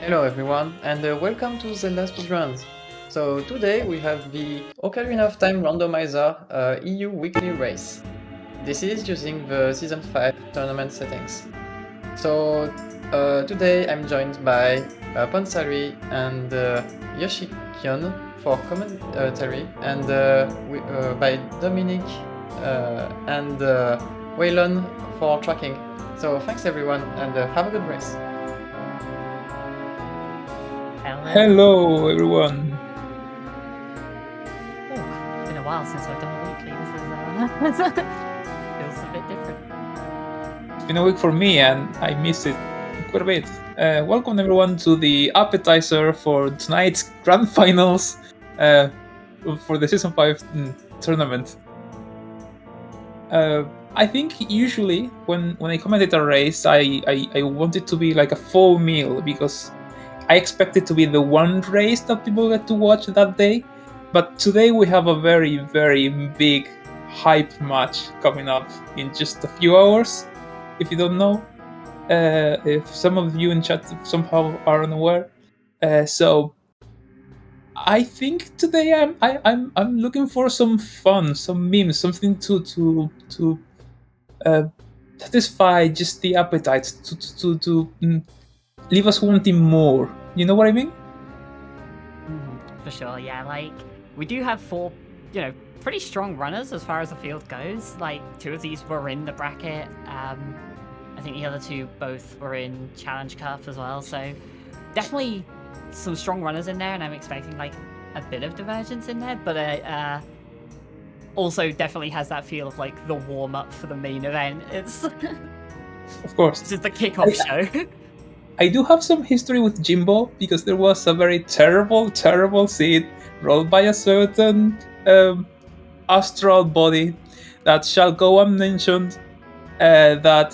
Hello everyone, and welcome to ZeldaSpeedRuns. So today we have the Ocarina of Time Randomizer EU weekly race. This is using the Season 5 tournament settings. So today I'm joined by Ponsari and Yoshikion for commentary, and by Dominic and Waylon for tracking. So thanks everyone, and have a good race. Hello, everyone. Oh, it's been a while since I've done a weekly. This is feels a bit different. It's been a week for me, and I missed it quite a bit. Welcome, everyone, to the appetizer for tonight's grand finals for the Season 5 tournament. I think usually when I commented a race, I want it to be like a full meal because I expect it to be the one race that people get to watch that day. But today we have a very, very big hype match coming up in just a few hours. If you don't know, if some of you in chat somehow are unaware, so I think today I'm looking for some fun, some memes, something to satisfy just the appetite, to leave us wanting more. You know what I mean? For sure, yeah. Like, we do have four, pretty strong runners as far as the field goes. Like, two of these were in the bracket. I think the other two both were in Challenge Cup as well. So, definitely some strong runners in there, and I'm expecting like a bit of divergence in there. But also definitely has that feel of like the warm up for the main event. It's Of course. this is the kickoff show. I do have some history with Jimbo because there was a very terrible, terrible seed rolled by a certain astral body that shall go unmentioned. That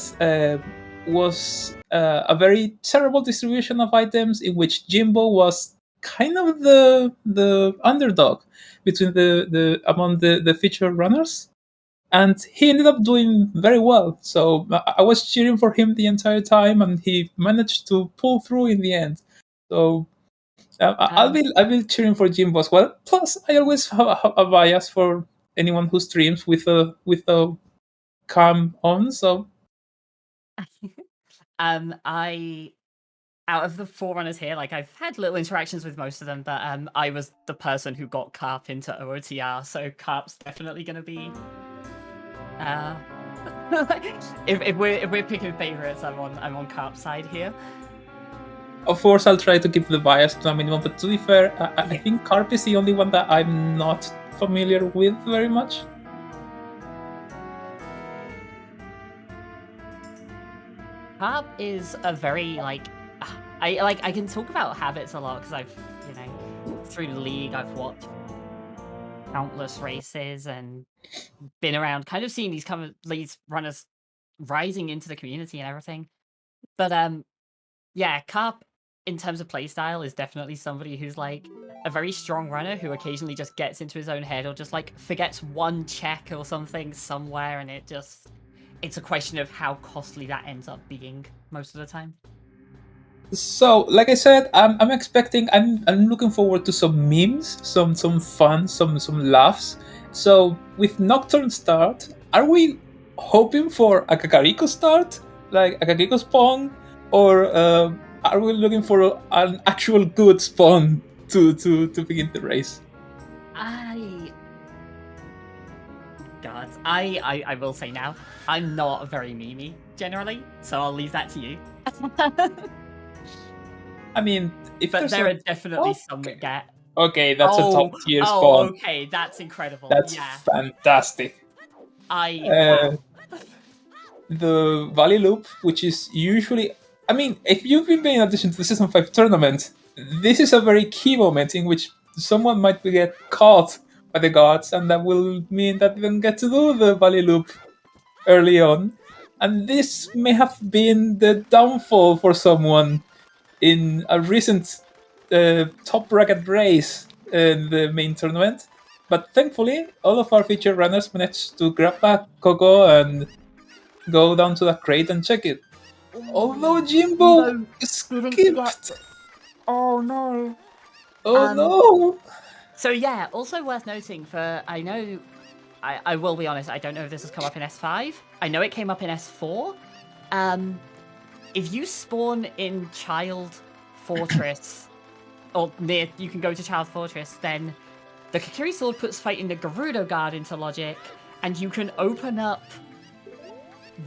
was a very terrible distribution of items in which Jimbo was kind of the underdog between among the featured runners, and he ended up doing very well. So I was cheering for him the entire time, and he managed to pull through in the end. So I'll be cheering for Jimbo as well. Plus, I always have a bias for anyone who streams with a cam on. So I out of the four runners here, like I've had little interactions with most of them, but I was the person who got Carp into OOTR, so Carp's definitely going to be. If we're picking favorites, I'm on Carp's side here. of course, I'll try to keep the bias to a minimum. But to be fair, I think Carp is the only one that I'm not familiar with very much. Carp is a very I can talk about habits a lot because I've through the league I've watched countless races and been around kind of seeing these runners rising into the community and everything. But yeah, Carp in terms of playstyle is definitely somebody who's like a very strong runner who occasionally just gets into his own head or just like forgets one check or something somewhere, and it's a question of how costly that ends up being most of the time. So, like I said, I'm expecting. I'm looking forward to some memes, some fun, some laughs. So, with Nocturne start, are we hoping for a Kakariko start, like a Kakariko spawn, or are we looking for an actual good spawn to begin the race? I will say now, I'm not very memey generally, so I'll leave that to you. I mean, if but there are definitely some that get. Okay, that's a top tier spawn. Okay, that's incredible. That's fantastic. The Valley Loop, which is usually, I mean, if you've been paying attention to the Season 5 tournament, this is a very key moment in which someone might get caught by the gods, and that will mean that they don't get to do the Valley Loop early on. And this may have been the downfall for someone in a recent top bracket race in the main tournament. But thankfully, all of our featured runners managed to grab back Coco and go down to the crate and check it. Although Jimbo skipped. Oh no. Oh no! So yeah, also worth noting for I will be honest, I don't know if this has come up in S5. I know it came up in S4. If you spawn in Child Fortress or near you can go to Child Fortress, then the Kakiri Sword puts fighting the Gerudo Guard into logic, and you can open up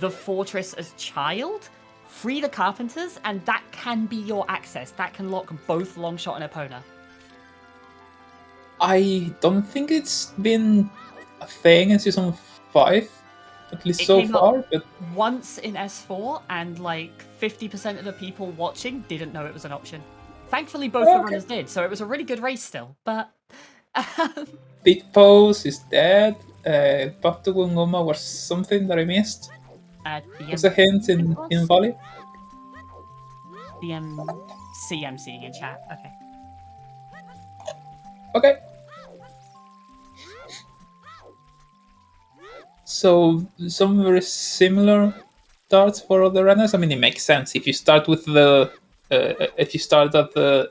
the fortress as Child, free the Carpenters, and that can be your access. That can lock both Longshot and Epona. I don't think it's been a thing in Season 5, at least It so came up far, but once in S4, and like 50% of the people watching didn't know it was an option. Thankfully, both the runners did, so it was a really good race still. But Big Pose is dead. Path to Wungoma was something that I missed. There's a hint in Valley. CM seeing in chat. Okay. Okay. So some very similar starts for other runners. I mean, it makes sense if you start with if you start at the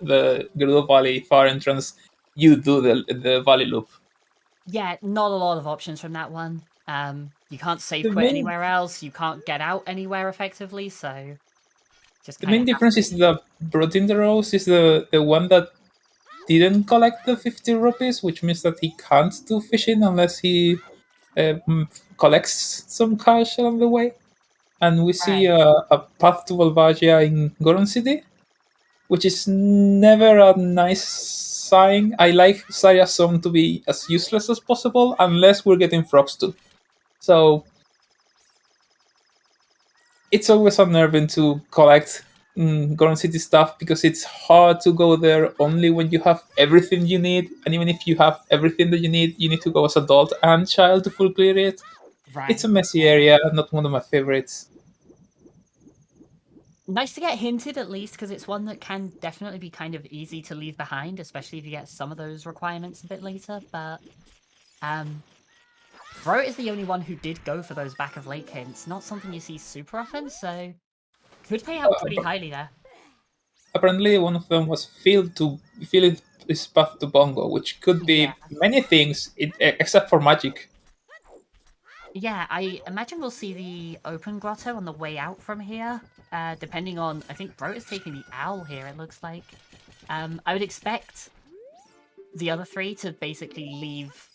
Gerudo Valley far entrance, you do the Valley loop. Yeah, not a lot of options from that one. You can't save The quit main- anywhere else. You can't get out anywhere effectively. So just The kind main of difference is that Brotin the Rose is the one that didn't collect the 50 rupees, which means that he can't do fishing unless he collects some cash along the way. And we see a path to Valvagia in Goron City, which is never a nice sign. I like Saya's song to be as useless as possible, unless we're getting frogs too. So it's always unnerving to collect Goron City stuff because it's hard to go there only when you have everything you need. And even if you have everything that you need to go as adult and child to full clear it. Right. It's a messy area, not one of my favorites. Nice to get hinted at least, because it's one that can definitely be kind of easy to leave behind, especially if you get some of those requirements a bit later. But Bro is the only one who did go for those back of lake hints. Not something you see super often, so could pay out pretty highly there. Apparently, one of them was filled his path to Bongo, which could be many things except for magic. Yeah, I imagine we'll see the open grotto on the way out from here, depending on... I think Bro is taking the owl here, it looks like. I would expect the other three to basically leave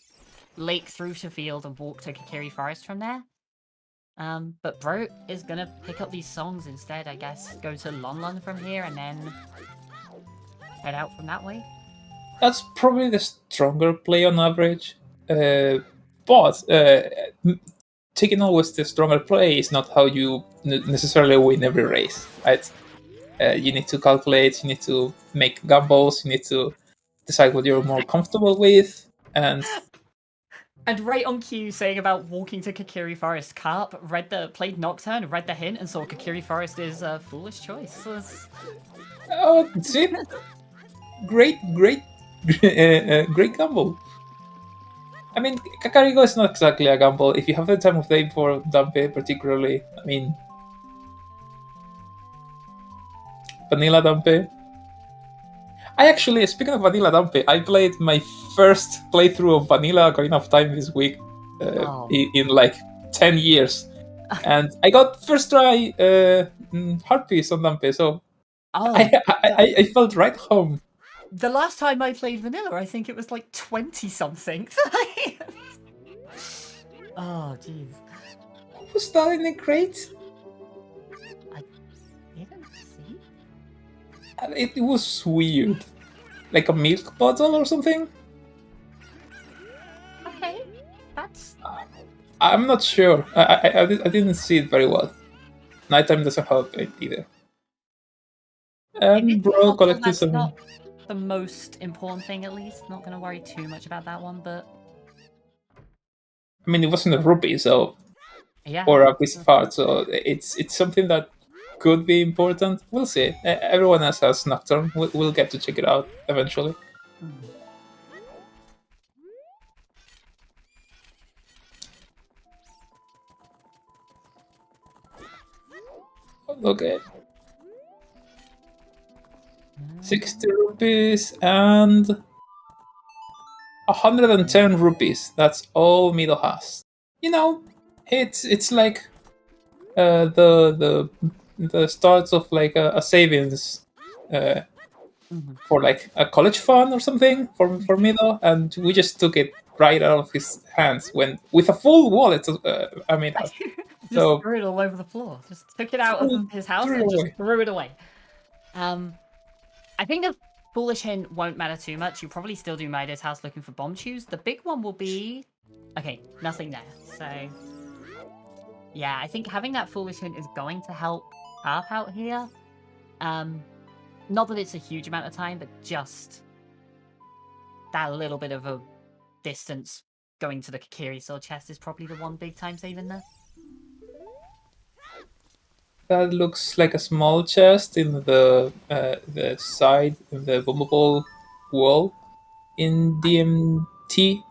Lake through to Field and walk to Kakiri Forest from there. But Bro is gonna pick up these songs instead, I guess. Go to Lonlon from here and then head out from that way. That's probably the stronger play on average. But taking always the stronger play is not how you necessarily win every race, right? You need to calculate, you need to make gambles, you need to decide what you're more comfortable with, and right on cue, saying about walking to Kakiri Forest, Carp played Nocturne, read the hint, and saw Kakiri Forest is a foolish choice. oh, see, great gamble. I mean, Kakariko is not exactly a gamble. If you have the time of day for Dampe, particularly, I mean, Vanilla Dampe. I actually, speaking of Vanilla Dampe, I played my first playthrough of Vanilla Ocarina of Time this week in like 10 years. And I got first try hard piece on Dampe, so I felt right home. The last time I played Vanilla, I think it was like 20-something. Oh, jeez. Was that in the crate? I didn't see. It was weird. Like a milk bottle or something? Okay, that's... I'm not sure. I didn't see it very well. Nighttime doesn't help it either. Bro collected some... Not the most important thing, at least. Not going to worry too much about that one, but... I mean, it wasn't a rupee, so... Yeah. Or a piece of art, so it's something that could be important. We'll see. Everyone else has Nocturne. We'll get to check it out eventually. Okay. 60 rupees and 110 rupees. That's all Mido has. You know, it's like the starts of like a savings for like a college fund or something for Mido, and we just took it right out of his hands when with a full wallet. I mean, Just so threw it all over the floor. Just took it out of his house threw it and just away. threw it away. I think the foolish hint won't matter too much. You probably still do Mida's house looking for bomb shoes. The big one will be... Okay, nothing there. So... Yeah, I think having that foolish hint is going to help Harp out here. Not that it's a huge amount of time, but just that little bit of a distance going to the Kakiri sword chest is probably the one big time save in there. That looks like a small chest in the side in the bombable wall in DMT,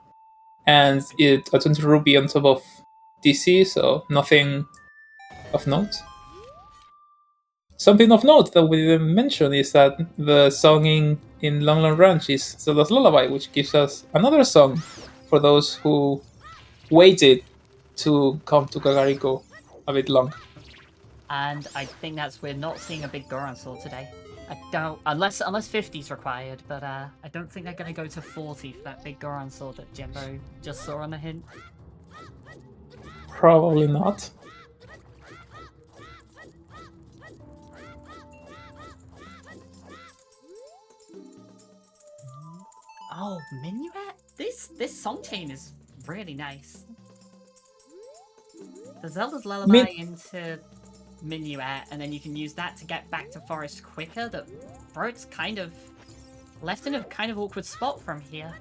and it a 20 rupee on top of DC, so nothing of note. Something of note that we didn't mention is that the song in Long Long Ranch is Zelda's Lullaby, which gives us another song for those who waited to come to Kagariko a bit long. And I think we're not seeing a big Goron sword today. I don't, unless 50's required, but I don't think they're going to go to 40 for that big Goron sword that Jimbo just saw on the hint. Probably not. Oh, Minuet? This song chain is really nice. The Zelda's Lullaby into Minuet, and then you can use that to get back to Forest quicker. That Bro's kind of left in a kind of awkward spot from here.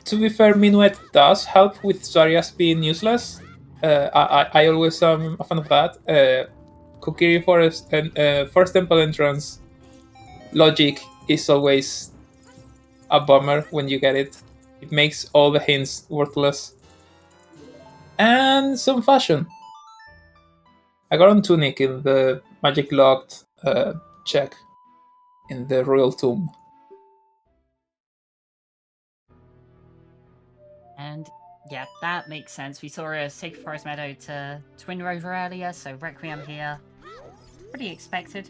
To be fair, Minuet does help with Zarias being useless. I always am a fan of that. Kokiri Forest and Forest Temple entrance logic is always a bummer when you get it. It makes all the hints worthless. And some fashion. I got on Tunic in the Magic Locked check in the Royal Tomb. And yeah, that makes sense. We saw a Sacred Forest Meadow to Twin Rover earlier, so Requiem here. Pretty expected.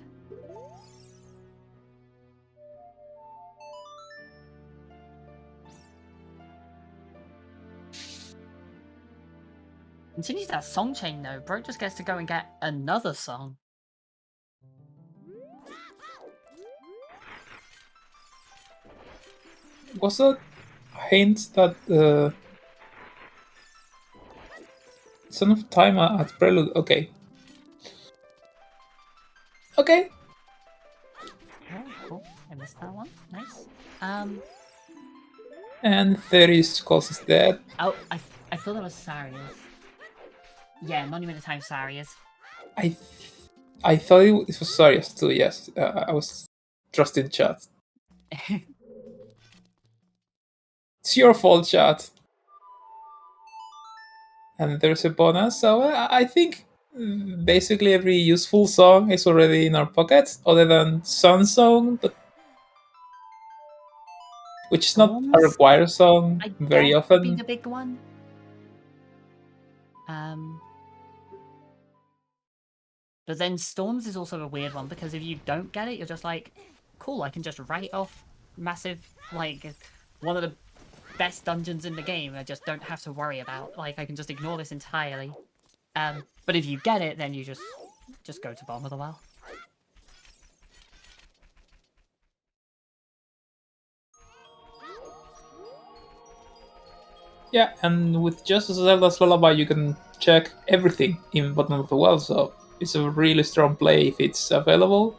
Continues that song chain though. Bro just gets to go and get another song. Was a hint that Son of Time at Prelude. Okay. Okay. Oh, cool. I missed that one. Nice. And there is Calls is Dead. Oh, I thought that was Sarius. Yeah, Monument of Time Sarius. I thought it was Sarius too, yes. I was trusting chat. It's your fault, chat. And there's a bonus, so I think basically every useful song is already in our pocket, other than Sun Song, but which is not a required song very often. Be the big one. But then Storms is also a weird one, because if you don't get it, you're just like, cool, I can just write off massive, like, one of the best dungeons in the game I just don't have to worry about. Like, I can just ignore this entirely. But if you get it, then you just go to bottom of the well. Yeah, and with just Zelda's Lullaby, you can check everything in bottom of the well, so it's a really strong play if it's available.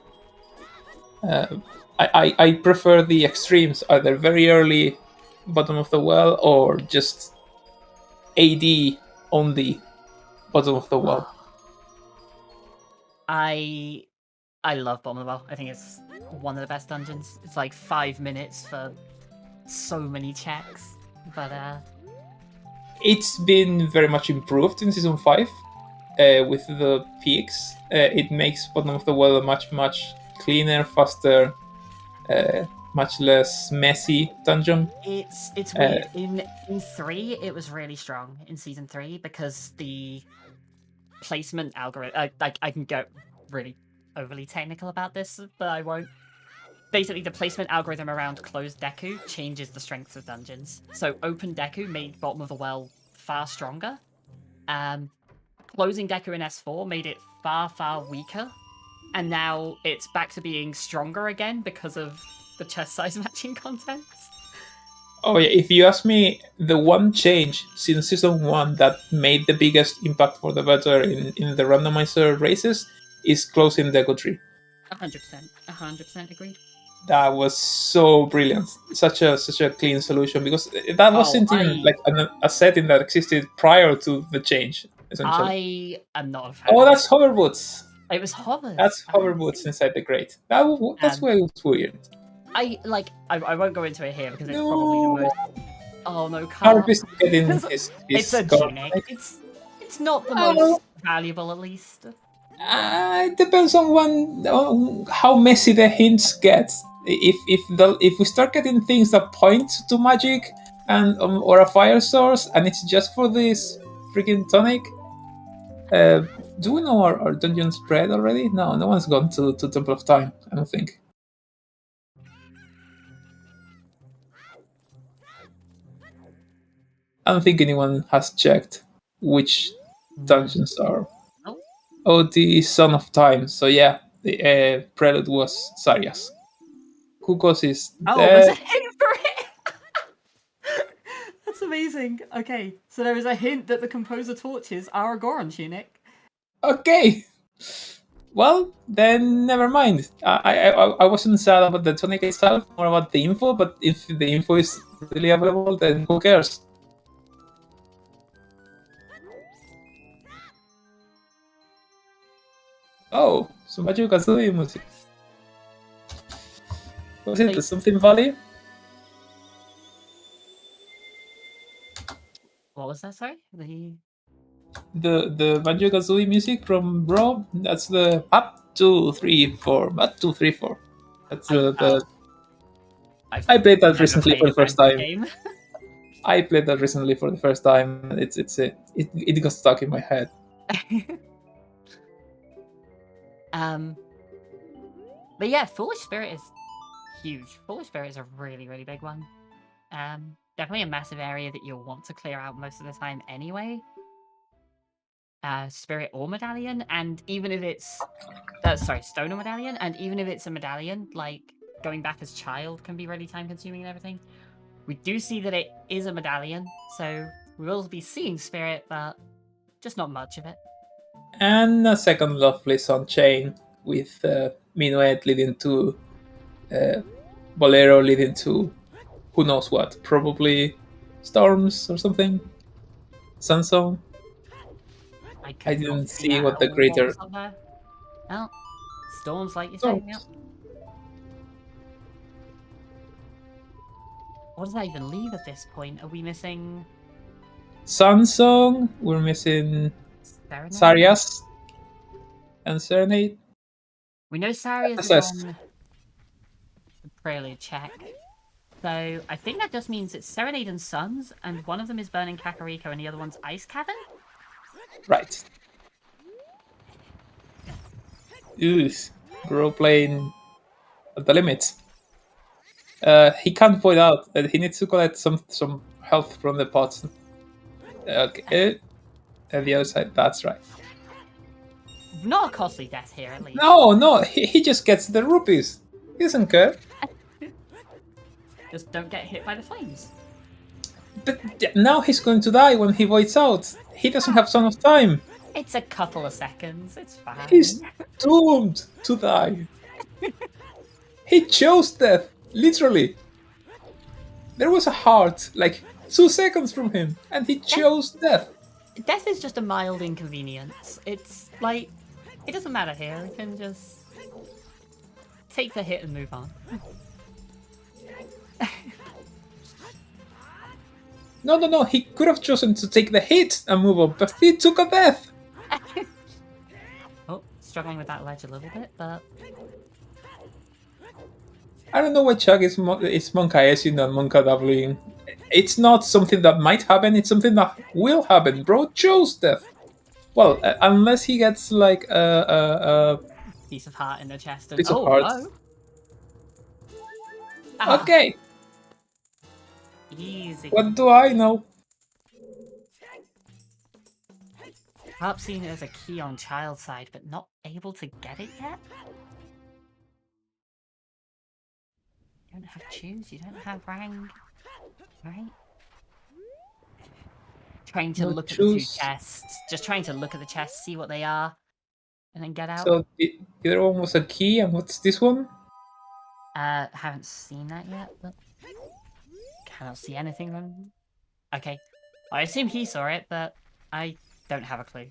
I prefer the extremes, either very early bottom of the well or just AD only bottom of the well. I love bottom of the well. I think it's one of the best dungeons. It's like 5 minutes for so many checks, but it's been very much improved in Season 5 with the peaks. It makes bottom of the well a much cleaner, faster, much less messy dungeon. It's weird. In 3, it was really strong in season 3 because the placement algorithm. I can go really overly technical about this, but I won't. Basically, the placement algorithm around closed Deku changes the strengths of dungeons. So open Deku made bottom of the well far stronger. Closing Deku in S4 made it far weaker. And now it's back to being stronger again because of the chest size matching contents. Oh yeah, if you ask me, the one change since season 1 that made the biggest impact for the better in the randomizer races is closing Deku tree. 100% agreed. That was so brilliant. Such a clean solution, because that wasn't even like a setting that existed prior to the change, essentially. I am not a fan. Oh, that's hover boots. It was hovers. That's hover boots inside the grate. That's why it was weird. I won't go into it here because it's probably the most. Oh no, Carl. It's a tunic. It's not the most valuable, at least. It depends on how messy the hints get. If we start getting things that point to magic and or a fire source, and it's just for this freaking tonic. Do we know our dungeon spread already? No one's gone to Temple of Time, I don't think. I don't think anyone has checked which dungeons are. No. Oh, the Son of Time. So yeah, the prelude was Sarias. Kukos is Oh, dead. there's a hint for it! That's amazing. Okay, so there is a hint that the composer torches are a Goron tunic. Okay. Well, then never mind. I wasn't sad about the tonic itself, more about the info, but if the info is really available, then who cares? Oh, some Banjo Kazooie music. Was it the Something Valley? What was that, sorry? The Banjo Kazooie music from Bro. That's the up 2 3 4. Up 2 3 4. That's I played that recently for the first time. I played that recently for the first time. It got stuck in my head. But yeah, Foolish Spirit is huge. Foolish Spirit is a really big one. Definitely a massive area that you'll want to clear out most of the time anyway. Spirit or Medallion, and even if it's Stone or Medallion, and even if it's a Medallion, like going back as child can be really time consuming and everything. We do see that it is a Medallion, so we will be seeing Spirit, but just not much of it. And a second Lovelace on chain with Minuet leading to Bolero leading to who knows what, probably Storms or something. Sunsong. I didn't see what the greater. No, Storms, like you say. Yep. What does that even leave at this point? Are we missing Sunsong? We're missing Sarias and Serenade. We know Sarias is on the Prelude check. So I think that just means it's Serenade and Suns, and one of them is Burning Kakariko and the other one's Ice Cavern? Right. Ooh, Bro playing at the limit. He can't point out that he needs to collect some health from the pots. Okay. And the other side, that's right. Not a costly death here, at least. No, he just gets the rupees. He doesn't care. Just don't get hit by the flames. But now he's going to die when he voids out. He doesn't have Son of Time. It's a couple of seconds, it's fine. He's doomed to die. He chose death, literally. There was a heart, like 2 seconds from him, and he chose death. Death is just a mild inconvenience. It's like, it doesn't matter here. We can just take the hit and move on. No, he could have chosen to take the hit and move on, but he took a death. Oh, struggling with that ledge a little bit, but I don't know why Chuck is Monka S-ing and Monka Wing. It's not something that might happen, it's something that will happen. Bro chose death. Well, unless he gets like a Piece of heart in the chest and piece of heart. no. Ah, Okay, easy. what do I know? Perhaps seen it as a key on child side, but not able to get it yet? You don't have choose, you don't have rang, right? Trying to No look at the two choose. chests. Just trying to look at the chests, see what they are, and then get out. So the other one was a key, and what's this one? Haven't seen that yet, but cannot see anything on. Okay, I assume he saw it, but I don't have a clue.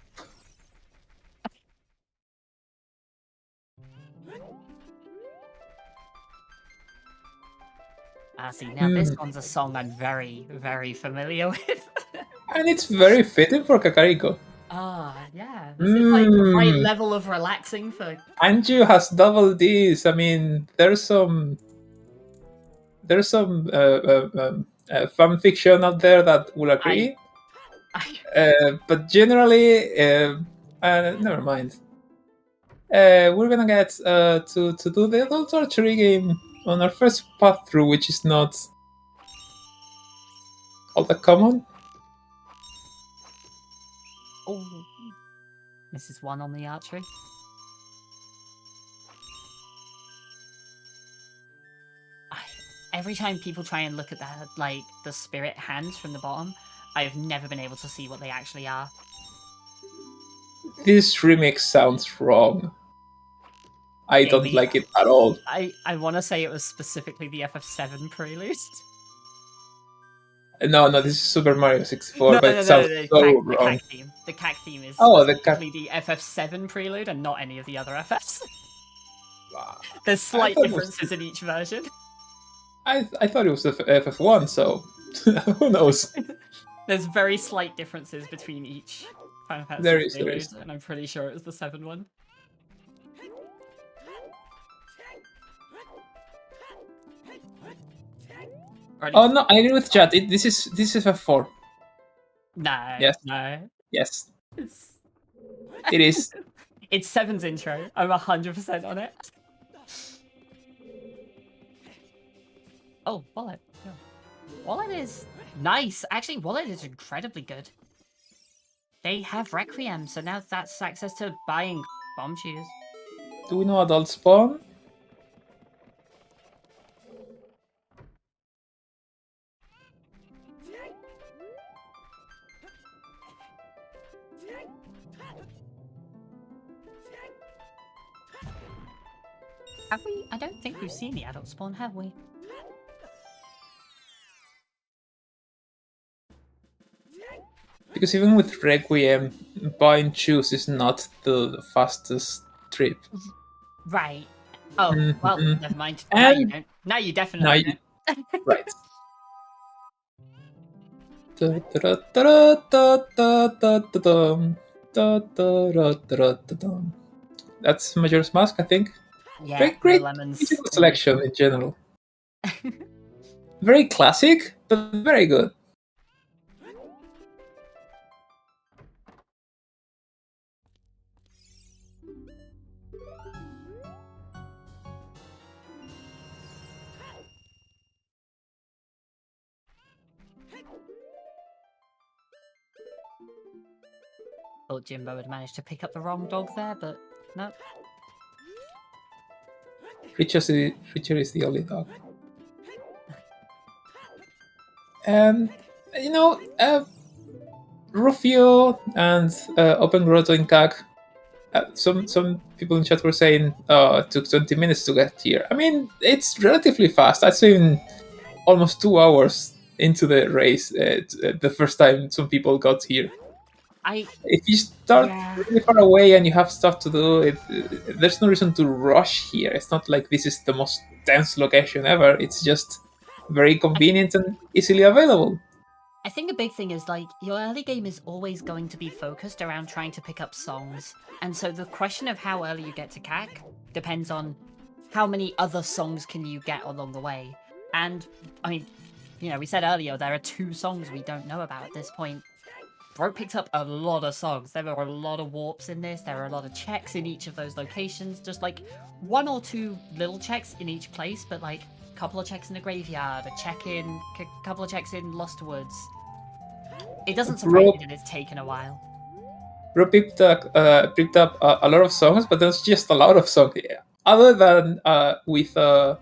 See, now this one's a song I'm very, very familiar with. And it's very fitting for Kakariko. Yeah. This is like the right level of relaxing for... Anju has double Ds. I mean, there's some fan fiction out there that will agree. But generally, never mind. We're gonna get to do the adult archery game on our first path through, which is not all that common. Oh, this is one on the archery. Every time people try and look at that, like the spirit hands from the bottom, I've never been able to see what they actually are. This remix sounds wrong. I don't like it at all. I want to say it was specifically the FF7 prelude. No, this is Super Mario 64, but it sounds so wrong. The CAC theme. The CAC theme is the FF7 prelude and not any of the other FFs. There's slight differences in each version. I thought it was the FF1, so who knows? There's very slight differences between each Final Fantasy there is. And I'm pretty sure it was the 7 one. Oh no, I agree with chat. This is FF4. No. Yes. No. Yes. It is. It's 7's intro. I'm 100% on it. Oh, Wallet. Yeah. Wallet is nice. Actually, Wallet is incredibly good. They have Requiem, so now that's access to buying bomb shoes. Do we know adult spawn? Have we? I don't think we've seen the adult spawn, have we? Because even with Requiem, buying shoes is not the fastest trip. Right. Oh, well, never mind. Now you don't. Now you definitely don't. Right. That's Majora's Mask, I think. Yeah, Great musical selection in general. Very classic, but very good. Thought Jimbo had managed to pick up the wrong dog there, but no. Richard is the only dog. You know, Rufio and Open Grotto in CAC. Some people in chat were saying, it took 20 minutes to get here. I mean, it's relatively fast. I've seen almost 2 hours into the race the first time some people got here. If you start really far away and you have stuff to do, there's no reason to rush here. It's not like this is the most dense location ever. It's just very convenient and easily available. I think a big thing is, like, your early game is always going to be focused around trying to pick up songs. And so the question of how early you get to CAC depends on how many other songs can you get along the way? And I mean, we said earlier there are 2 songs we don't know about at this point. Broke picked up a lot of songs. There were a lot of warps in this. There were a lot of checks in each of those locations. Just like 1 or 2 little checks in each place, but like a couple of checks in the graveyard, a couple of checks in Lost Woods. It doesn't surprise me that it's taken a while. Bro picked up a lot of songs, but there's just a lot of songs. Other than with a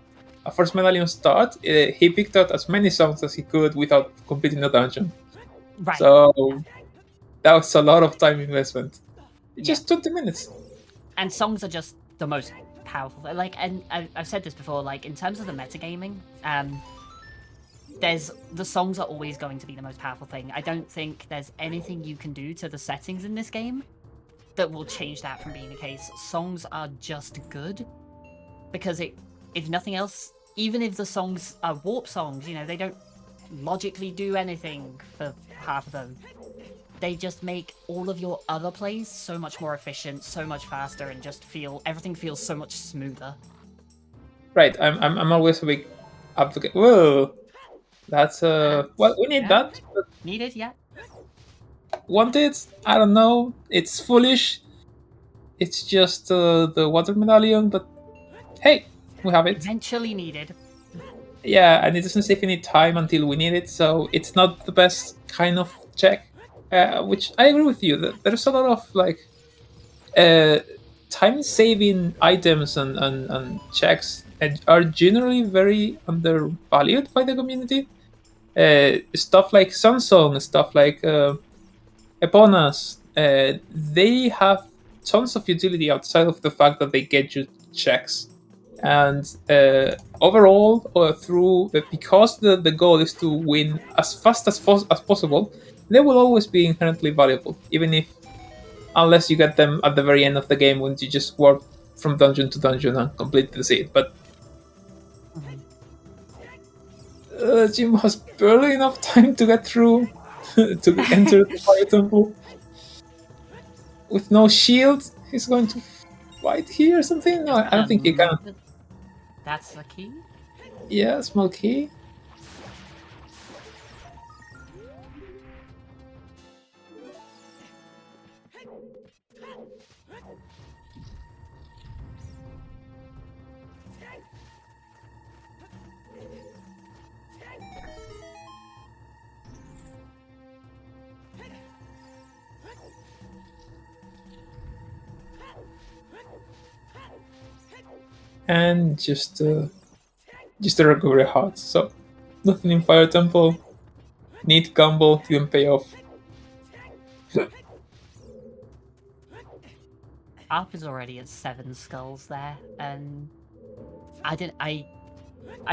first medallion start, he picked out as many songs as he could without completing the dungeon. Right. So that was a lot of time investment. Just 20 minutes. And songs are just the most powerful. Like, and I've said this before. Like, in terms of the metagaming, the songs are always going to be the most powerful thing. I don't think there's anything you can do to the settings in this game that will change that from being the case. Songs are just good because if nothing else, even if the songs are warp songs, they don't logically do anything for half of them. They just make all of your other plays so much more efficient, so much faster, and just everything feels so much smoother. Right, I'm always a big advocate. Whoa, that's well, we need that. But needed, yeah. Wanted? I don't know. It's foolish. It's just the water medallion, but hey, we have it. Eventually needed. Yeah, and it doesn't save any time until we need it, so it's not the best kind of check. Which I agree with you. That there's a lot of like time-saving items and checks that are generally very undervalued by the community. Stuff like Sunsong, stuff like Eponas, they have tons of utility outside of the fact that they get you checks. And overall, because the goal is to win as fast as possible, they will always be inherently valuable, unless you get them at the very end of the game when you just warp from dungeon to dungeon and complete the seed. But Jim has barely enough time to get through to enter the fire temple. With no shield, he's going to fight here or something? No, I don't think he can. That's the key? Yeah, small key. And just a recovery heart. So nothing in Fire Temple. Neat combo, didn't pay off. Arp is already at 7 skulls there, and I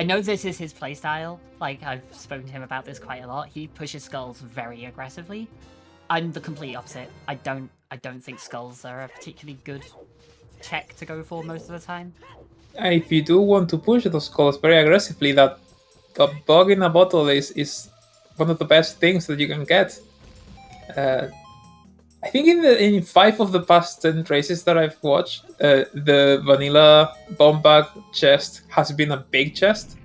know this is his playstyle. Like, I've spoken to him about this quite a lot. He pushes skulls very aggressively. I'm the complete opposite. I don't think skulls are a particularly good check to go for most of the time. If you do want to push those skulls very aggressively, that bug in a bottle is one of the best things that you can get. I think in 5 of the past 10 races that I've watched, the vanilla bomb bag chest has been a big chest.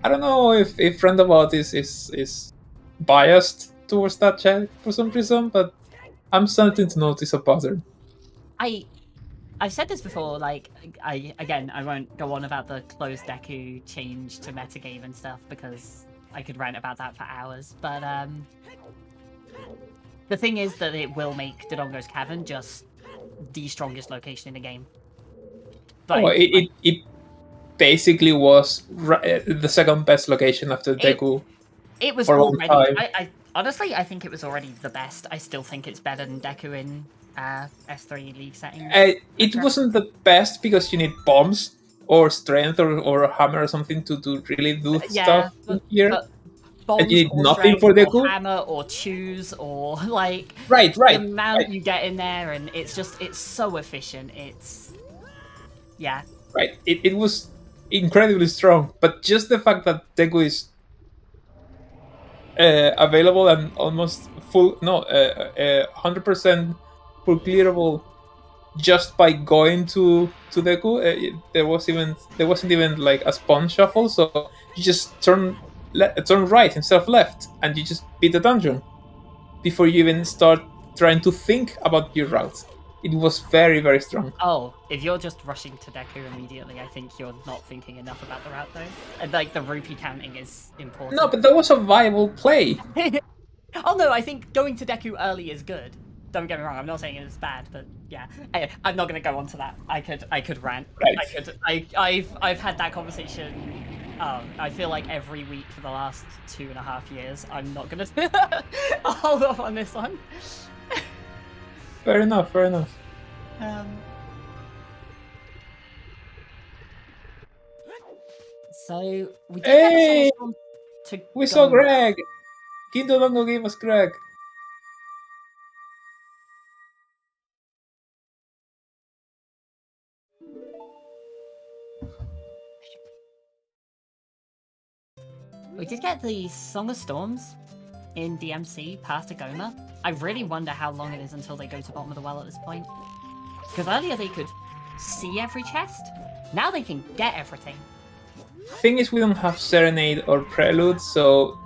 I don't know if Roundabout is biased towards that chest for some reason, but I'm starting to notice a pattern. I've said this before, like, I won't go on about the closed Deku change to metagame and stuff, because I could rant about that for hours, but the thing is that it will make Dodongo's Cavern just the strongest location in the game. But it basically was the second best location after Deku. It was already, honestly, I think it was already the best. I still think it's better than Deku in S3 League settings. It wasn't the best because you need bombs or strength or a hammer or something to really do stuff here. Bombs, and you need or nothing for Deku. Or hammer or choose or like right. The amount you get in there, and it's so efficient. Right. It was incredibly strong, but just the fact that Deku is available and almost 100% full clearable just by going to Deku. There wasn't even like a spawn shuffle, so you just turn right instead of left, and you just beat the dungeon before you even start trying to think about your route. It was very, very strong. Oh, if you're just rushing to Deku immediately, I think you're not thinking enough about the route, though. And, like, the rupee counting is important. No, but that was a viable play. Oh no, I think going to Deku early is good. Don't get me wrong, I'm not saying it's bad, but yeah. I'm not gonna go on to that. I could rant. Right. I've had that conversation. I feel like every week for the last 2.5 years. I'm not gonna I'll hold off on this one. Fair enough. So we did Hey! get to We saw Greg! Kindo Dongo gave us Greg. We did get the Song of Storms in DMC past Agoma. I really wonder how long it is until they go to bottom of the well at this point. Because earlier they could see every chest. Now they can get everything. Thing is, we don't have Serenade or Prelude, so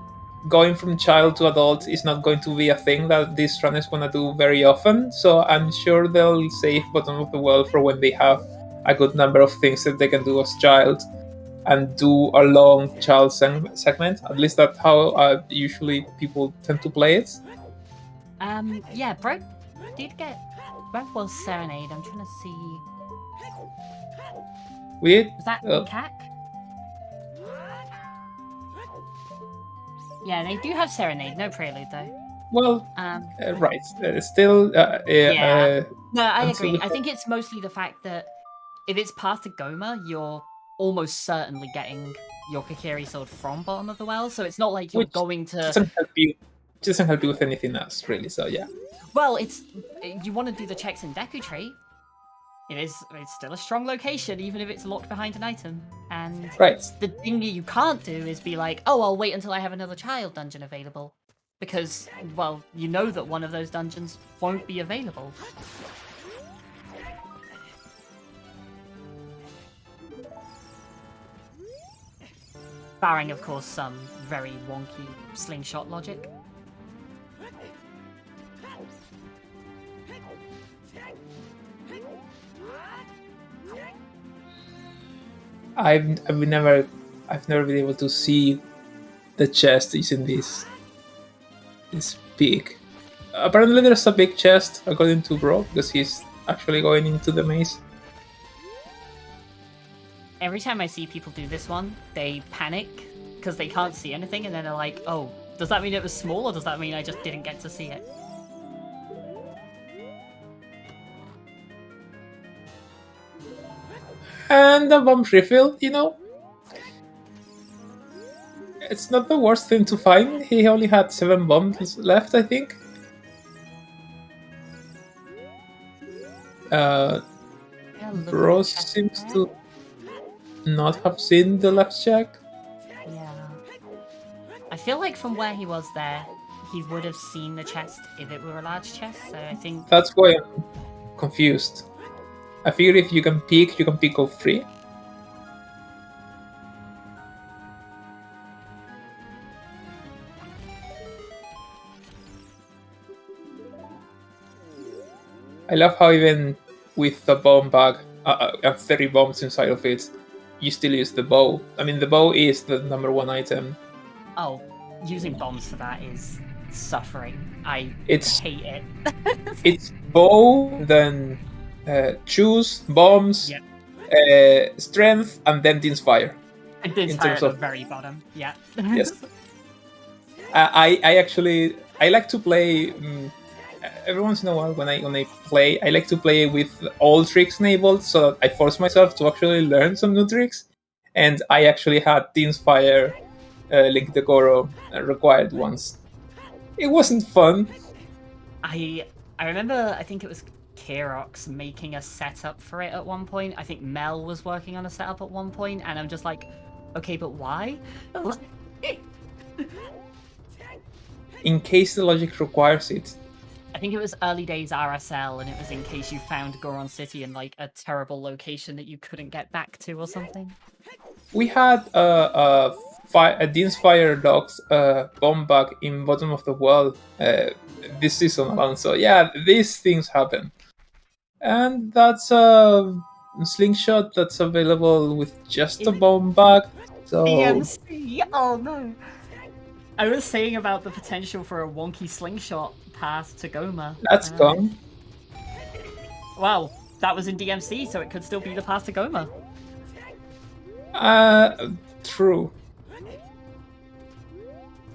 going from child to adult is not going to be a thing that this run is going to do very often. So I'm sure they'll save bottom of the well for when they have a good number of things that they can do as child and do a long child segment. At least that's how usually people tend to play it. Yeah, Broke did get... Broke was Serenade, I'm trying to see... Weird. Was that CAC? Yeah, they do have Serenade, no Prelude though. Well, right. Still, yeah. No, I agree. I think it's mostly the fact that if it's past Agoma, you're almost certainly getting your Kokiri sword from bottom of the well, so it's not like you're going to... doesn't help you with anything else, really, so yeah. Well, you want to do the checks in Deku Tree. It's still a strong location, even if it's locked behind an item. And right. The thing that you can't do is be like, oh, I'll wait until I have another child dungeon available. Because, well, you know that one of those dungeons won't be available. Barring, of course, some very wonky slingshot logic. I've never been able to see the chest using this big. Apparently there's a big chest according to Bro, because he's actually going into the maze. Every time I see people do this one, they panic because they can't see anything, and then they're like, oh, does that mean it was small, or does that mean I just didn't get to see it? And the bomb refill, you know, it's not the worst thing to find. He only had 7 bombs left, I think. Bro seems to not have seen the left check. Yeah. I feel like from where he was there, he would have seen the chest if it were a large chest, so I think... That's why I'm confused. I figure if you can peek all 3. I love how even with the bomb bag and 30 bombs inside of it, you still use the bow. I mean, the bow is the #1 item. Oh, using bombs for that is suffering. I hate it. It's bow, then choose, bombs, strength, and then Din's Fire. And Din's Fire at the very bottom, yeah. Yes. I like to play... every once in a while when I play, I like to play with all tricks enabled, so that I force myself to actually learn some new tricks. And I actually had Din's Fire, Link Decoro required once. It wasn't fun. I remember, I think it was Kirox making a setup for it at one point. I think Mel was working on a setup at one point, and I'm just like, okay, but why? In case the logic requires it. I think it was early days RSL, and it was in case you found Goron City in like a terrible location that you couldn't get back to or something. We had a Dean's Fire Dogs bomb bug in bottom of the well this season alone. So yeah, these things happen. And that's a slingshot that's available with just a bomb bug. So DMC! Oh no! I was saying about the potential for a wonky slingshot path to Goma. that's gone. Wow, that was in DMC, so it could still be the path to Goma. True.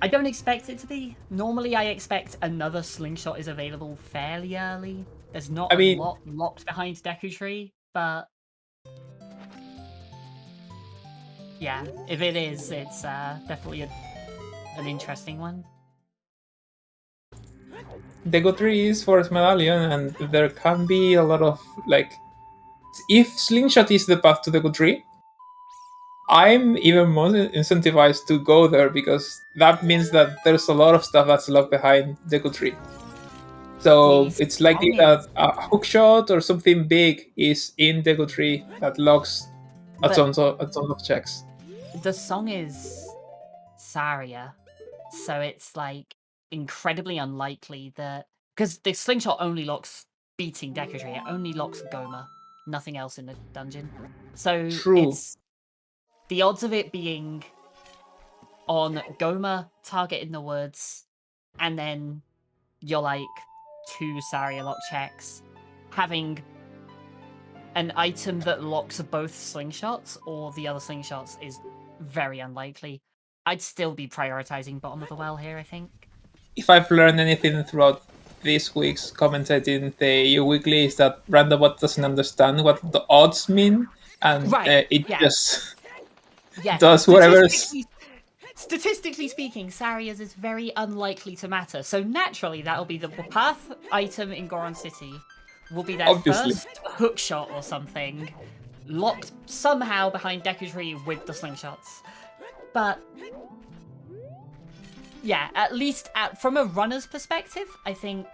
I don't expect it to be. Normally, I expect another slingshot is available fairly early. There's not a lot locked behind Deku Tree, but yeah, if it is, it's definitely an interesting one. Deku Tree is Forest Medallion, and there can be a lot of like. If Slingshot is the path to Deku Tree, I'm even more incentivized to go there because that means that there's a lot of stuff that's locked behind Deku Tree. So it's likely that a hookshot or something big is in Deku Tree that locks a ton of checks. The song is Saria, so it's like incredibly unlikely that because the slingshot only locks beating Deku Tree, it only locks Goma, nothing else in the dungeon. So it's the odds of it being on Goma, target in the woods, and then you're like 2 Saria lock checks, having an item that locks both slingshots or the other slingshots is very unlikely. I'd still be prioritizing bottom of the well here, I think. If I've learned anything throughout this week's commentating the EU Weekly is that Randobot doesn't understand what the odds mean, and it just does whatever. Statistically speaking, Saria's is very unlikely to matter. So naturally, that'll be the path item in Goron City. Will be their first hookshot or something, locked somehow behind Deku Tree with the slingshots. But yeah, at least from a runner's perspective, I think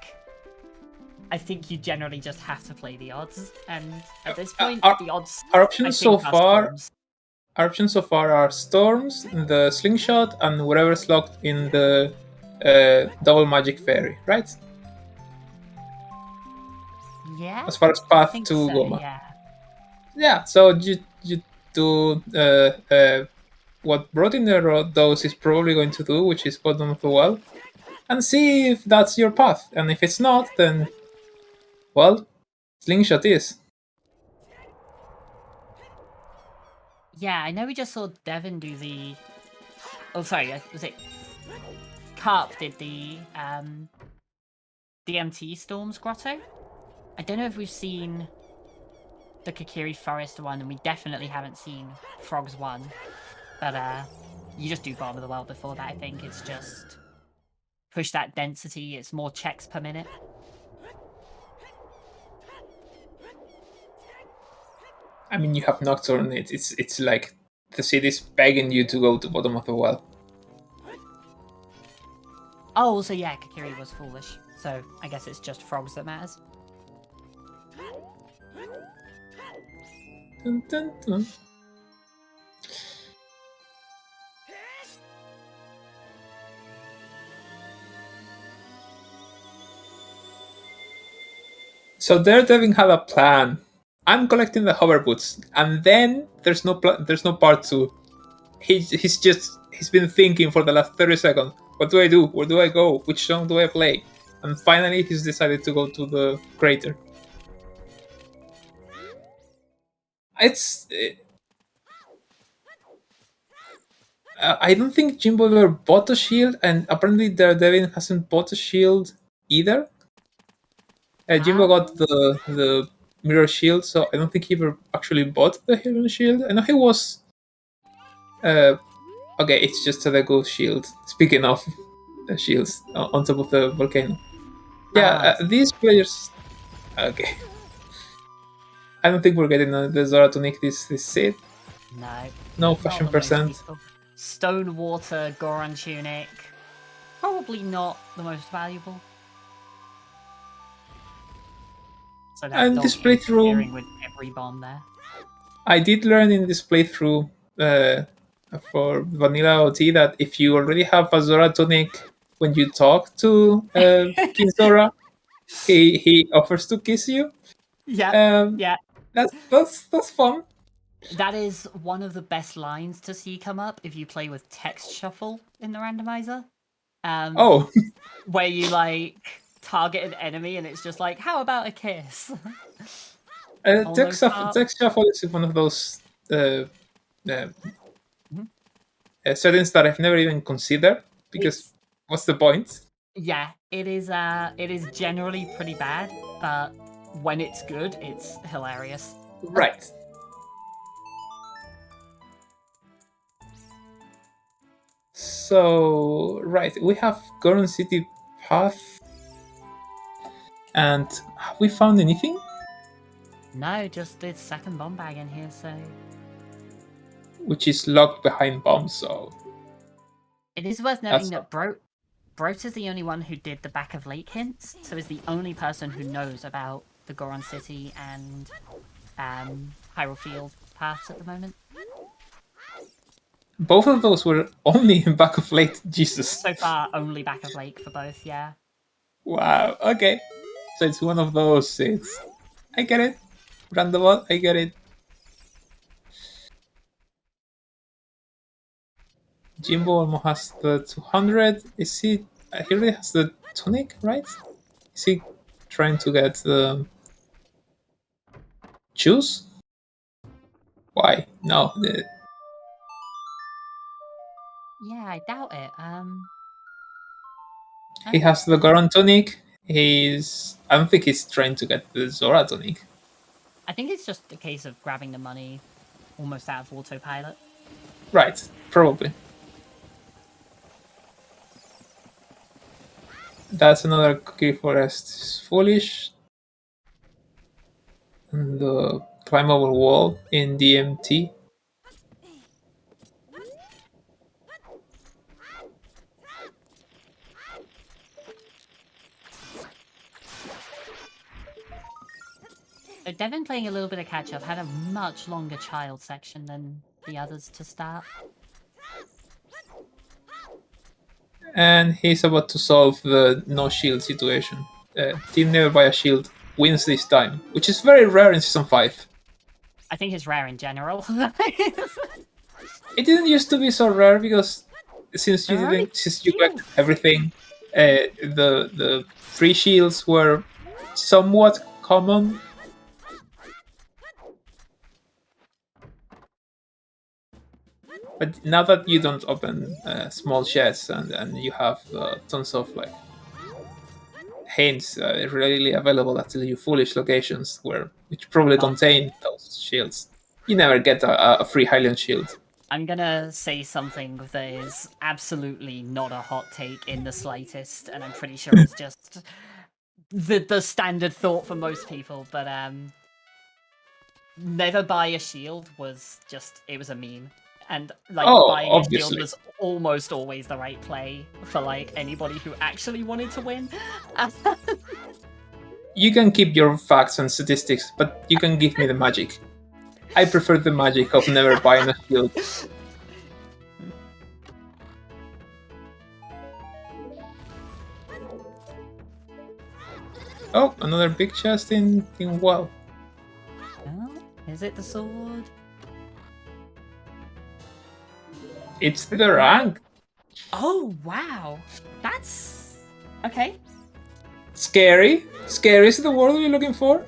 you generally just have to play the odds. And at this point, the odds. Our options so far are Storms, the Slingshot, and whatever's locked in the Double Magic Fairy, right? Yeah. As far as path to Goma. Yeah. So you do what Brought in the Dose is probably going to do, which is bottom of the well, and see if that's your path. And if it's not, then well, Slingshot is. Yeah, I know we just saw Devin do the. Oh, sorry, was it? Carp did the DMT Storms Grotto. I don't know if we've seen the Kakiri Forest one, and we definitely haven't seen Frogs one. But you just do bottom of the well before that, I think. It's just push that density, it's more checks per minute. I mean, you have Nocturne, it's like the city's begging you to go to bottom of the well. Oh, so yeah, Kakiri was foolish. So I guess it's just Frogs that matters. Dun, dun, dun. So Daredevil had a plan. I'm collecting the hover boots, and then there's no part 2. He's been thinking for the last 30 seconds. What do I do? Where do I go? Which song do I play? And finally, he's decided to go to the crater. I don't think Jimbo ever bought a shield, and apparently Daredevil hasn't bought a shield either. Jimbo got the mirror shield, so I don't think he ever actually bought the hidden shield. I know he was. Okay, it's just a Lego shield. Speaking of shields on top of the volcano. Yeah, these players. Okay. I don't think we're getting the Zora to nick this seed. No fashion percent. Stone Water Goron Tunic. Probably not the most valuable. So that And dog this playthrough, interfering with every bomb there. I did learn in this playthrough for Vanilla OT that if you already have a Zora tonic, when you talk to King Zora, he offers to kiss you. Yeah, Um, yeah. that's fun. That is one of the best lines to see come up if you play with text shuffle in the randomizer. Oh, Where you like target an enemy and it's just like, how about a kiss? text shuffle is one of those uh, settings that I've never even considered because what's the point? Yeah, it is generally pretty bad, but when it's good, it's hilarious. Right. So, right, we have Goron City Path. And have we found anything? No, just the second bomb bag in here, so... Which is locked behind bombs, so... It is worth noting that Brot is the only one who did the back of lake hints, so is the only person who knows about the Goron City and Hyrule Field paths at the moment. Both of those were only in back of lake, Jesus. So far, only back of lake for both, yeah. Wow, okay. So it's one of those, I get it. Random, I get it. Jimbo almost has the 200. Is he already has the tunic, right? Is he trying to get the juice? Why? No. Yeah, I doubt it. He has the Goron tunic. I don't think he's trying to get the Zora tonic. I think it's just a case of grabbing the money almost out of autopilot. Right, probably. That's another cookie forest. It's foolish. And the climbable wall in DMT. So Devin, playing a little bit of catch-up, had a much longer child section than the others to start. And he's about to solve the no shield situation. Team Never Buy a Shield wins this time, which is very rare in Season 5. I think it's rare in general. It didn't used to be so rare because since you collect everything, the free shields were somewhat common. But now that you don't open small chests and you have tons of like hints readily available at your foolish locations which probably contain those shields, you never get a free Hylian shield. I'm gonna say something that is absolutely not a hot take in the slightest, and I'm pretty sure it's just the standard thought for most people, but never buy a shield was a meme. And like buying obviously. a shield was almost always the right play for like anybody who actually wanted to win. You can keep your facts and statistics, but you can give me the magic. I prefer the magic of never buying a shield. Oh, another big chest in WoW. Oh, is it the sword? It's the rank. Oh, wow. That's... okay. Scary. Scary is the word we're looking for.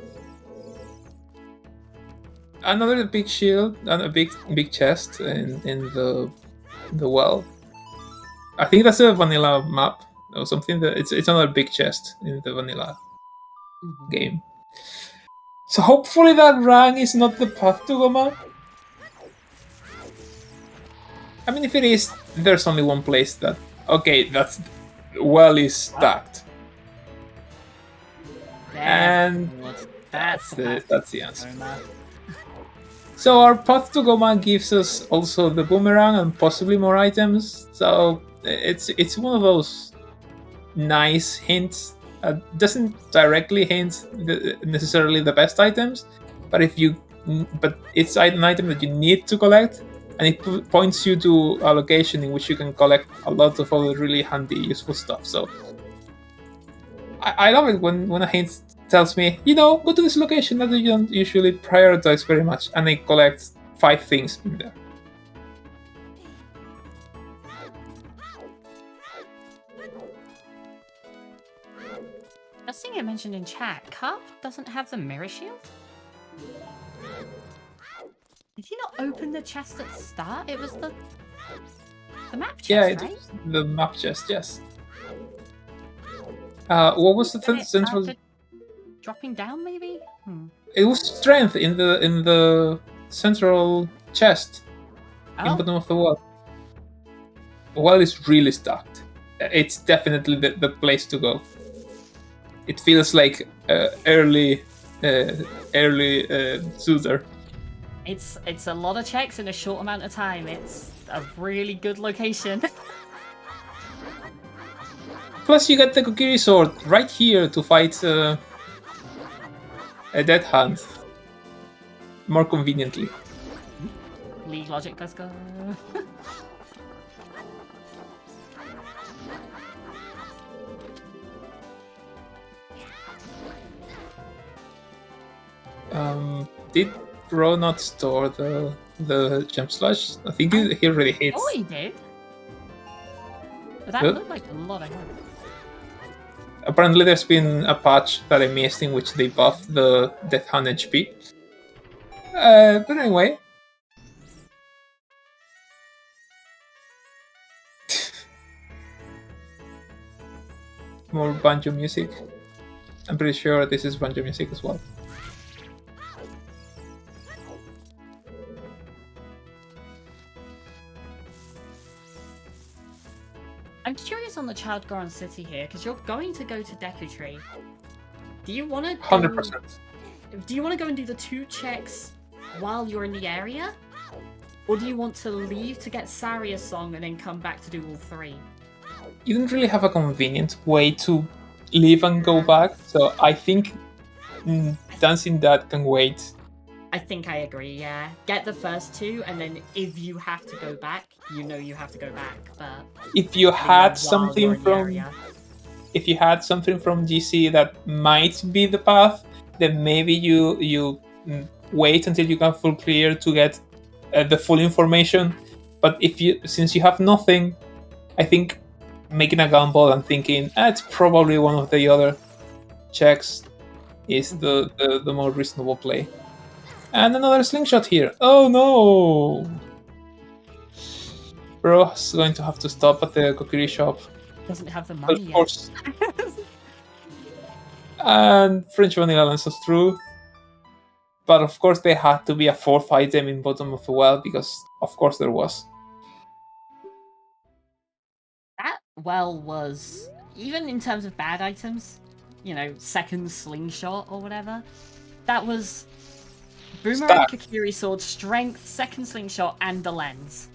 Another big shield and a big chest in the well. I think that's a vanilla map or something. That it's another big chest in the vanilla game. So hopefully that rank is not the path to Goma. I mean, if it is, there's only one place that... Okay, that's... well is stacked. And that's the answer. So our path to Goma gives us also the boomerang and possibly more items. So it's one of those nice hints Doesn't directly hint necessarily the best items, but but it's an item that you need to collect, and it points you to a location in which you can collect a lot of other really handy, useful stuff. So I love it when a hint tells me, go to this location that you don't usually prioritize very much, and I collect 5 things in there. Just seeing it mentioned in chat, Cup doesn't have the mirror shield? Did he not open the chest at the start? It was the map chest, Yeah, right? the map chest, yes. What was the central? Dropping down, maybe? It was strength in the central chest, in the bottom of the wall. The wall is really stacked. It's definitely the place to go. It feels like early Soother. It's a lot of checks in a short amount of time. It's a really good location. Plus, you get the Kokiri sword right here to fight a Dead Hand more conveniently. League logic, let's go. Did Bro not store the gem slash? I think he already hits. Oh, he did. But that looked like a lot of him. Apparently there's been a patch that I missed in which they buffed the Death Hand HP. But anyway. More banjo music. I'm pretty sure this is banjo music as well. I'm curious on the Child Goron City here, because you're going to go to Deku Tree. Do you want to 100%. Do you want to go and do the 2 checks while you're in the area? Or do you want to leave to get Saria's song and then come back to do all 3? You don't really have a convenient way to leave and go back, so I think dancing that can wait. I think I agree, yeah. Get the first 2, and then if you have to go back, you have to go back. But if you had something from GC that might be the path, then maybe you wait until you can full clear to get the full information. But since you have nothing, I think making a gamble and thinking it's probably one of the other checks is the more reasonable play. And another slingshot here. Oh no! Bro's going to have to stop at the Kokiri shop. Doesn't have the money Of course. And French Vanilla Lens was true. But of course there had to be a 4th item in bottom of the well, because of course there was. That well was, even in terms of bad items, second slingshot or whatever, that was Boomerang Kokiri Sword, Strength, second slingshot, and the lens.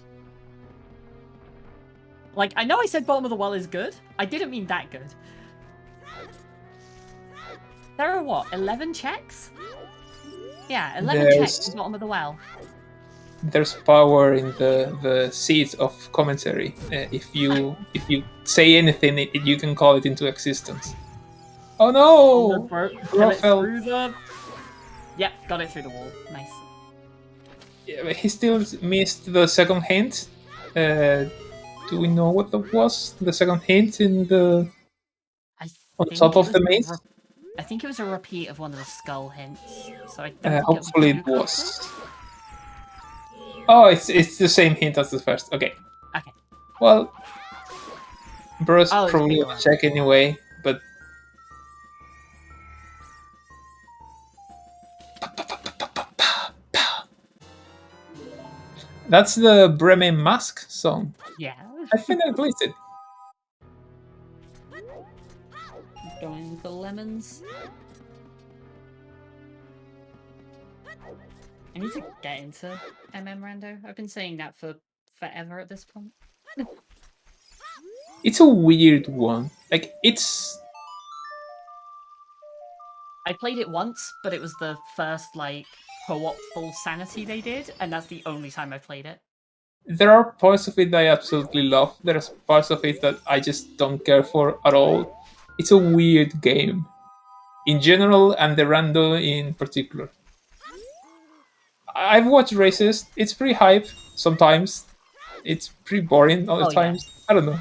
Like, I know I said bottom of the well is good. I didn't mean that good. There are what, 11 checks? Yeah, 11 checks in bottom of the well. There's power in the seed of commentary. If you say anything, you can call it into existence. Oh no! Bro fell through the... Yep, got it through the wall. Nice. Yeah, but he still missed the second hint. Do we know what that was? The second hint on top of the maze? I think it was a repeat of one of the skull hints. So I don't think hopefully it was. Oh, it's the same hint as the first. Okay. Okay. Well, Bro's probably gonna check anyway, but. That's the Bremen Mask song. Yeah. I think I played it. Going for lemons. I need to get into Rando. I've been saying that for forever at this point. It's a weird one. Like, it's I played it once, but it was the first like co-op full sanity they did, and that's the only time I played it. There are parts of it that I absolutely love. There's parts of it that I just don't care for at all. It's a weird game in general, and the rando in particular. I've watched races. It's pretty hype sometimes. It's pretty boring other Oh, yeah. times. I don't know.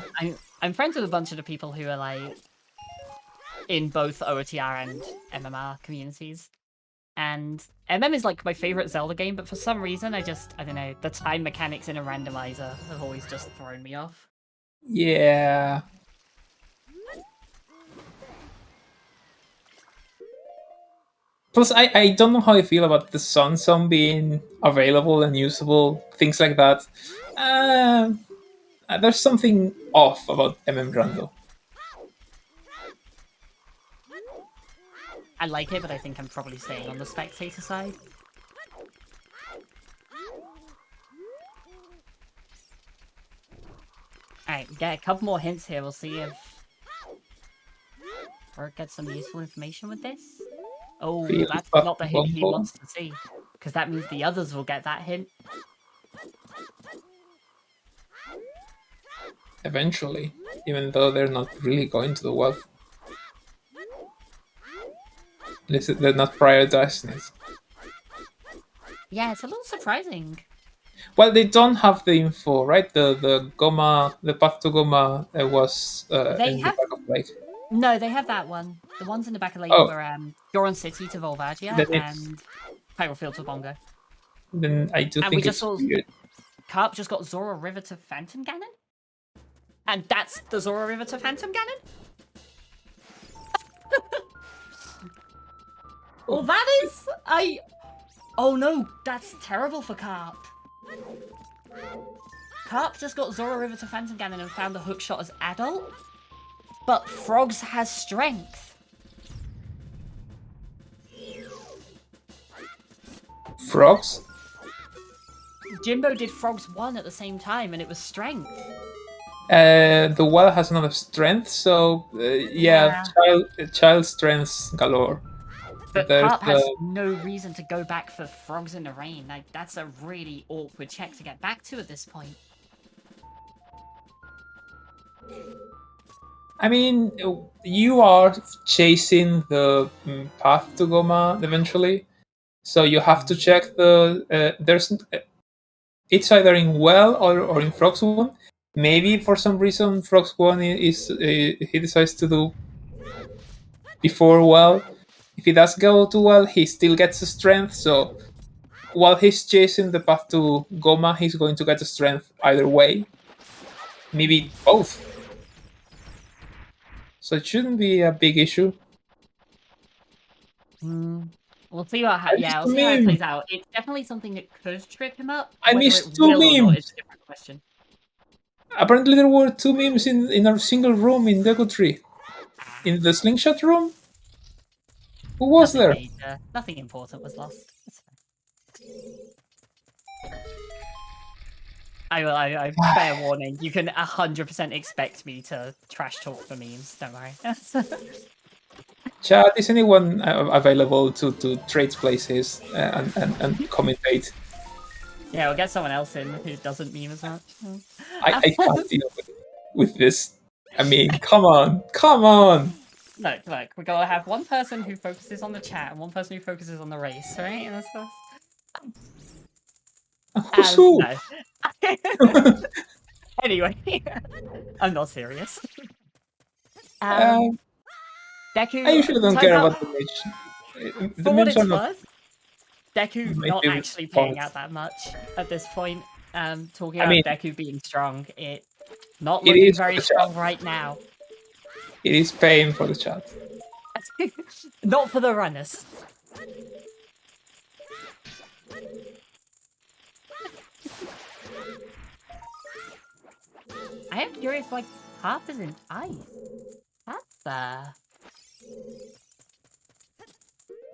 I'm friends with a bunch of the people who are like in both OOTR and MMR communities. And MM is like my favorite Zelda game, but for some reason I don't know, the time mechanics in a randomizer have always just thrown me off. Yeah. Plus, I don't know how I feel about the Sun Song being available and usable, things like that. There's something off about MM Rando. I like it, but I think I'm probably staying on the spectator side. Alright, get a couple more hints here. We'll see if Bert gets some useful information with this. Oh, Feel that's up not the hint he bumble. wants to see. Because that means the others will get that hint. Eventually, even though they're not really going to the well. At least they're not prioritizing it. Yeah, it's a little surprising. Well, they don't have the info, right? The Goma, the path to Goma was They in have- the back of Lake. No, they have that one. The ones in the back of Lake Oh. were Goron City to Volvagia Then it's- and Hyrule Field to Bongo. Then I do And we think just it's saw- weird. Carp just got Zora River to Phantom Ganon? And that's the Zora River to Phantom Ganon? Well, that is... Oh no, that's terrible for Carp. Carp just got Zora River to Phantom Ganon and found the hookshot as adult. But Frogs has strength. Frogs? Jimbo did Frogs 1 at the same time and it was strength. The well has another strength, so yeah, child strengths galore. But There's, Carp has no reason to go back for Frogs in the Rain. Like, that's a really awkward check to get back to at this point. I mean, you are chasing the path to Goma eventually, so you have to check the. There's. It's either in Well or in Frogs 1. Maybe for some reason Frogs 1 is he decides to do before Well. If he does go to Well, he still gets a strength. So while he's chasing the path to Goma, he's going to get a strength either way. Maybe both. So it shouldn't be a big issue. We'll see what how it plays out. It's definitely something that could trip him up. I Whether missed it two will or not memes. is a different question. Apparently there were 2 memes in a single room in Deku Tree. In the slingshot room? Who was there? Major. Nothing important was lost. That's fine. I fair warning. You can 100% expect me to trash talk for memes. Don't worry. Chat, is anyone available to trade places and commentate? Yeah, we'll get someone else in who doesn't meme as much. I can't deal with this. I mean, come on! Look, we're gonna have one person who focuses on the chat and one person who focuses on the race, right? And that's Who's who? No. Anyway, I'm not serious. Deku, I usually don't turns care out, about the match. The for what match it's are not. worth, Deku my not favorite actually paying part. out that much at this point. Talking I about mean, Deku being strong, it not it looking is very for the strong chat. right now. It is paying for the chat. Not for the runners. I am curious why Harp is in ice. That's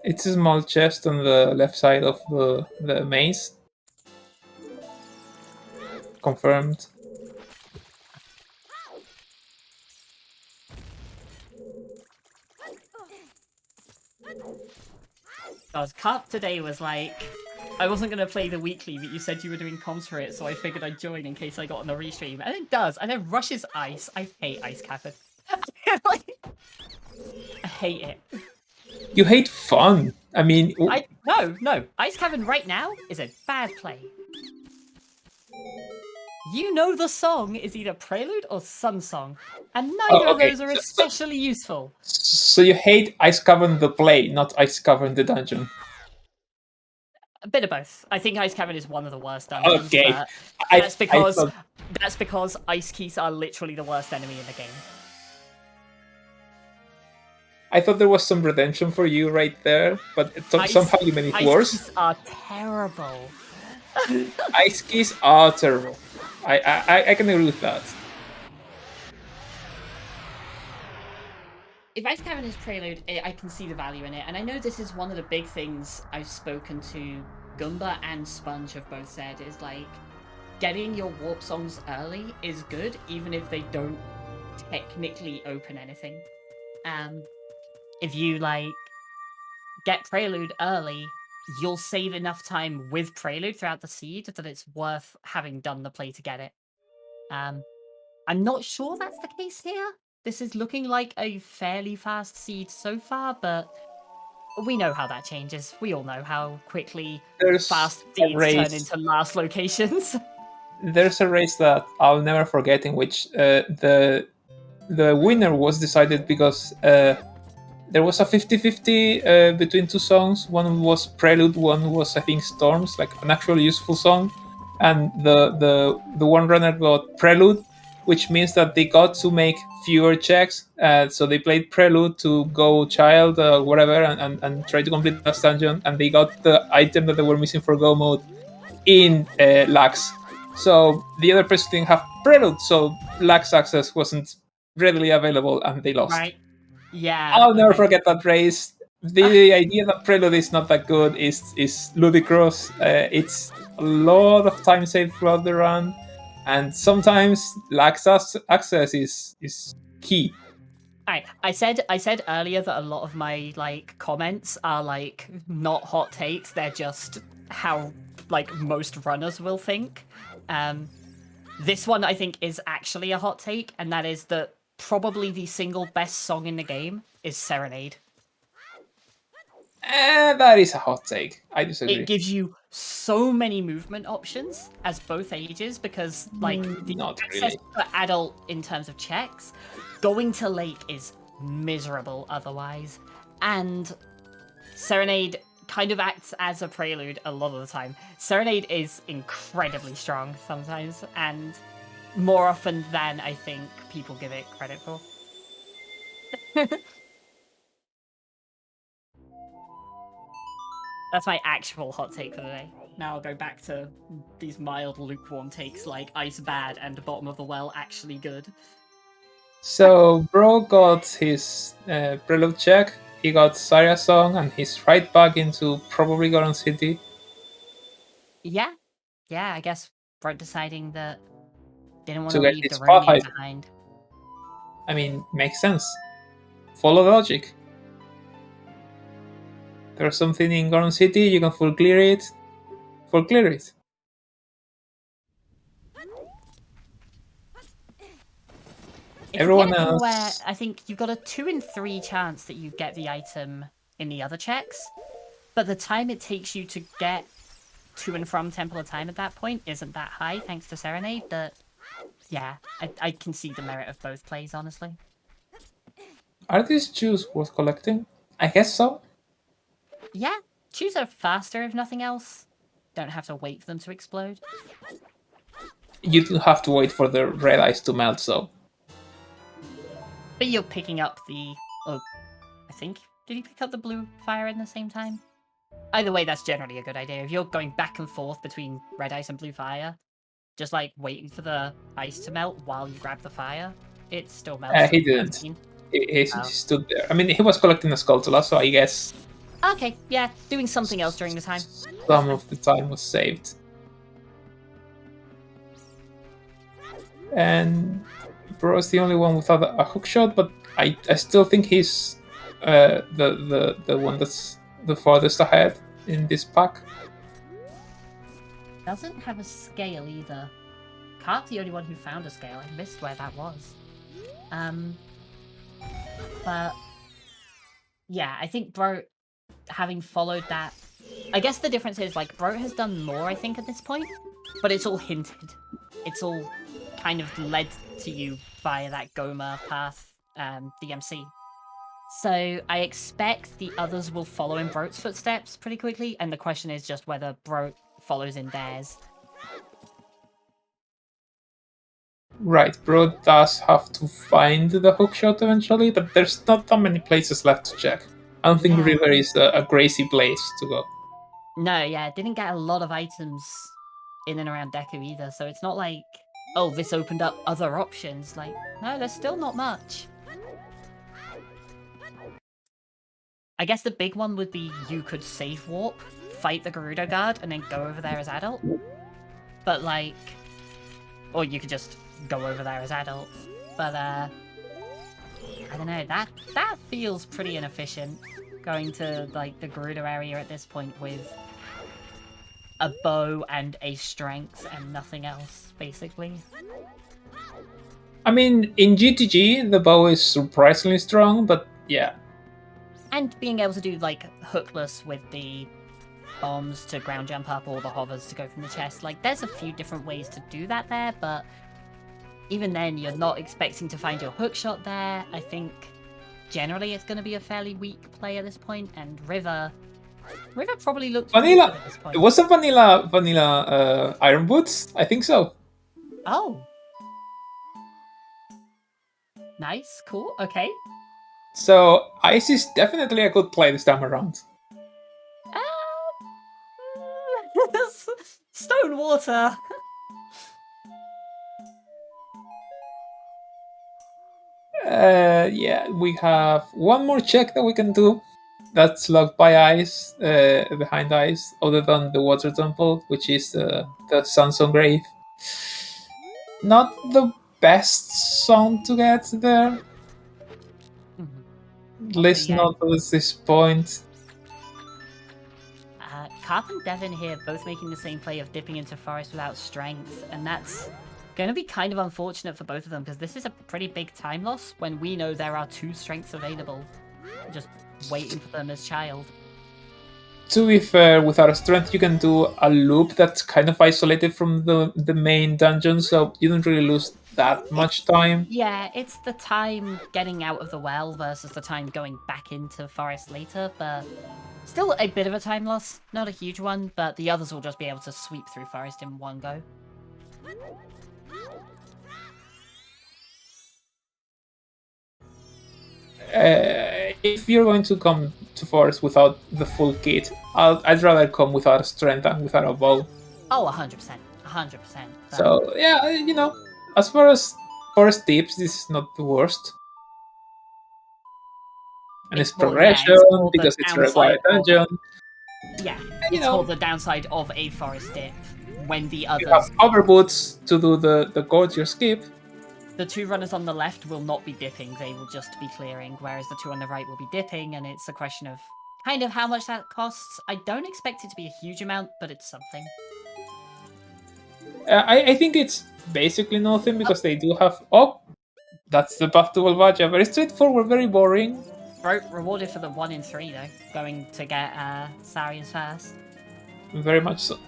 It's a small chest on the left side of the maze. Confirmed. Carp today was like, I wasn't going to play the weekly, but you said you were doing comms for it, so I figured I'd join in case I got on the restream. And it does, and then rushes ice. I hate Ice Cavern. I hate it. You hate fun. I mean... No. Ice Cavern right now is a bad play. You know the song is either Prelude or Sun Song, and neither of those are especially useful. So you hate Ice Cavern the play, not Ice Cavern the dungeon. A bit of both. I think Ice Cavern is one of the worst dungeons. Okay. But that's because Ice Keys are literally the worst enemy in the game. I thought there was some redemption for you right there, but somehow you made it worse. Ice Keys are terrible. Ice Keys are terrible. I can agree with that. If Ice Cavern is Prelude, I can see the value in it, and I know this is one of the big things I've spoken to Goomba and Sponge have both said, is like, getting your warp songs early is good, even if they don't technically open anything. If you, like, get Prelude early, you'll save enough time with Prelude throughout the seed that it's worth having done the play to get it. I'm not sure that's the case here. This is looking like a fairly fast seed so far, but we know how that changes. We all know how quickly fast seeds turn into last locations. There's a race that I'll never forget in which the winner was decided because there was a 50-50 between two songs. One was Prelude, one was, I think, Storms, like an actual useful song. And the one runner got Prelude, which means that they got to make fewer checks. So they played Prelude to go Child, whatever, and try to complete the last dungeon. And they got the item that they were missing for Go mode in Lax. So the other person didn't have Prelude, so Lax access wasn't readily available, and they lost. Right. Yeah. I'll never forget that race. The idea that Prelude is not that good is ludicrous. It's a lot of time saved throughout the run, and sometimes Lax access is key. I said earlier that a lot of my comments are not hot takes. They're just how most runners will think. This one I think is actually a hot take, and that is that probably the single best song in the game is Serenade. That is a hot take. I disagree. It gives you so many movement options as both ages because the not access really. for adult in terms of checks, going to lake is miserable otherwise, and Serenade kind of acts as a prelude a lot of the time. Serenade is incredibly strong sometimes, and more often than I think people give it credit for. That's my actual hot take for the day. Now I'll go back to these mild lukewarm takes like ice bad and bottom of the well actually good. So Bro got his prelude check, he got Zarya song, and he's right back into probably Goron City. Yeah, I guess Bro deciding that didn't want To to get leave his the Ronin path behind. I mean, makes sense. Follow the logic. There's something in Goron City, you can full clear it. Full clear it. It's Everyone a else. where I think you've got a 2 in 3 chance that you get the item in the other checks, but the time it takes you to get to and from Temple of Time at that point isn't that high, thanks to Serenade. But yeah, I can see the merit of both plays, honestly. Are these jewels worth collecting? I guess so. Yeah, chews are faster if nothing else. Don't have to wait for them to explode. You do have to wait for the red ice to melt, so. But you're picking up the... Oh, I think... Did you pick up the blue fire in the same time? Either way, that's generally a good idea. If you're going back and forth between red ice and blue fire, just waiting for the ice to melt while you grab the fire, it still melts. He didn't. He stood there. I mean, he was collecting a Skulltula, so I guess... Okay, yeah, doing something else during the time. Some of the time was saved. And Bro's the only one without a hook shot, but I still think he's the one that's the farthest ahead in this pack. Doesn't have a scale either. Cart's the only one who found a scale. I missed where that was. But yeah, I think Bro, having followed that, I guess the difference is like Bro has done more, I think, at this point, but it's all hinted. It's all kind of led to you via that Goma path, DMC. So I expect the others will follow in Bro's footsteps pretty quickly, and the question is just whether Bro follows in theirs. Right, Bro does have to find the hookshot eventually, but there's not that many places left to check. I don't think River is a crazy place to go. No, yeah, didn't get a lot of items in and around Deku either, so it's not like, oh, this opened up other options. Like, no, there's still not much. I guess the big one would be you could safe warp, fight the Gerudo guard, and then go over there as adult. But like, or you could just go over there as adult. But I don't know, that feels pretty inefficient, going to like the Gerudo area at this point with a bow and a strength and nothing else, basically. I mean, in GTG, the bow is surprisingly strong, but yeah. And being able to do like hookless with the bombs to ground jump up or the hovers to go from the chest, like there's a few different ways to do that there, but even then you're not expecting to find your hookshot there. I think generally it's going to be a fairly weak play at this point, and River probably looks vanilla. At this point. It was a vanilla Iron Boots. I think so. Oh, nice, cool, okay. So Ice is definitely a good play this time around. Stone water. Yeah, we have one more check that we can do. That's locked by Ice, behind Ice, other than the Water Temple, which is the Sunstone Grave. Not the best song to get there. At least not at this point. Carp and Devin here both making the same play of dipping into Forest without strength, and that's going to be kind of unfortunate for both of them, because this is a pretty big time loss when we know there are 2 strengths available, just waiting for them as child. To be fair, without a strength you can do a loop that's kind of isolated from the main dungeon, so you don't really lose that much time. Yeah, it's the time getting out of the well versus the time going back into Forest later, but still a bit of a time loss, not a huge one, but the others will just be able to sweep through Forest in one go. If you're going to come to Forest without the full kit, I'd rather come without a strength than without a bow. Oh, 100%. 100%. So, yeah, you know, as far as Forest tips, this is not the worst. And it's progression, because it's a required dungeon. Yeah, it's all the downside of a Forest dip when the others... You have hover boots to do the gorgeous skip. The 2 runners on the left will not be dipping, they will just be clearing, whereas the 2 on the right will be dipping, and it's a question of kind of how much that costs. I don't expect it to be a huge amount, but it's something. I think it's basically nothing, because they do have... Oh, that's the path to Volvagia. Very straightforward, very boring. Rewarded for the 1 in 3, though, going to get Sarius first. Very much so.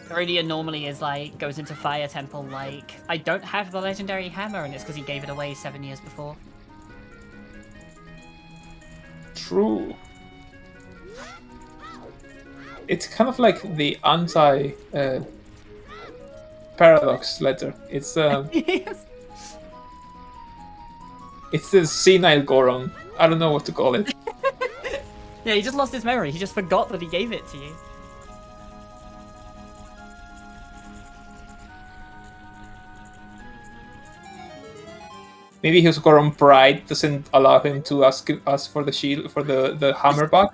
Iridia normally is like, goes into Fire Temple like, I don't have the legendary hammer, and it's because he gave it away 7 years before. True. It's kind of like the anti paradox letter. It's it's the senile Goron. I don't know what to call it. Yeah, he just lost his memory. He just forgot that he gave it to you. Maybe his Goron pride doesn't allow him to ask for the shield, for the hammer back.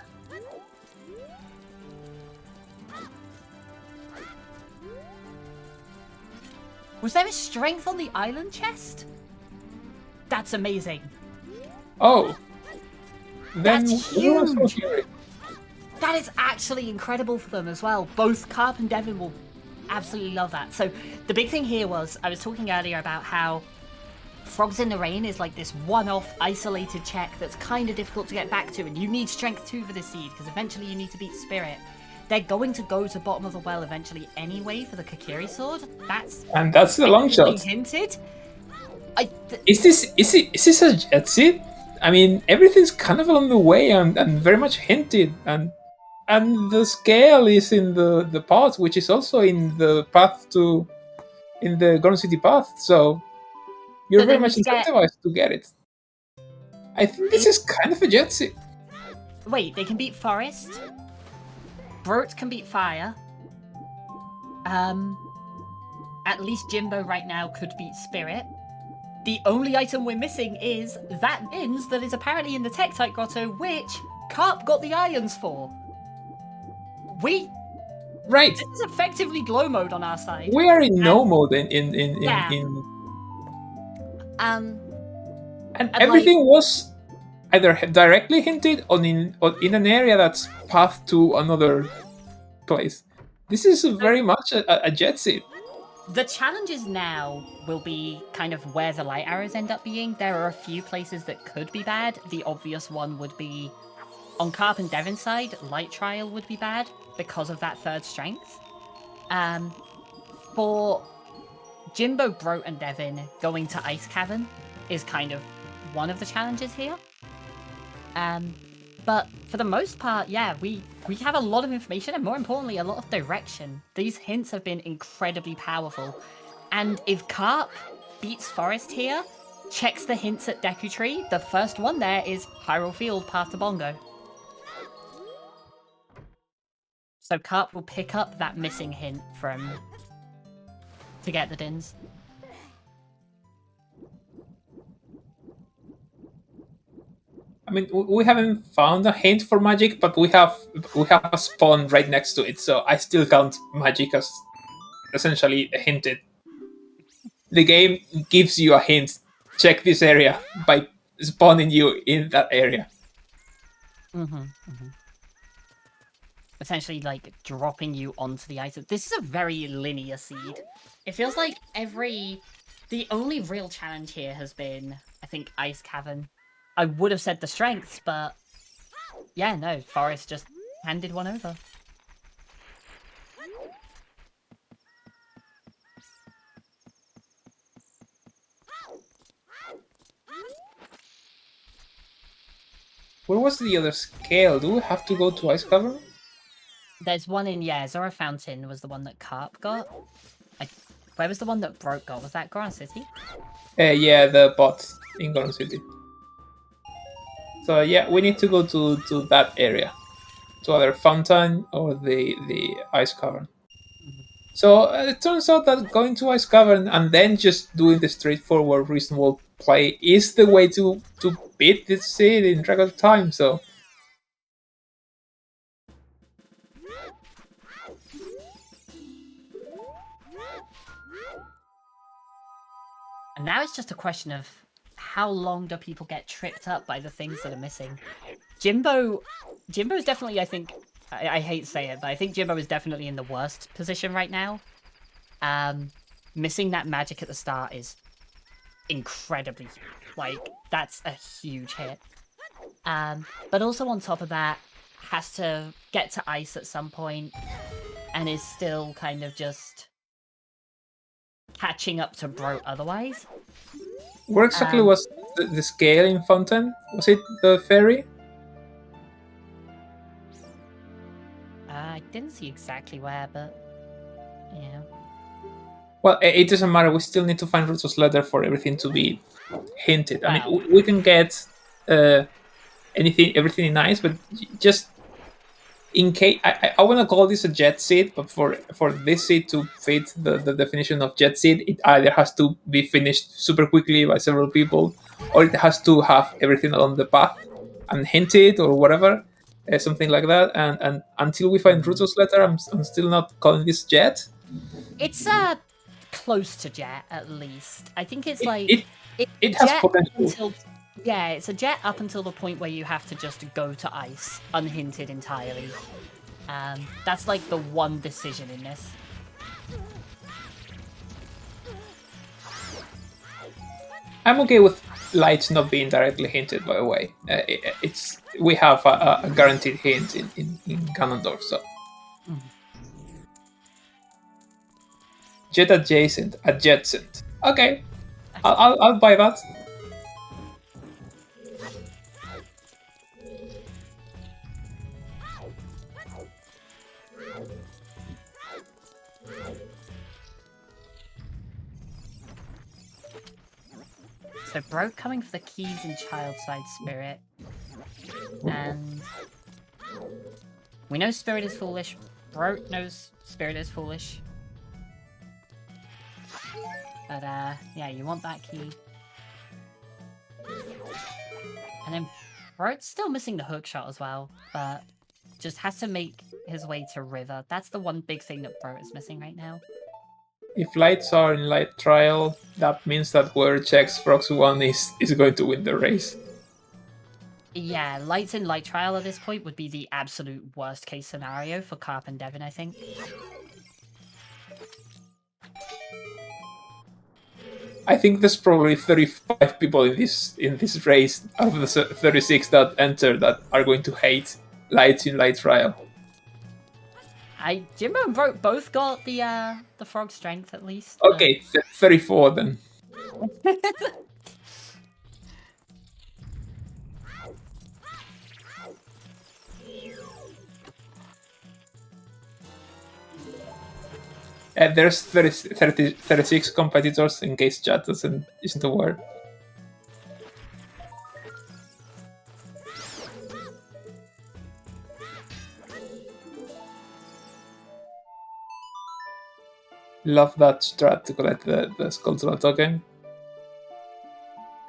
Was there a strength on the island chest? That's amazing. Oh. then That's everyone's gonna huge. hear it. That is actually incredible for them as well. Both Carp and Devin will absolutely love that. So the big thing here was, I was talking earlier about how Frogs in the Rain is like this one-off isolated check that's kind of difficult to get back to, and you need Strength 2 for this seed, because eventually you need to beat Spirit. They're going to go to bottom of the well eventually anyway for the Kokiri sword. That's the long shot. Hinted. Is this a jet seed? I mean, everything's kind of on the way and very much hinted, and the scale is in the path, which is also in the path in the Garden City path. So you're very much incentivized to get it. I think this is kind of a jet seed. Wait, they can beat Forest. Brot can beat Fire. At least Jimbo right now could beat Spirit. The only item we're missing is that Bins that is apparently in the Tektite Grotto, which Carp got the irons for. Right. This is effectively glow mode on our side. We are in no mode and everything was either directly hinted or in an area that's path to another place. This is very much a jet seed. The challenges now will be kind of where the light arrows end up being. There are a few places that could be bad. The obvious one would be on Carp and Devin's side, Light Trial would be bad because of that third strength. For Jimbo, Brot, and Devin, going to Ice Cavern is kind of one of the challenges here. But for the most part, yeah, we have a lot of information and more importantly, a lot of direction. These hints have been incredibly powerful. And if Carp beats Forest here, checks the hints at Deku Tree, the first one there is Hyrule Field path to Bongo. So Carp will pick up that missing hint to get the Dins. I mean, we haven't found a hint for magic, but we have a spawn right next to it, so I still count magic as essentially hinted. The game gives you a hint. Check this area by spawning you in that area. Essentially, like, dropping you onto the item. This is a very linear seed. It feels like the only real challenge here has been, I think, Ice Cavern. I would have said the strengths, but yeah, no, Forest just handed one over. Where was the other scale? Do we have to go to Ice Cavern? There's one in, Zora Fountain was the one that Carp got. Where was the one that Brot got? Was that Garden City? Yeah, the bot in Garden City. So yeah, we need to go to that area, to either Fountain or the Ice Cavern. So it turns out that going to Ice Cavern and then just doing the straightforward, reasonable play is the way to beat this seed in record time. So and now it's just a question of how long do people get tripped up by the things that are missing? Jimbo's definitely, I think, I hate to say it, but I think Jimbo is definitely in the worst position right now. Missing that magic at the start is incredibly, that's a huge hit. But also on top of that, has to get to ice at some point, and is still kind of just catching up to Brot otherwise. Where exactly was the scale in Fountain? Was it the ferry? I didn't see exactly where, but yeah. Well, it doesn't matter. We still need to find Ruto's letter for everything to be hinted. Wow. I mean, we can get everything nice, but just in case, I want to call this a jet seed, but for this seed to fit the definition of jet seed, it either has to be finished super quickly by several people, or it has to have everything along the path and hinted or whatever, something like that. And until we find Ruto's letter, I'm still not calling this jet. It's close to jet, at least. I think it's it has potential. Yeah, it's a jet up until the point where you have to just go to ice, unhinted entirely. That's like the one decision in this. I'm okay with lights not being directly hinted, by the way. We have a guaranteed hint in Ganondorf, so. Jet adjacent. Okay, I'll buy that. So Broke coming for the keys in Child Side Spirit. And we know Spirit is foolish. Broke knows Spirit is foolish. But yeah, you want that key. And then Broke's still missing the hook shot as well, but just has to make his way to River. That's the one big thing that Broke is missing right now. If lights are in light trial, that means that whoever checks Frogs 1 is going to win the race. Yeah, lights in light trial at this point would be the absolute worst case scenario for Carp and Devin, I think. I think there's probably 35 people in this race out of the 36 that enter that are going to hate lights in light trial. Jimbo and Broke both got the frog strength at least. Okay, 34 then. There's 36 competitors in case chat isn't aware. Love that strat to collect the Sculptural token.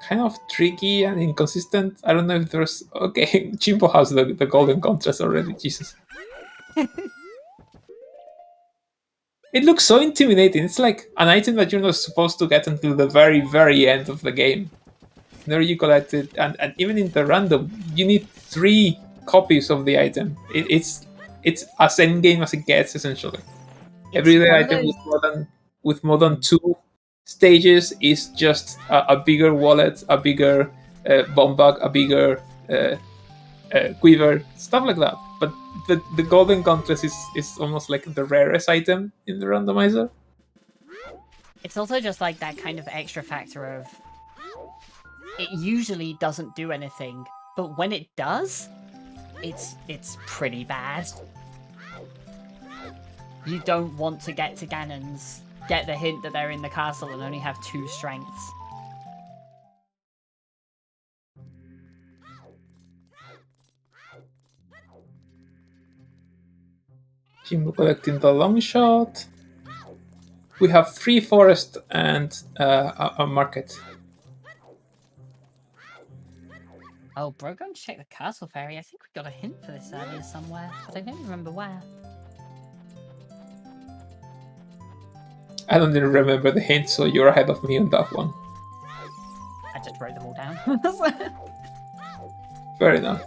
Kind of tricky and inconsistent. I don't know if there's... Okay, Jimbo has the golden contrast already, Jesus. It looks so intimidating. It's like an item that you're not supposed to get until the very, very end of the game. There you collect it, and even in the random, you need 3 copies of the item. It's as endgame as it gets, essentially. Everyday item with more than 2 stages is just a bigger wallet, a bigger bomb bag, a bigger quiver, stuff like that. But the golden contrast is almost like the rarest item in the randomizer. It's also just like that kind of extra factor of it usually doesn't do anything, but when it does, it's pretty bad. You don't want to get to Ganon's, get the hint that they're in the castle and only have 2 strengths. Jimbo collecting the long shot. We have 3 forest and a market. Oh, bro, go and check the castle fairy. I think we got a hint for this earlier somewhere, but I don't remember where. I don't even remember the hint, so you're ahead of me on that one. I just wrote them all down. Fair enough.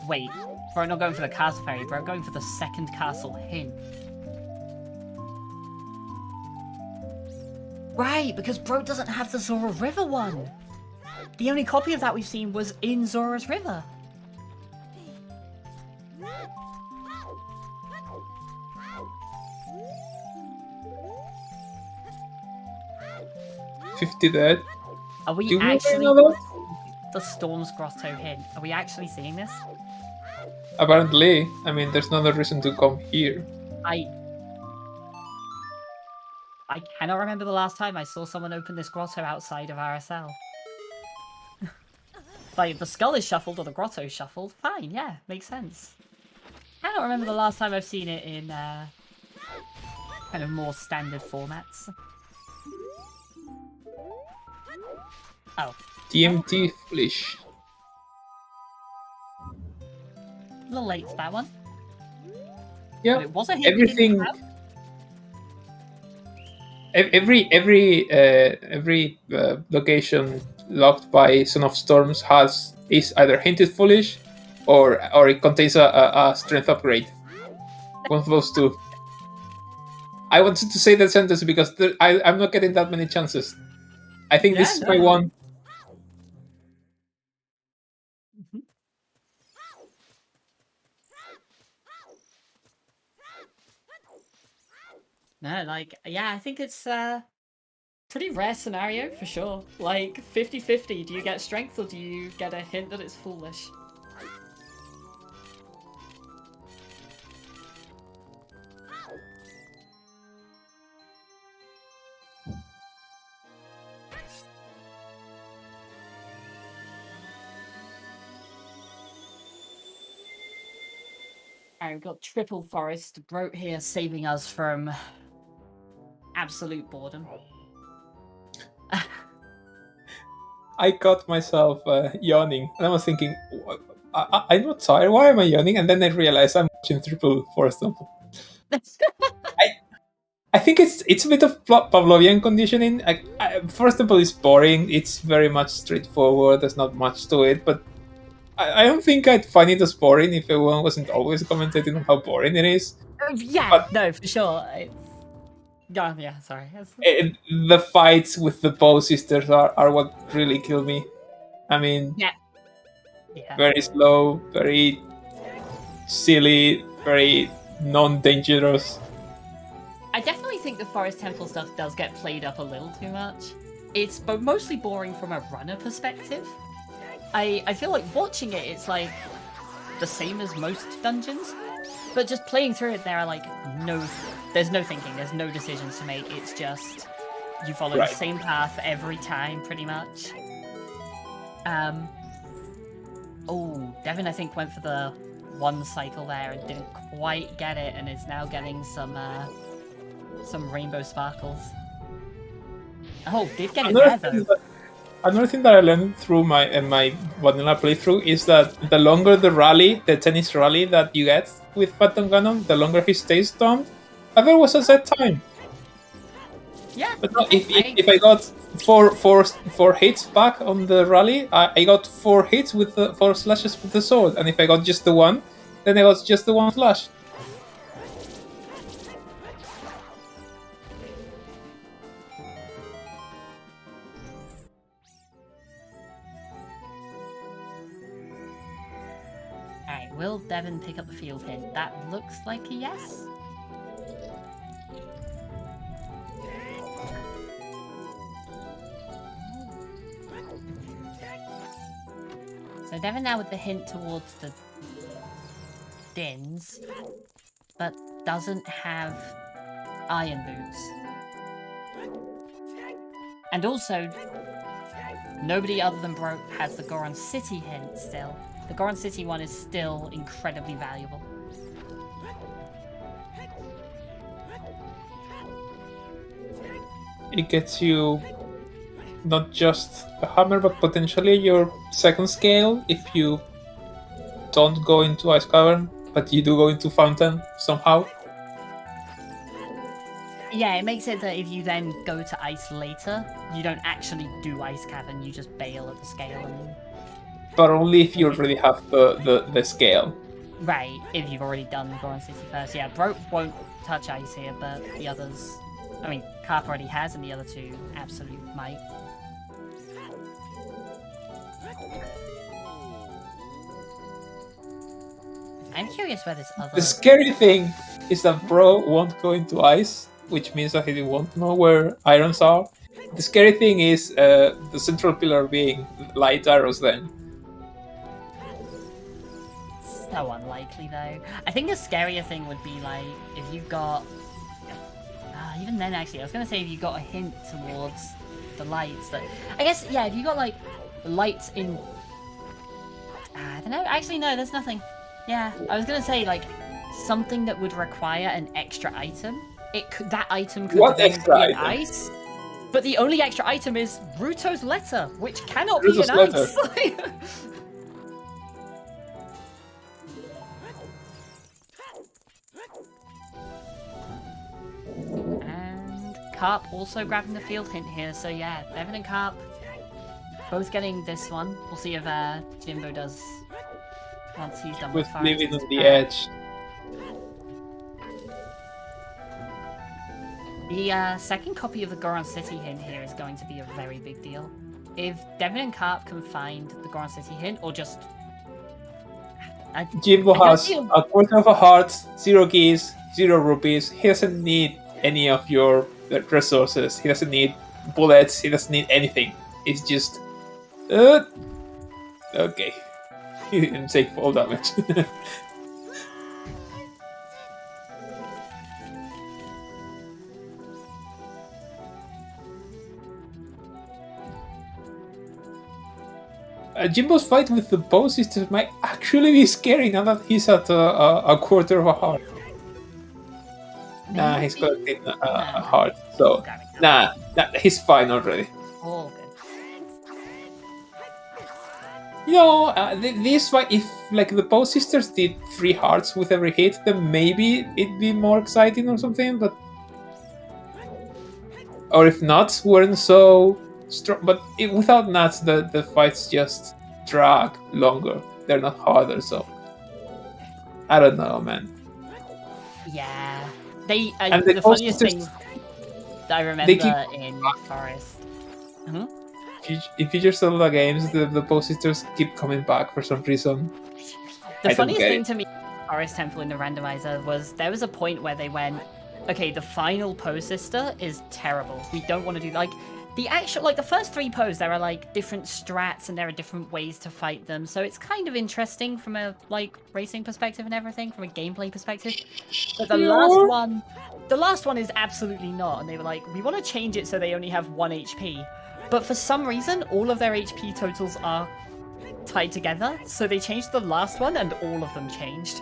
Wait, bro, not going for the castle fairy, bro, going for the second castle hint. Right, because bro doesn't have the Zora River one. The only copy of that we've seen was in Zora's River. $50 dead. Are we Do actually know the Storm's Grotto hint? Are we actually seeing this? Apparently, I mean, there's no other reason to come here. I cannot remember the last time I saw someone open this grotto outside of RSL. Like, the skull is shuffled or the grotto is shuffled. Fine, yeah, makes sense. I cannot remember the last time I've seen it in kind of more standard formats. Oh. TMT Foolish. A little late for that one. Yeah, But it was a hint. everything. every location locked by Son of Storms is either hinted foolish, or it contains a strength upgrade. One of those two. I wanted to say that sentence because I'm not getting that many chances. I think this is my one. Mhm. No, like, yeah, I think it's pretty rare scenario for sure. Like 50-50, do you get strength or do you get a hint that it's foolish? Alright, we've got Triple Forest Broat here saving us from absolute boredom. I caught myself yawning, and I was thinking, I'm not tired. Why am I yawning? And then I realized I'm watching Triple Forest Temple. I think it's a bit of Pavlovian conditioning. Forest Temple is boring. It's very much straightforward. There's not much to it, but I don't think I'd find it as boring if everyone wasn't always commenting on how boring it is. Yeah, But no, for sure. Yeah, sorry. The fights with the Poe sisters are what really kill me. I mean, Yeah. very slow, very silly, very non-dangerous. I definitely think the Forest Temple stuff does get played up a little too much. It's mostly boring from a runner perspective. I feel like watching it, it's like the same as most dungeons, but just playing through it, there are like there's no thinking, there's no decisions to make. It's just you follow the same path every time, pretty much. Oh, Devin, I think, went for the one cycle there and didn't quite get it, and is now getting some rainbow sparkles. Oh, did get it there though. Another thing that I learned through my vanilla playthrough is that the longer the rally, the tennis rally that you get with Phantom Ganon, the longer he stays stunned. I thought it was a set time. Yeah. But no, if I got four hits back on the rally, I got 4 hits with the 4 slashes with the sword, and if I got just the one, then I got just the one slash. Alright, will Devin pick up the field hint? That looks like a yes. So Devin now with the hint towards the Dins, but doesn't have Iron Boots. And also, nobody other than Broke has the Goron City hint still. The Goron City one is still incredibly valuable. It gets you not just a hammer, but potentially your second scale if you don't go into Ice Cavern, but you do go into Fountain somehow. Yeah, it makes it that if you then go to Ice later, you don't actually do Ice Cavern, you just bail at the scale. But only if you already have the scale. Right, if you've already done Goron City first. Yeah, Broke won't touch Ice here, but the others... I mean, Carp already has, and the other two absolute might. I'm curious where this other... The scary thing is that Bro won't go into Ice, which means that he won't know where irons are. The scary thing is the central pillar being light arrows then. So unlikely though. I think the scarier thing would be like if you got even then actually I was gonna say if you got a hint towards the lights that I guess yeah if you got like lights in I don't know actually no there's nothing. Yeah, I was gonna say like something that would require an extra item. That item could what then extra be an item? ice. But the only extra item is Ruto's letter, which cannot Ruto's be an letter. ice. And Carp also grabbing the field hint here. So yeah, Devin and Carp both getting this one. We'll see if Jimbo does once he's done with living on the edge. The second copy of the Goron City hint here is going to be a very big deal. If Devin and Carp can find the Goron City hint, or just... Jimbo has a quarter of a heart, 0 keys, 0 rupees. He doesn't need any of your resources. He doesn't need bullets. He doesn't need anything. It's just... okay. He didn't take fall damage. Jimbo's fight with the bow sisters might actually be scary now that he's at a quarter of a heart. Nah, he's collecting a heart, so nah, he's fine already. Oh, good. This fight, if like the bow sisters did 3 hearts with every hit, then maybe it'd be more exciting or something. But or if nuts weren't so strong, but without nuts, the fights just drag longer. They're not harder, so I don't know, man. Yeah, the funniest thing that I remember in Forest. In future Zelda games, the bow sisters keep coming back for some reason. The funniest thing to me, Forest Temple in the randomizer, was there was a point where they went, okay, the final pose sister is terrible. We don't want to do the first 3 poses. There are like different strats and there are different ways to fight them. So it's kind of interesting from a racing perspective and everything, from a gameplay perspective. But the last one is absolutely not. And they were like, we want to change it so they only have 1 HP. But for some reason, all of their HP totals are tied together. So they changed the last one and all of them changed.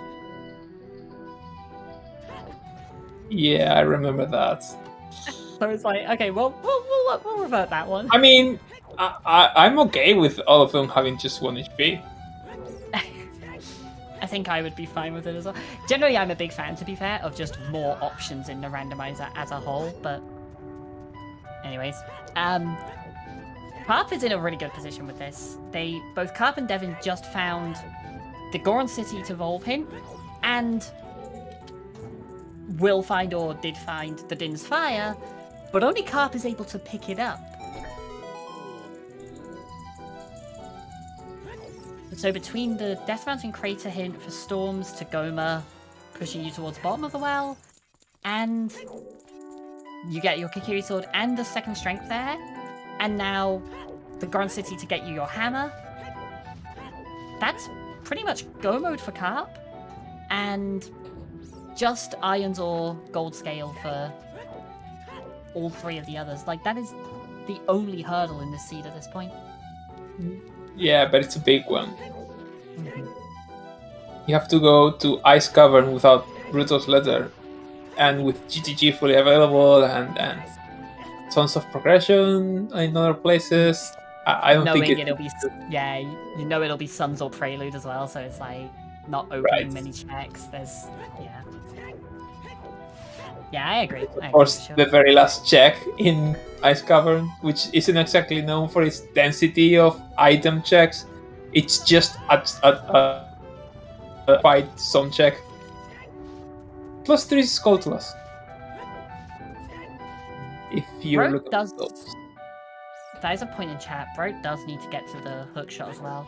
Yeah, I remember that. So it's like, okay, well, we'll revert that one. I mean, I'm okay with all of them having just 1 HP. I think I would be fine with it as well. Generally, I'm a big fan, to be fair, of just more options in the randomizer as a whole, but... Anyways, Carp is in a really good position with this. Both Carp and Devin just found the Goron City to evolve hint, and will find or did find the Din's Fire, but only Carp is able to pick it up. So between the Death Mountain Crater hint for Storms to Goma, pushing you towards bottom of the well, and you get your Kikiri Sword and the second strength there, and now the Goron City to get you your hammer, that's pretty much go mode for Carp, and just Iron's Ore Gold Scale for all 3 of the others. Like, that is the only hurdle in this seed at this point. Yeah, but it's a big one. You have to go to Ice Cavern without Bruto's Letter, and with GTG fully available, and tons of progression in other places. I don't think it'll be... Yeah, you know it'll be Suns or Prelude as well, so it's like not opening many checks. There's... Yeah. Yeah, I agree. Of course, the very last check in Ice Cavern, which isn't exactly known for its density of item checks. It's just a fight zone check. +3 is Skulltulus. If you're looking at those. That is a point in chat. Bro does need to get to the hook shot as well.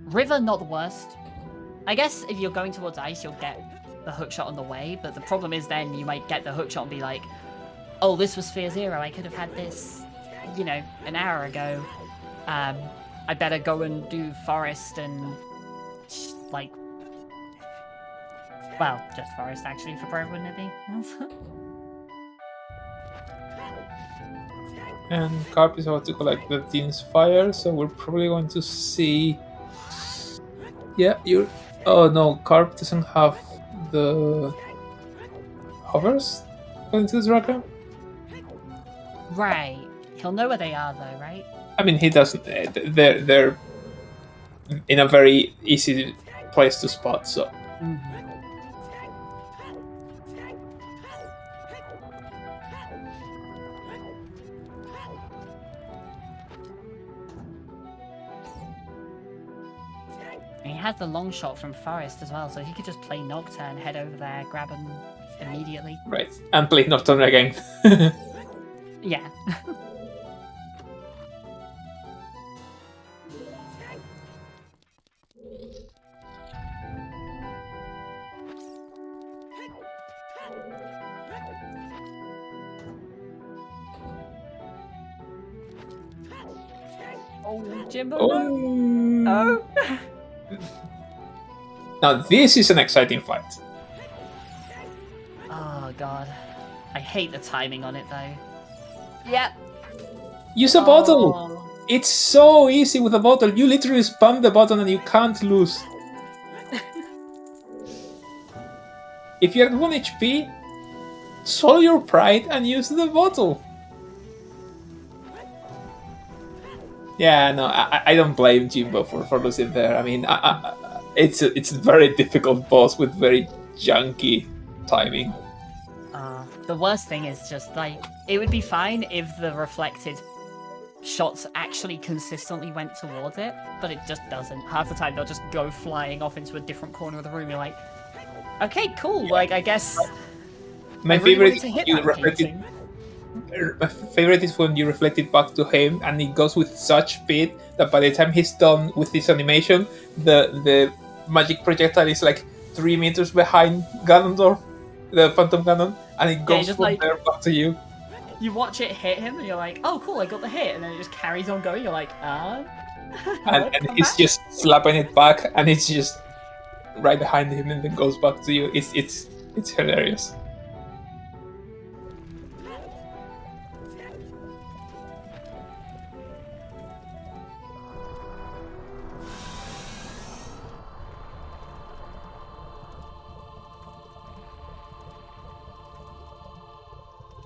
River, not the worst. I guess if you're going towards ice, you'll get the hook shot on the way, but the problem is then you might get the hook shot and be like, oh, this was Sphere 0, I could have had this, an hour ago. I better go and do Forest and, well, just Forest actually for Bro, wouldn't it be? And Carp is about to collect the Din's Fire, so we're probably going to see... Yeah, you're... Oh no, Carp doesn't have the hovers according to this record. Right. He'll know where they are though, right? I mean, he doesn't. They're in a very easy place to spot, so. And he has the long shot from Forest as well, so he could just play Nocturne, head over there, grab him immediately. Right, and play Nocturne again. Yeah. Oh, Jimbo, no! Now this is an exciting fight. Oh god. I hate the timing on it though. Yep. Use a bottle! It's so easy with a bottle. You literally spam the button and you can't lose. If you're at 1 HP, swallow your pride and use the bottle. Yeah, no, I don't blame Jimbo for losing there. I mean, it's a very difficult boss with very junky timing. The worst thing is just like, it would be fine if the reflected shots actually consistently went towards it, but it just doesn't. Half the time they'll just go flying off into a different corner of the room. You're like, okay, cool. Like, I guess My favorite is when you reflect it back to him and it goes with such speed that by the time he's done with this animation, the magic projectile is like 3 meters behind Ganondorf, the Phantom Ganon, and it goes from like, there back to you. You watch it hit him and you're like, oh cool, I got the hit, and then it just carries on going. You're like, and he's just slapping it back and it's just right behind him and then goes back to you. It's hilarious.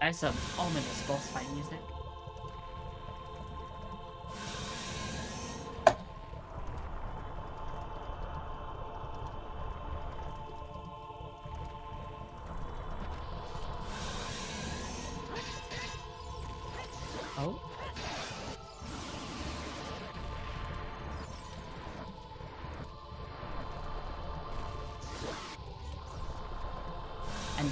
There's some ominous boss fight music. Oh. And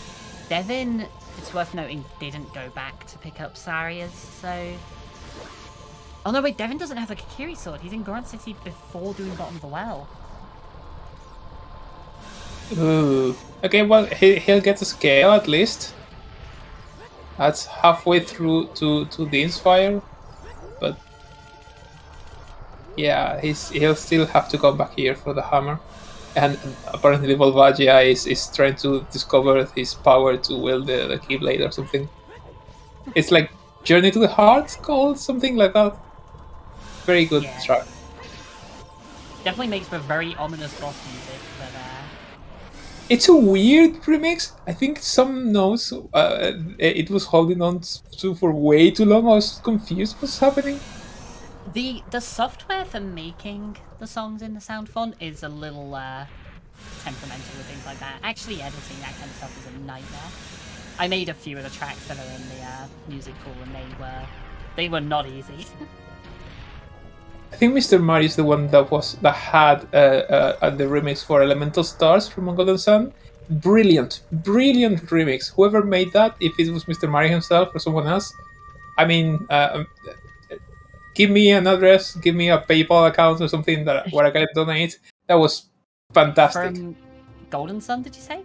Devin, it's worth noting, didn't go back to pick up Saria's, so... Oh no, wait, Devin doesn't have the Kakiri sword. He's in Grunt City before doing Bottom of the Well. Ooh. Okay, well, he'll get a scale at least. That's halfway through to the Inspire. But... yeah, he'll still have to come back here for the hammer. And apparently Volvagia is trying to discover his power to wield the Keyblade or something. It's like Journey to the Heart called, something like that. Very good track. Definitely makes for very ominous boss music, but it's a weird remix. I think some notes it was holding on to for way too long. I was confused what's happening. The software for making the songs in the sound font is a little temperamental with things like that. Actually editing that kind of stuff is a nightmare. I made a few of the tracks that are in the music pool and they were not easy. I think Mr. Mario is the one that had the remix for Elemental Stars from Golden Sun. Brilliant remix. Whoever made that, if it was Mr. Mario himself or someone else, I mean, give me an address, give me a PayPal account or something where I can donate. That was fantastic. From Golden Sun, did you say?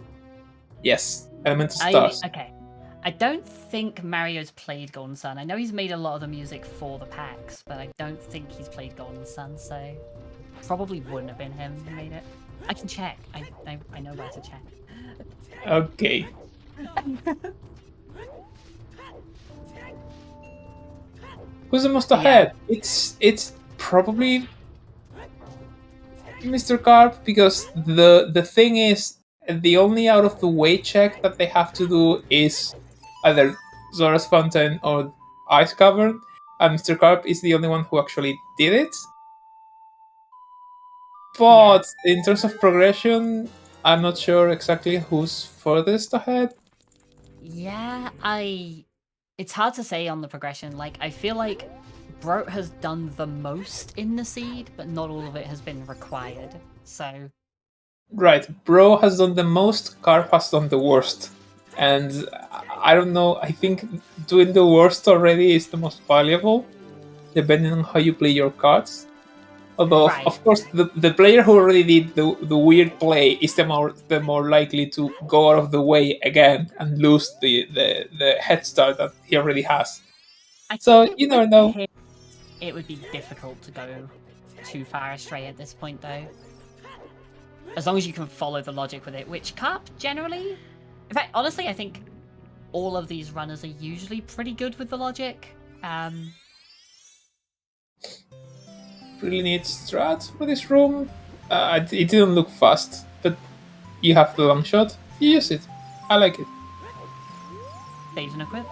Yes, Elemental Stars. Okay. I don't think Mario's played Golden Sun. I know he's made a lot of the music for the packs, but I don't think he's played Golden Sun, so probably wouldn't have been him who made it. I can check. I know where to check. Okay. Who's the most ahead? It's probably Mr. Carp, because the thing is, the only out of the way check that they have to do is either Zora's Fountain or Ice Cavern, and Mr. Carp is the only one who actually did it. But in terms of progression, I'm not sure exactly who's furthest ahead. Yeah, it's hard to say on the progression. Like, I feel like Brot has done the most in the seed, but not all of it has been required. So Right, Bro has done the most, Carp has done the worst. And I don't know, I think doing the worst already is the most valuable, depending on how you play your cards. Although, Right. of course, the player who already did the weird play is the more likely to go out of the way again and lose the head start that he already has. I So, think you never with know. him, it would be difficult to go too far astray at this point, though. As long as you can follow the logic with it, which Carp generally... In fact, honestly, I think all of these runners are usually pretty good with the logic. Really need strats for this room. It didn't look fast, but you have the long shot. You use it. I like it. Stage and equip.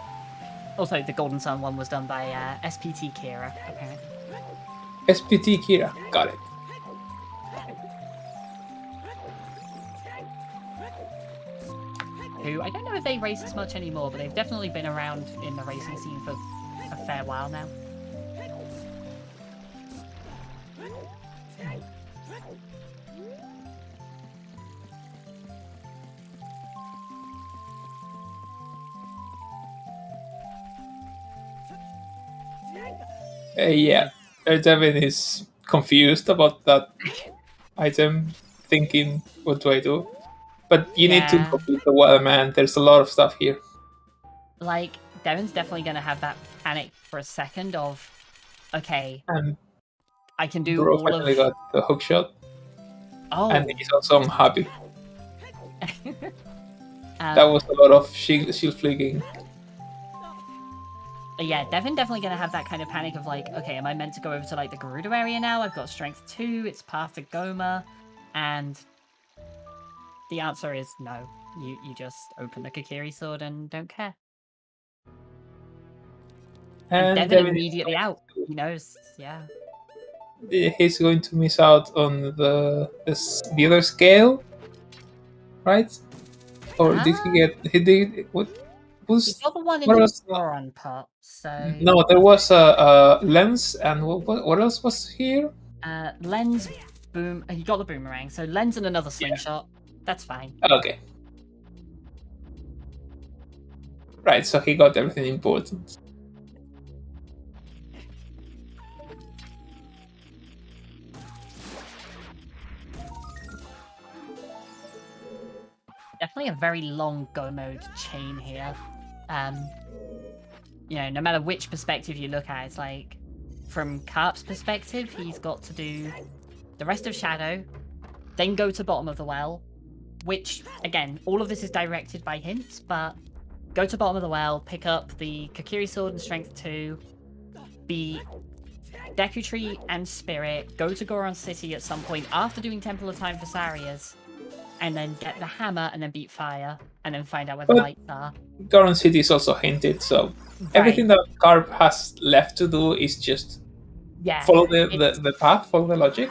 Also, the Golden Sun one was done by SPT Kira, apparently. SPT Kira. Got it. Who, I don't know if they race as much anymore, but they've definitely been around in the racing scene for a fair while now. Yeah, Devin is confused about that item, thinking, what do I do? But you need to Yeah. complete the water, man. There's a lot of stuff here. Like, Devon's definitely going to have that panic for a second of, okay, And I can do Bro all finally of... got the hook shot, Oh. and he's also happy. Um, That was a lot of shield flicking. Yeah, Devin definitely going to have that kind of panic of like, okay, am I meant to go over to like the Gerudo area now? I've got strength 2, it's path to Goma, and the answer is no. You just open the Kakiri sword and don't care. And Devin immediately out. He knows, yeah. He's going to miss out on the other scale, right? Or did he get? He did. What was? He's got the one in What the was? Goron pot, so... No, there was a lens, and what else was here? Lens, boom. He got the boomerang, so lens and another slingshot. That's fine. Okay. Right, so he got everything important. Definitely a very long go mode chain here. You know, no matter which perspective you look at, it's like, from Carp's perspective, he's got to do the rest of Shadow, then go to bottom of the well, which, again, all of this is directed by hints, but go to bottom of the well, pick up the Kakiri sword and strength 2, be Deku Tree and Spirit, go to Goron City at some point after doing Temple of Time for Sarias, and then get the hammer and then beat fire, and then find out where the But- lights are. Goron City is also hinted, so everything that Carp has left to do is just Yeah, follow the path, follow the logic.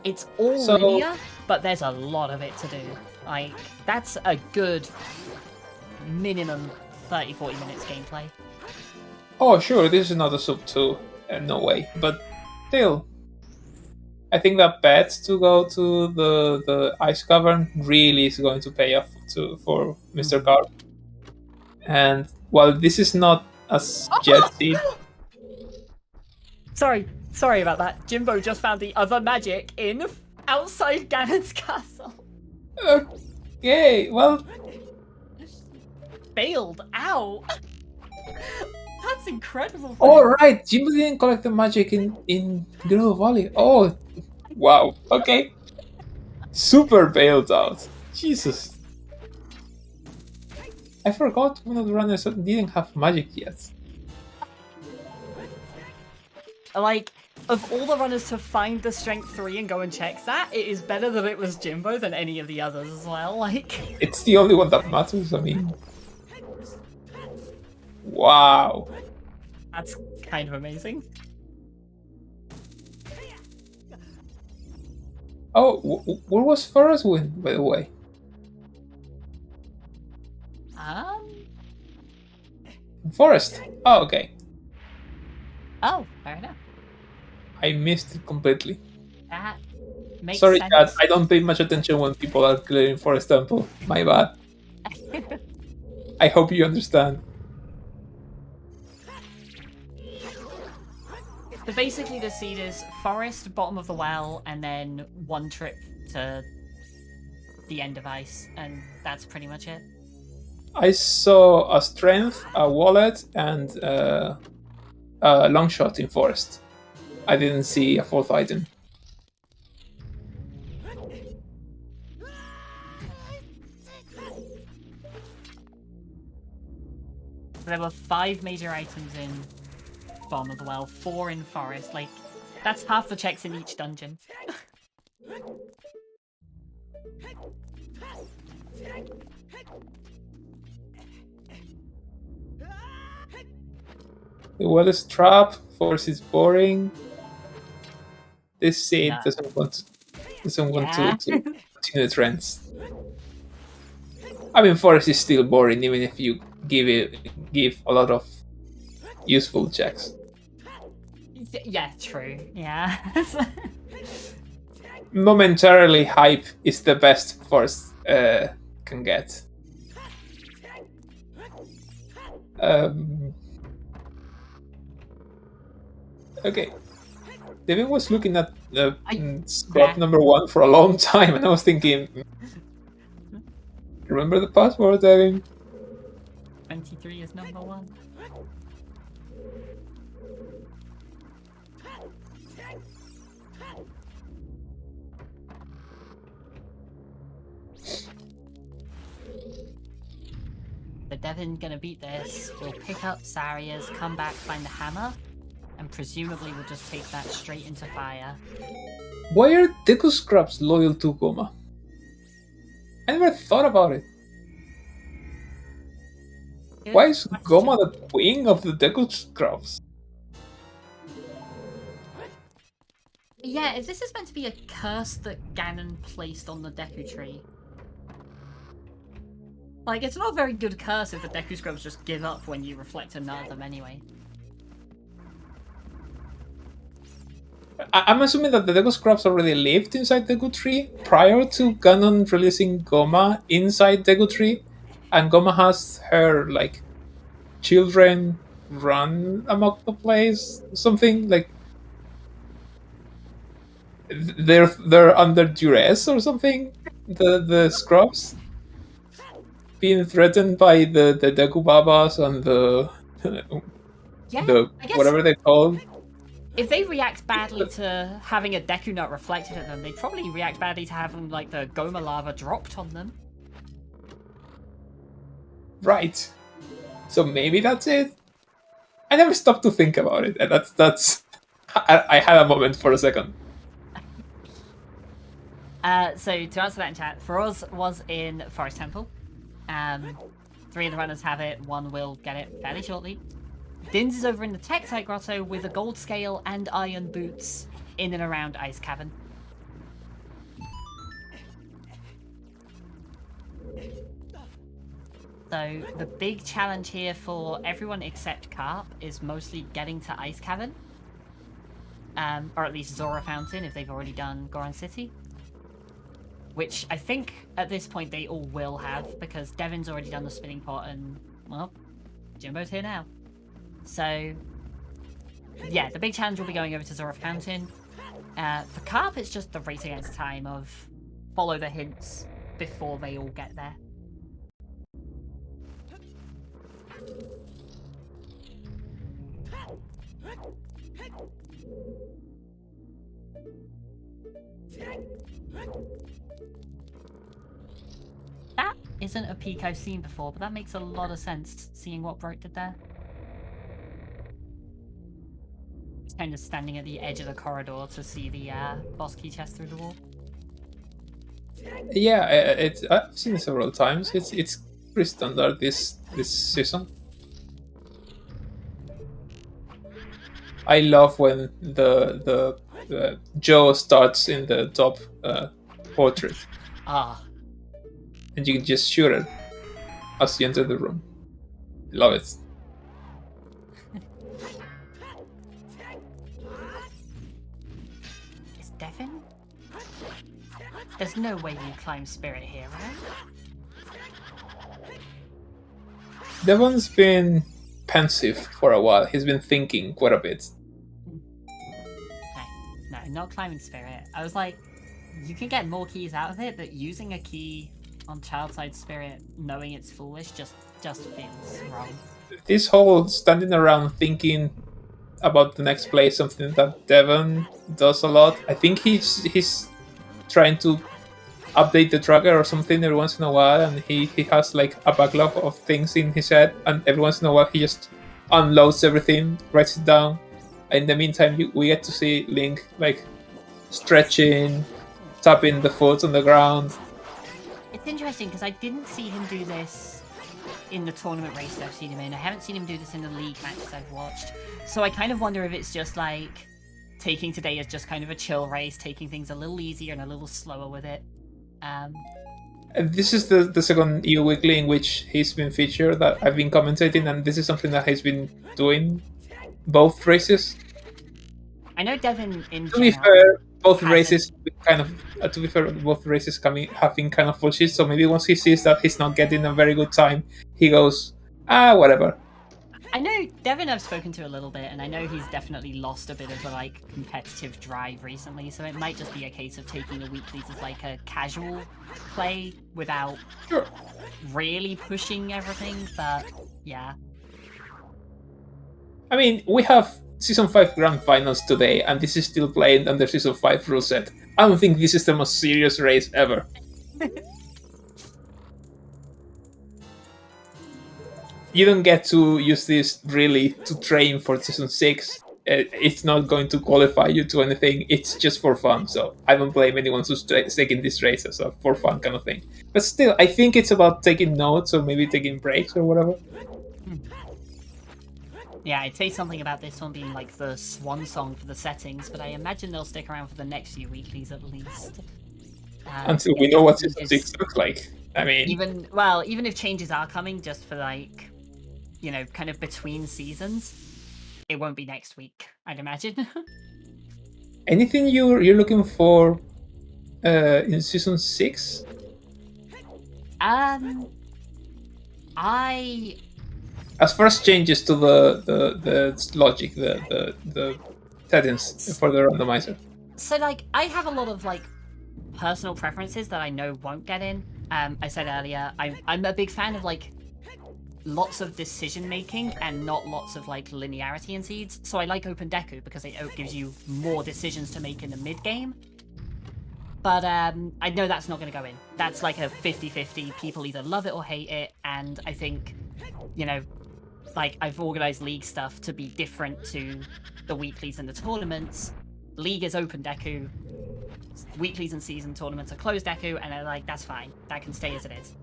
it's all So- linear, but there's a lot of it to do. Like, that's a good minimum 30-40 minutes gameplay. Oh, sure, this is not a sub 2, no way. But still, I think that bet to go to the Ice Cavern really is going to pay off for Mr. Carp. And while this is not as jet seed, Sorry about that. Jimbo just found the other magic in outside Ganon's castle. okay, well, Bailed out. That's incredible. all right, Jimbo didn't collect the magic in Gerudo Valley. Oh, wow, okay. Super bailed out. Jesus. I forgot one of the runners didn't have magic yet. Like, of all the runners to find the strength 3 and go and check that, it is better that it was Jimbo than any of the others as well. Like, It's the only one that matters, I mean. Wow. that's kind of amazing. Oh, where was Forest Wind, by the way? Forest. Oh, okay. Oh, fair enough. I missed it completely. That Makes Sorry, sense. Chad, I don't pay much attention when people are clearing Forest Temple. My bad. I hope you understand. So basically the seed is forest, bottom of the well, and then one trip to the end of ice, and that's pretty much it. I saw a strength, a wallet, and a long shot in forest. I didn't see a fourth item. There were 5 major items in bottom of the well, 4 in forest. Like, that's half the checks in each dungeon. The well is trap. Forest is boring. This seed Nah. doesn't want Yeah. to continue the trends. I mean, forest is still boring, even if you give a lot of useful checks. Yeah, true. Yeah. Momentarily, hype is the best forest can get. Okay. Devin was looking at scrap number 1 for a long time, and I was thinking, remember the password, Devin? 23 is number 1. But Devin gonna beat this. We'll pick up Saria's, come back, find the hammer, and presumably we'll just take that straight into fire. Why are Deku Scraps loyal to Goma? I never thought about it. Good Why is question. Goma the queen of the Deku Scraps? Yeah, if this is meant to be a curse that Ganon placed on the Deku tree. Like, it's not a very good curse if the Deku Scrubs just give up when you reflect and none of them anyway. I'm assuming that the Deku Scraps already lived inside Deku Tree prior to Ganon releasing Goma inside Deku Tree, and Goma has her, like, children run amok the place, something like they're under duress or something. The Scrubs being threatened by the Deku Babas and the Yeah, the I guess whatever they're called. if they react badly to having a Deku Nut reflected at them, they'd probably react badly to having, like, the Goma lava dropped on them. Right. So maybe that's it. I never stopped to think about it, and that's. I had a moment for a second. So to answer that in chat, Feroz was in Forest Temple. 3 of the runners have it, 1 will get it fairly shortly. Dins is over in the Tektite Grotto with a gold scale and iron boots in and around Ice Cavern. So the big challenge here for everyone except Carp is mostly getting to Ice Cavern. Or at least Zora Fountain if they've already done Goron City. Which I think at this point they all will have, because Devin's already done the spinning pot and, well, Jimbo's here now. So, yeah, the big challenge will be going over to Zora Fountain. For Carp, it's just the race against time of follow the hints before they all get there. That isn't a peak I've seen before, but that makes a lot of sense, seeing what Broke did there. Just kind of standing at the edge of the corridor to see the boss key chest through the wall. Yeah, I've seen it several times. It's pretty standard this season. I love when the Joe starts in the top portrait. Ah. And you can just shoot it as you enter the room. Love it. Is Devin? There's no way you climb Spirit here, right? Devon's been pensive for a while. He's been thinking quite a bit. No, not climbing Spirit. I was like, you can get more keys out of it, but using a key on Childside Spirit, knowing it's foolish, just feels wrong. This whole standing around thinking about the next play is something that Devon does a lot. I think he's trying to update the tracker or something every once in a while, and he has like a backlog of things in his head, and every once in a while he just unloads everything, writes it down. In the meantime, we get to see Link like stretching, tapping the foot on the ground. It's interesting because I didn't see him do this in the tournament race I've seen him in. I haven't seen him do this in the league matches I've watched. So I kind of wonder if it's just like taking today as just kind of a chill race, taking things a little easier and a little slower with it. This is the second EU Weekly in which he's been featured that I've been commentating, and this is something that he's been doing both races. I know Devon in To be fair, both races have been kind of bullshit. So maybe once he sees that he's not getting a very good time, he goes, whatever. I know Devon I've spoken to a little bit, and I know he's definitely lost a bit of the like competitive drive recently, so it might just be a case of taking the weeklies as like a casual play without really pushing everything, but yeah. I mean, we have Season 5 Grand Finals today, and this is still playing under Season 5 rule set. I don't think this is the most serious race ever. You don't get to use this really to train for Season 6. It's not going to qualify you to anything. It's just for fun, so I don't blame anyone who's taking this race as a for fun kind of thing. But still, I think it's about taking notes or maybe taking breaks or whatever. Yeah, I'd say something about this one being like the swan song for the settings, but I imagine they'll stick around for the next few weeklies at least. Until we know what Season 6 looks like. I mean... Even if changes are coming, just for like, kind of between seasons, it won't be next week, I'd imagine. Anything you're looking for in Season 6? As far as changes to the logic, the settings for the randomizer. So like, I have a lot of like personal preferences that I know won't get in. I said earlier, I'm a big fan of like lots of decision making and not lots of like linearity in seeds. So I like Open Deku because it gives you more decisions to make in the mid game. But I know that's not going to go in. That's like a 50-50. People either love it or hate it. And I think, like I've organized league stuff to be different to the weeklies and the tournaments. League is Open Deku. Weeklies and season tournaments are closed Deku, and I'm like, that's fine. That can stay as it is.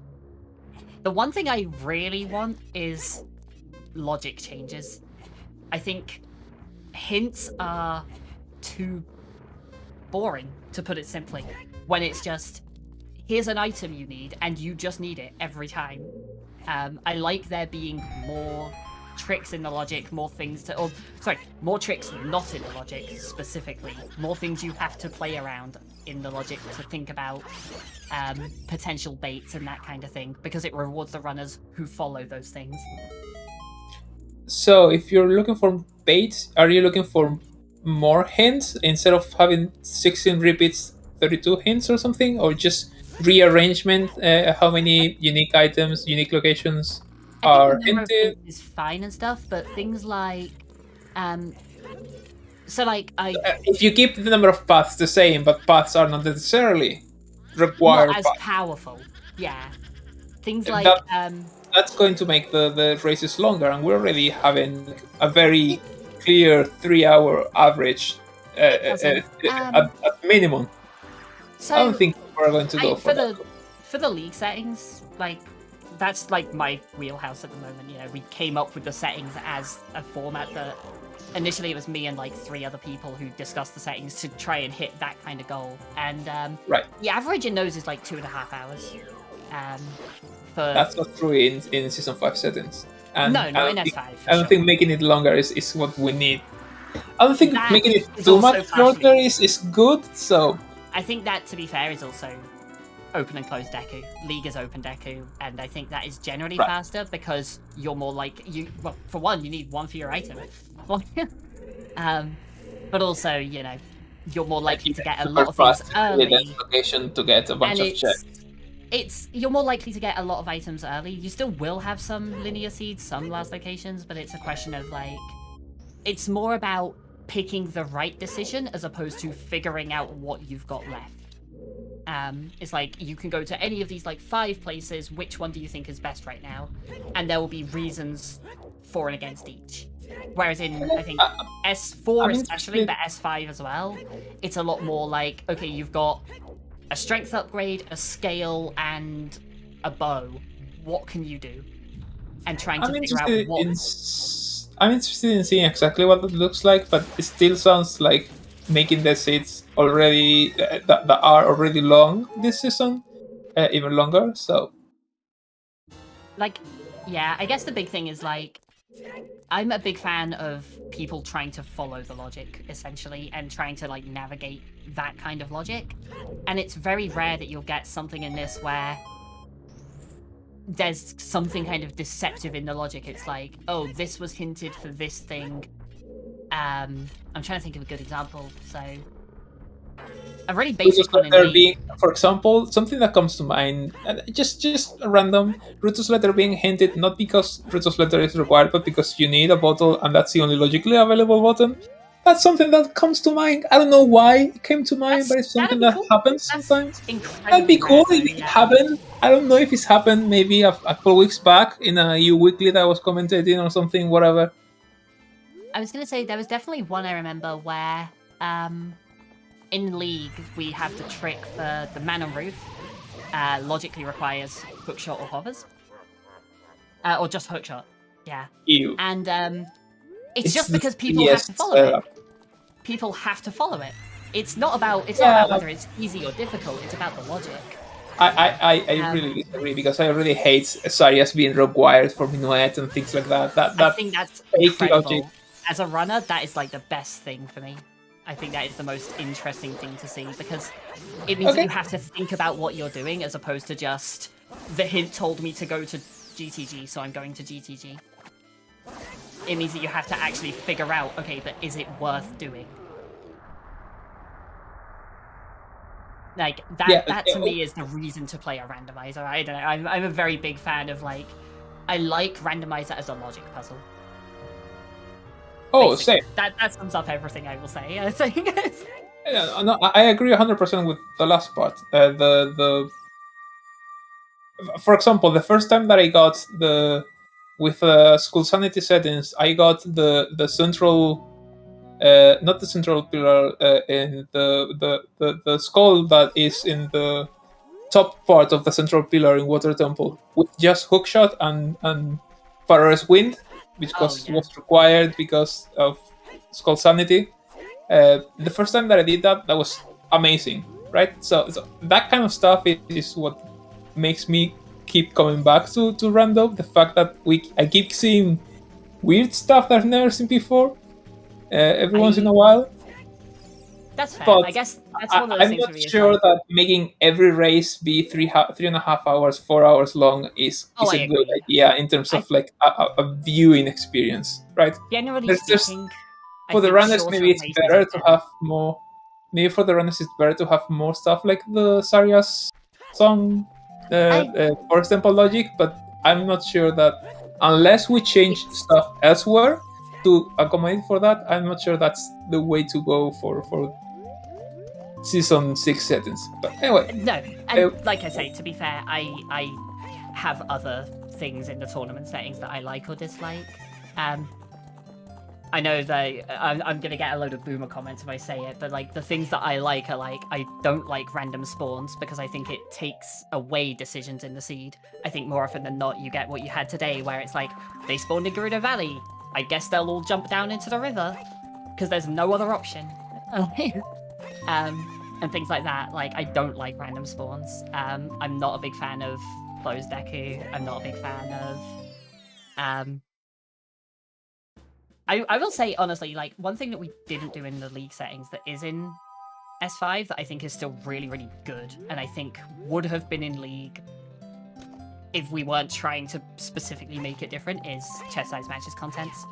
The one thing I really want is logic changes. I think hints are too boring, to put it simply, when it's just, here's an item you need, and you just need it every time. I like there being more tricks in the logic, more tricks not in the logic specifically, more things you have to play around in the logic to think about potential baits and that kind of thing, because it rewards the runners who follow those things. So if you're looking for baits, are you looking for more hints instead of having 16 repeats, 32 hints or something, or just rearrangement? How many unique items, unique locations are hinted? Is fine and stuff, but things like if you keep the number of paths the same, but paths are not necessarily required not as powerful, yeah, things like that's going to make the races longer, and we're already having a very clear 3-hour average at minimum. So I don't think we're going to go for that. For the league settings, like that's like my wheelhouse at the moment. We came up with the settings as a format that initially it was me and like 3 other people who discussed the settings to try and hit that kind of goal. And the average in those is like 2.5 hours. That's not true in Season 5 settings. And no, not in S5. I don't think making it longer is what we need. I don't think making it too much shorter is good, so... I think that, to be fair, is also open and closed deku. League is open deku, and I think that is generally faster because you're more like well, for one, you need one for your item. But also, you know, you're more likely to get a lot of things early. Location to get a bunch of checks. You're more likely to get a lot of items early. You still will have some linear seeds, some last locations, but it's a question of like, it's more about picking the right decision as opposed to figuring out what you've got left. It's like you can go to any of these like 5 places. Which one do you think is best right now? And there will be reasons for and against each. Whereas in, I think, S4 especially, but S5 as well, it's a lot more like, okay, you've got a strength upgrade, a scale, and a bow. What can you do? And trying to figure out what... I'm interested in seeing exactly what it looks like, but it still sounds like making the seeds already that are already long this season, even longer, so... Like, yeah, I guess the big thing is, like, I'm a big fan of people trying to follow the logic, essentially, and trying to, like, navigate that kind of logic. And it's very rare that you'll get something in this where there's something kind of deceptive in the logic. It's like, oh, this was hinted for this thing. I'm trying to think of a good example, so... A really basic one in for example, something that comes to mind, just random, Ruto's letter being hinted not because Ruto's letter is required, but because you need a bottle and that's the only logically available button. That's something that comes to mind. I don't know why it came to mind, but it's something that happens sometimes. That'd be cool if it happened. I don't know if it's happened maybe a couple weeks back in a EU Weekly that I was commentating or something, whatever. I was going to say, there was definitely one I remember where... in League, we have the trick for the man on roof. Logically requires hookshot or hovers. Or just hookshot. Yeah. Ew. And it's just because people have to follow it. People have to follow it. It's not about whether it's easy or difficult, it's about the logic. I really disagree because I really hate Sarias being required for minuet and things like that. I think that's incredible. Logic. As a runner, that is like the best thing for me. I think that is the most interesting thing to see because it means that you have to think about what you're doing as opposed to just the hint told me to go to GTG, so I'm going to GTG. It means that you have to actually figure out, okay, but is it worth doing? Like, that to me is the reason to play a randomizer. I don't know, I'm a very big fan of, like, I like randomizer as a logic puzzle. Oh, same. That sums up everything I will say, I think. No, I agree 100% with the last part. For example, the first time that I got with school sanity settings, I got the central, not the central pillar, in the skull that is in the top part of the central pillar in Water Temple with just hookshot and Pharaoh's Wind, which was required because of Skull Sanity. The first time that I did that was amazing, right? So that kind of stuff is what makes me keep coming back to Random. The fact that I keep seeing weird stuff that I've never seen before every once in a while. That's fair. But I guess that's one of those things. I'm not sure that making every race be 3.5 hours, 4 hours long is a good idea in terms of like a viewing experience, right? Generally speaking, for the runners, maybe it's better to have more. Maybe for the runners, it's better to have more stuff like the Sarias song, Forest Temple logic. But I'm not sure that unless we change stuff elsewhere to accommodate for that, I'm not sure that's the way to go for Season 6 settings. But anyway. No, and like I say, to be fair, I have other things in the tournament settings that I like or dislike. I know that I'm going to get a load of boomer comments if I say it, but like the things that I like are like, I don't like random spawns because I think it takes away decisions in the seed. I think more often than not you get what you had today where it's like, they spawned in Gerudo Valley. I guess they'll all jump down into the river because there's no other option. And things like that. Like, I don't like random spawns. I'm not a big fan of closed deku. I'm not a big fan of... I will say, honestly, like, one thing that we didn't do in the League settings that is in S5 that I think is still really, really good, and I think would have been in League if we weren't trying to specifically make it different, is chest size matches contents.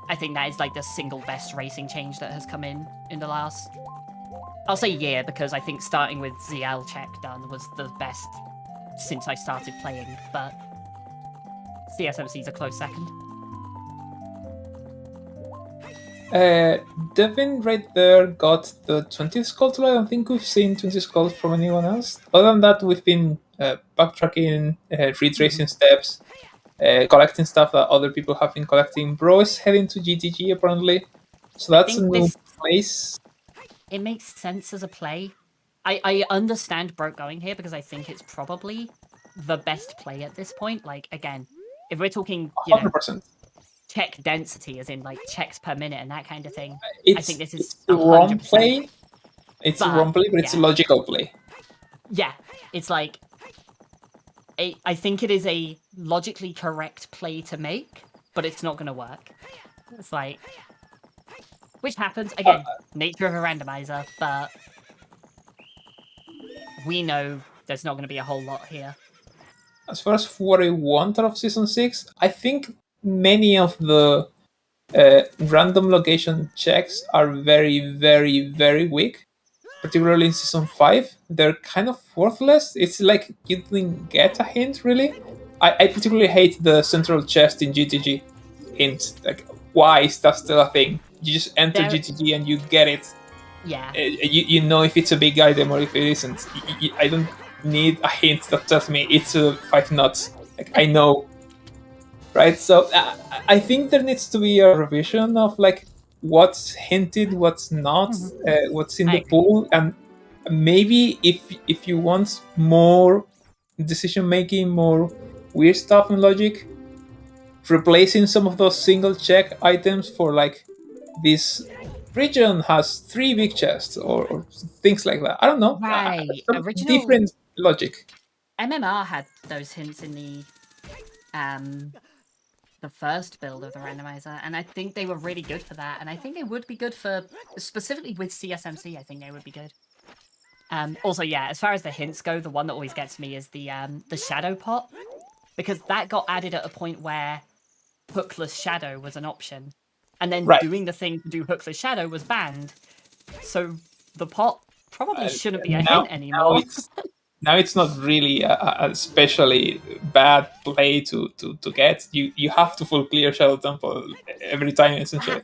I think that is like the single best racing change that has come in the last, I'll say year, because I think starting with ZL check done was the best since I started playing, but CSMC is a close second. Devin right there got the 20th skull tool. I don't think we've seen 20 skulls from anyone else. Other than that, we've been backtracking, retracing steps, collecting stuff that other people have been collecting. Bro is heading to GTG apparently, so that's a new place. It makes sense as a play. I understand Broke going here because I think it's probably the best play at this point. Like, again, if we're talking, 100%. Check density, as in like checks per minute and that kind of thing, I think this is the wrong 100%. play. It's a wrong play, but it's a logical play. Yeah, it's like I think it is a logically correct play to make, but it's not going to work. It's like, which happens again, nature of a randomizer, but we know there's not going to be a whole lot here. As far as what I want out of Season 6, I think many of the random location checks are very, very, very weak. Particularly in Season 5, they're kind of worthless. It's like you didn't get a hint, really. I particularly hate the central chest in GTG hint. Like, why is that still a thing? You just enter GTG and you get it. Yeah. You know if it's a big item or if it isn't. I don't need a hint that tells me it's a 5 nuts. Like, I know. Right? So I think there needs to be a revision of like what's hinted, what's not, what's in the pool, and maybe if you want more decision making, more weird stuff in logic, replacing some of those single check items for like this region has 3 big chests or things like that. I don't know. Right. Original different logic. MMR had those hints in the first build of the randomizer, and I think they were really good for that, and I think they would be good for, specifically with CSMC, I think they would be good. Also, yeah, as far as the hints go, the one that always gets me is the Shadow Pot, because that got added at a point where hookless Shadow was an option, and then doing the thing to do hookless Shadow was banned, so the pot probably shouldn't be a hint anymore. Now it's not really a especially bad play to get. You have to full clear Shadow Temple every time, essentially.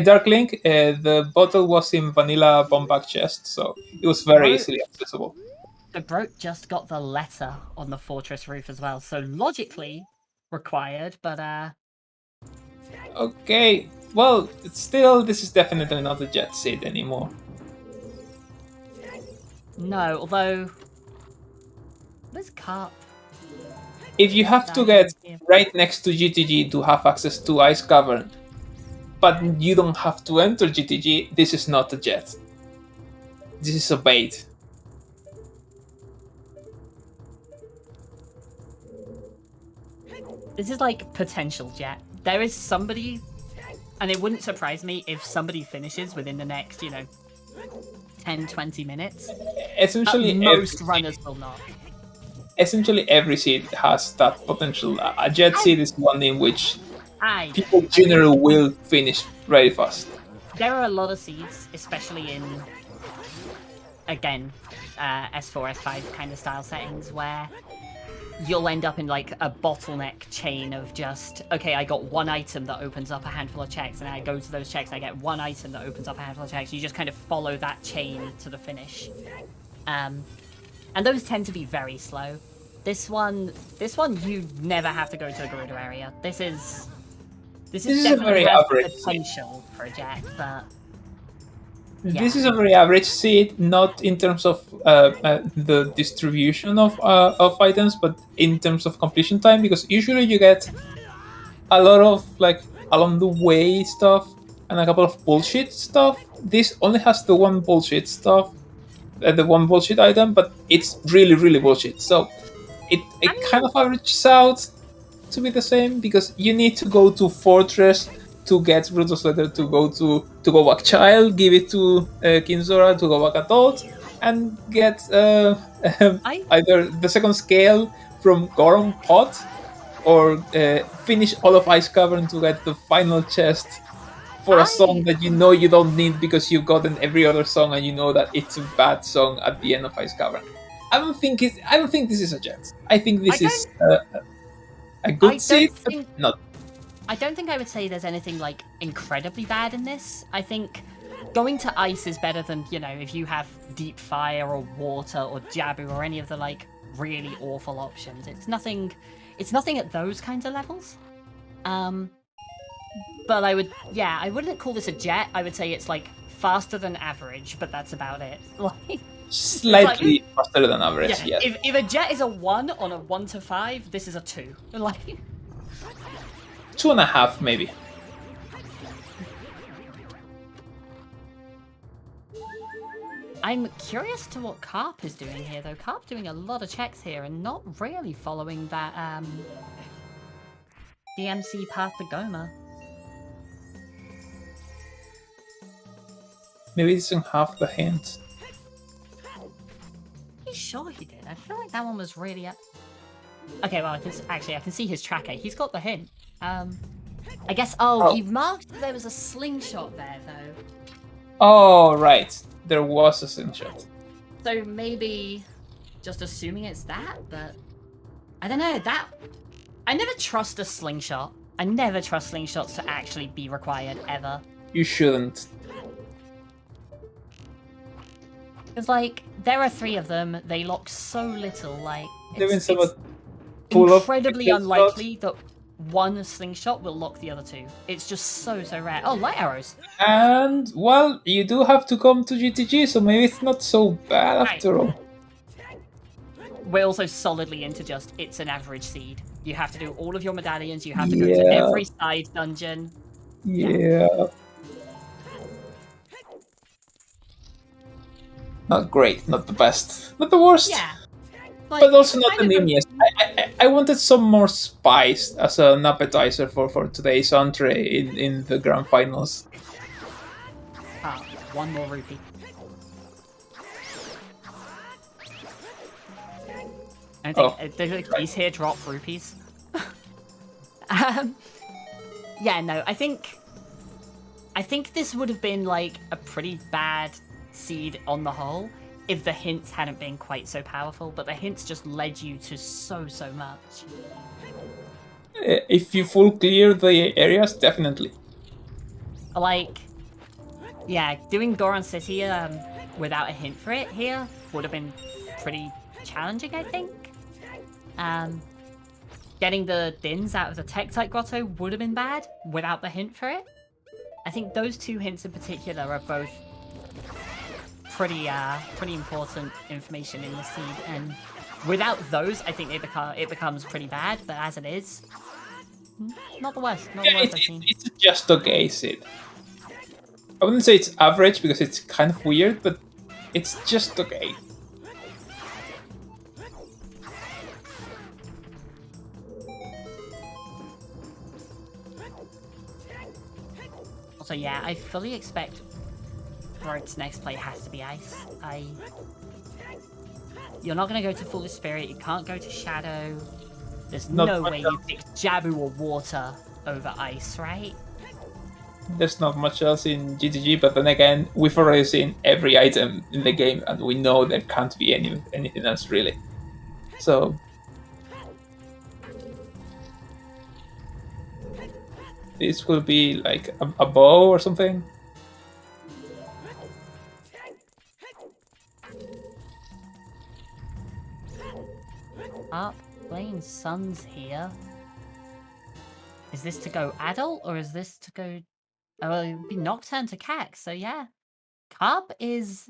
Dark Link, the bottle was in vanilla bomb-back chest, so it was very easily accessible. The Broke just got the letter on the fortress roof as well, so logically required, but Okay, well, still, this is definitely not a jet seed anymore. No, although... Where's Carp? If you have to get right next to GTG to have access to Ice Cavern, but you don't have to enter GTG, this is not a jet. This is a bait. This is like potential jet. There is somebody, and it wouldn't surprise me if somebody finishes within the next, 10, 20 minutes. Essentially, most runners will not. Essentially, every seed has that potential. A jet seed is one in which people generally will finish very fast. There are a lot of seeds, especially in, again, S4, S5 kind of style settings, where you'll end up in like a bottleneck chain of just, okay, I got one item that opens up a handful of checks, and I go to those checks, and I get one item that opens up a handful of checks. You just kind of follow that chain to the finish. And those tend to be very slow. This one, you never have to go to a Garuda area. This is definitely a very has average potential for a jet, but this is a very average seed, not in terms of the distribution of items, but in terms of completion time, because usually you get a lot of like along the way stuff and a couple of bullshit stuff. This only has the one bullshit stuff, the one bullshit item, but it's really, really bullshit. So it kind of averages out to be the same, because you need to go to Fortress to get Bruto's letter to go back child, give it to Kinzora to go back adult, and get either the second scale from Goron Pot, or finish all of Ice Cavern to get the final chest for a song that you know you don't need because you've gotten every other song and you know that it's a bad song at the end of Ice Cavern. I don't think this is a jet. I think this is a good seed, but not. I don't think I would say there's anything like incredibly bad in this. I think going to ice is better than, you know, if you have deep fire or water or Jabu or any of the like really awful options. It's nothing at those kinds of levels. But I wouldn't call this a jet. I would say it's like faster than average, but that's about it. Like slightly faster than average, yeah. If a jet is a 1 on a 1 to 5, this is a 2. Like 2.5 maybe. I'm curious to what Carp is doing here, though. Carp doing a lot of checks here and not really following that DMC path to Goma. Maybe he doesn't have the hint. Are you sure he did? I feel like that one was really up. Okay, well, I can see his tracker. He's got the hint. I guess. Oh, he marked that there was a slingshot there, though. Oh, right. There was a slingshot. So maybe just assuming it's that, but I don't know. That I never trust a slingshot. I never trust slingshots to actually be required ever. You shouldn't. It's like there are 3 of them. They lock so little. Like it's incredibly unlikely that one slingshot will lock the other 2. It's just so rare. Oh, light arrows. And well, you do have to come to GTG, so maybe it's not so bad after all. We're also solidly into just it's an average seed. You have to do all of your medallions. You have to go to every side dungeon. Yeah. Not great, not the best, not the worst. Yeah. Like, but also not the meaniest. I wanted some more spice as an appetizer for today's entree in the grand finals. One more rupee. I think these here drop rupees. Yeah, no, I think this would have been like a pretty bad seed on the whole if the hints hadn't been quite so powerful, but the hints just led you to so much. If you full clear the areas, definitely. Like, yeah, doing Goron City without a hint for it here would have been pretty challenging, I think. Getting the Dins out of the Tektite Grotto would have been bad without the hint for it. I think those 2 hints in particular are both pretty important information in the seed, and without those, I think it becomes pretty bad. But as it is, not the worst. Not the worst I've seen. It's just okay seed. I wouldn't say it's average because it's kind of weird, but it's just okay. Also, yeah, I fully expect Road's next play has to be ice. You're not going to go to Foolish Spirit, you can't go to Shadow. There's no way you pick Jabu or Water over ice, right? There's not much else in GTG, but then again, we've already seen every item in the game, and we know there can't be anything else really. So this will be like a bow or something. Up, playing Suns here. Is this to go adult or is this to go? Oh, well, it would be Nocturne to Cax. So yeah, Carp is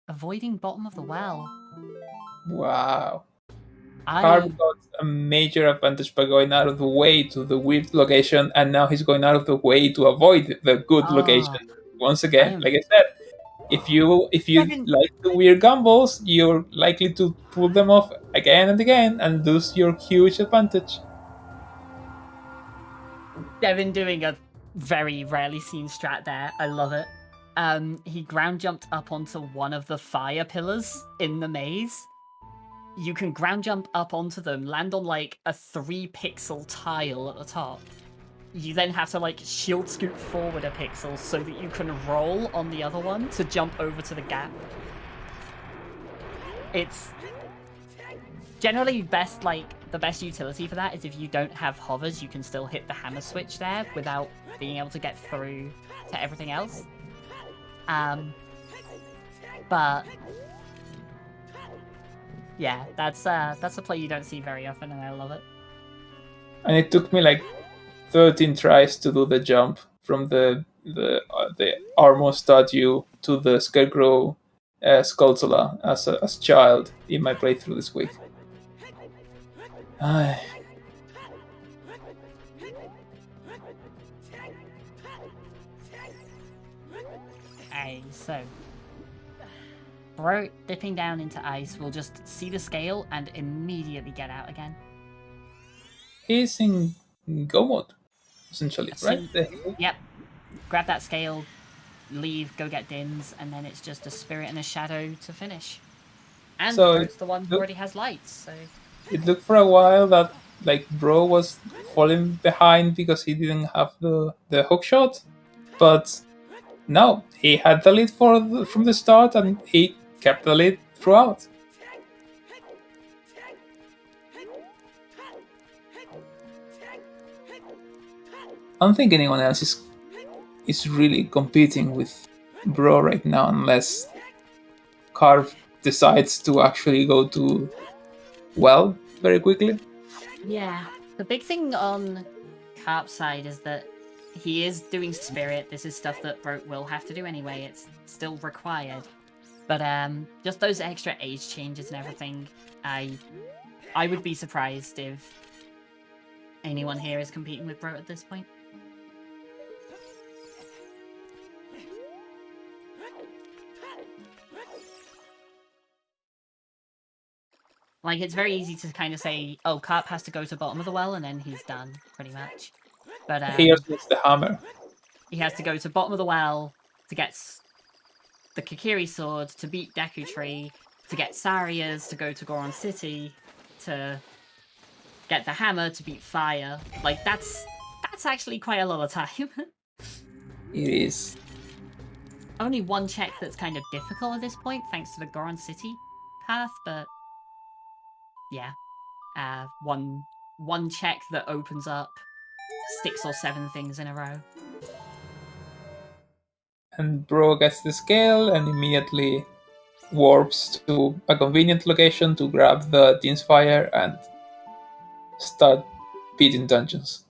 avoiding bottom of the well. Wow. Carp got a major advantage by going out of the way to the weird location, and now he's going out of the way to avoid the good location. Once again, like I said, if you like the weird gumbos, you're likely to pull them off again and again and lose your huge advantage. Devin doing a very rarely seen strat there. I love it. He ground jumped up onto one of the fire pillars in the maze. You can ground jump up onto them, land on like a 3-pixel tile at the top. You then have to like shield scoot forward a pixel so that you can roll on the other one to jump over to the gap. It's generally best, like the best utility for that is if you don't have hovers, you can still hit the hammer switch there without being able to get through to everything else. But yeah, that's a play you don't see very often, and I love it. And it took me like 13 tries to do the jump from the armor statue to the scarecrow Skulltula as a child in my playthrough this week. Okay, so Bro dipping down into ice will just see the scale and immediately get out again. He's in go mode, essentially, right? Yep. Grab that scale, leave, go get Dins, and then it's just a spirit and a shadow to finish. And So it's the one who already has lights, so... It looked for a while that like Bro was falling behind because he didn't have the hook shot, but no, he had the lead from the start and he kept the lead throughout. I don't think anyone else is really competing with Bro right now unless Carve decides to actually go to well very quickly. Yeah, the big thing on Carp's side is that he is doing spirit. This is stuff that Broke will have to do anyway. It's still required. But just those extra age changes and everything, I would be surprised if anyone here is competing with Broke at this point. Like, it's very easy to kind of say, oh, Carp has to go to bottom of the well, and then he's done, pretty much. But he just needs the hammer. He has to go to bottom of the well to get the Kikiri sword, to beat Deku Tree, to get Saria's, to go to Goron City, to get the hammer, to beat Fire. Like, that's actually quite a lot of time. It is. Only one check that's kind of difficult at this point, thanks to the Goron City path, but... yeah. One check that opens up 6 or 7 things in a row. And Bro gets the scale and immediately warps to a convenient location to grab the Dean's Fire and start beating dungeons.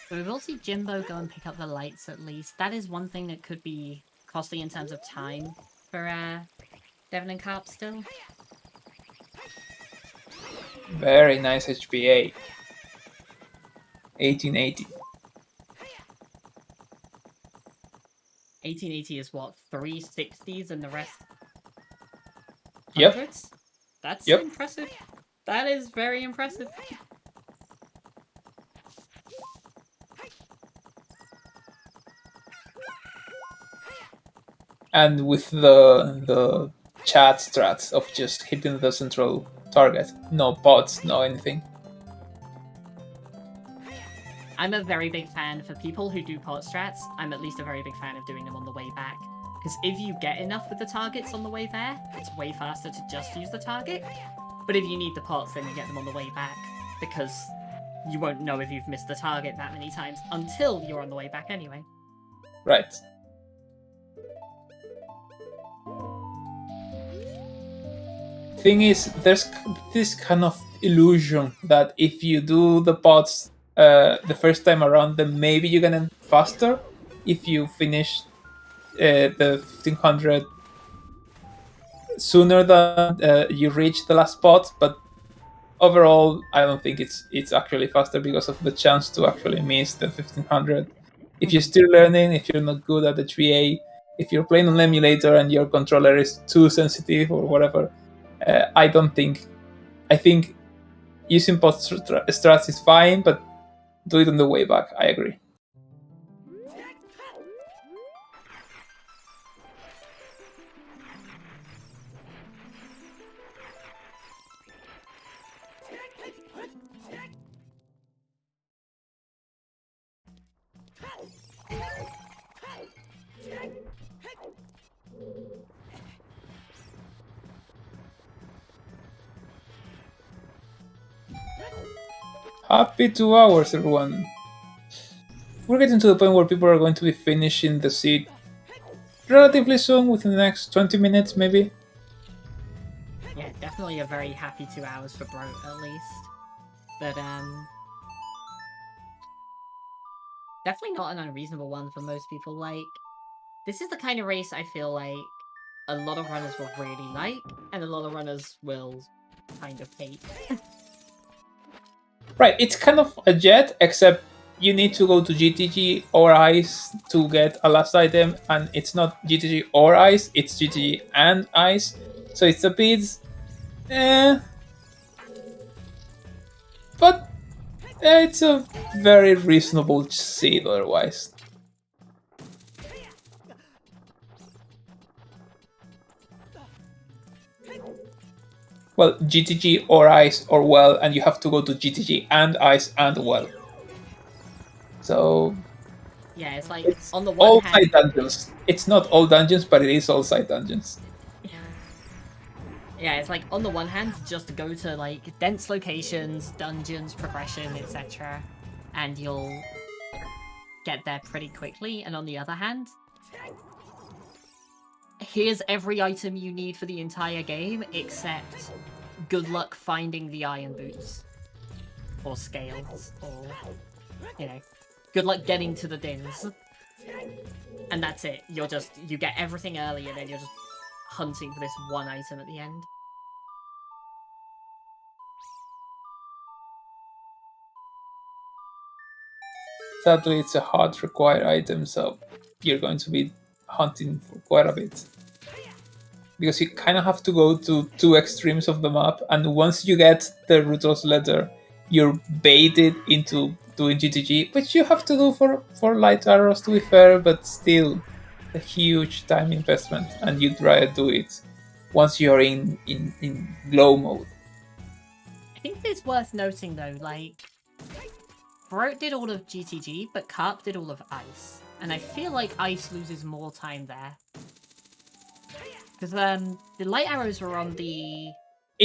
So we will see Jimbo go and pick up the lights at least. That is one thing that could be costly in terms of time for Devin and Carp still. Very nice HPA. 1880. 1880 is what? 360s and the rest? Yep. Hundreds? That's Yep. impressive. That is very impressive. And with the chat strat of just hitting the central target. No pods, no anything. I'm a very big fan for people who do pot strats. I'm at least a very big fan of doing them on the way back. Because if you get enough with the targets on the way there, it's way faster to just use the target. But if you need the pots, then you get them on the way back. Because you won't know if you've missed the target that many times until you're on the way back anyway. Right. Thing is, there's this kind of illusion that if you do the pods the first time around, then maybe you can end faster if you finish the 1500 sooner than you reach the last spot. But overall, I don't think it's actually faster because of the chance to actually miss the 1500. If you're still learning, if you're not good at the 3A, if you're playing on emulator and your controller is too sensitive or whatever, I think using pod strats is fine, but do it on the way back. I agree. Happy 2 hours, everyone. We're getting to the point where people are going to be finishing the seed relatively soon, within the next 20 minutes, maybe. Yeah, definitely a very happy 2 hours for Bro, at least. But, definitely not an unreasonable one for most people. Like, this is the kind of race I feel like a lot of runners will really like, and a lot of runners will kind of hate. Right, it's kind of a jet, except you need to go to GTG or Ice to get a last item, and it's not GTG or Ice, it's GTG and Ice. So it's a bit... but it's a very reasonable seed otherwise. Well, GTG or Ice or Well, and you have to go to GTG and Ice and Well. So... yeah, it's like, it's on the one all hand... side dungeons. It's not all dungeons, but it is all side dungeons. Yeah, it's like, on the one hand, just go to, like, dense locations, dungeons, progression, etc. And you'll get there pretty quickly. And on the other hand, here's every item you need for the entire game, except good luck finding the iron boots. Or scales, or, you know, good luck getting to the dins. And that's it. You get everything early, and then you're just hunting for this one item at the end. Sadly, it's a hard required item, so you're going to be hunting for quite a bit. Because you kind of have to go to two extremes of the map, and once you get the Rutos letter, you're baited into doing GTG, which you have to do for light arrows, to be fair, but still a huge time investment, and you'd rather do it once you're in glow mode. I think it's worth noting though, like, Brot did all of GTG, but Carp did all of Ice. And I feel like Ice loses more time there. Because the light arrows were on the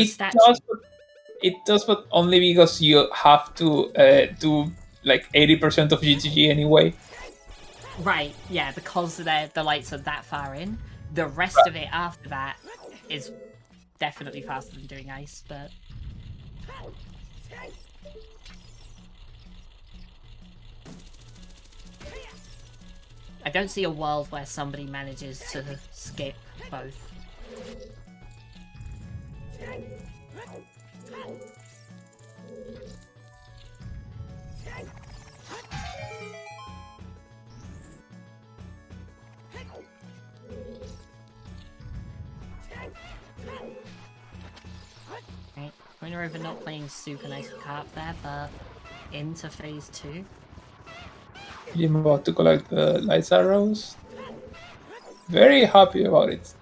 statue. It does, but only because you have to do like 80% of GTG anyway. Right, yeah, because the lights are that far in. The rest of it after that is definitely faster than doing Ice, but... I don't see a world where somebody manages to skip both. Right, winner over not playing super nice with Carp there, but into phase 2. I'm about to collect the light arrows. Very happy about it.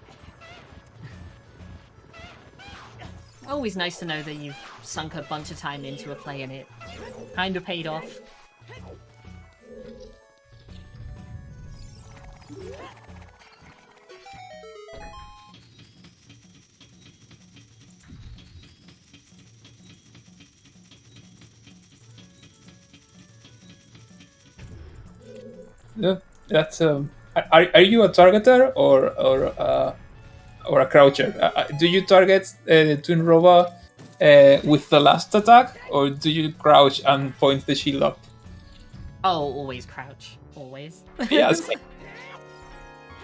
Always nice to know that you've sunk a bunch of time into a play and it kind of paid off. Yeah, that's are you a targeter or a croucher? Do you target Twin Rova with the last attack, or do you crouch and point the shield up? Oh, always crouch. Always. Yes.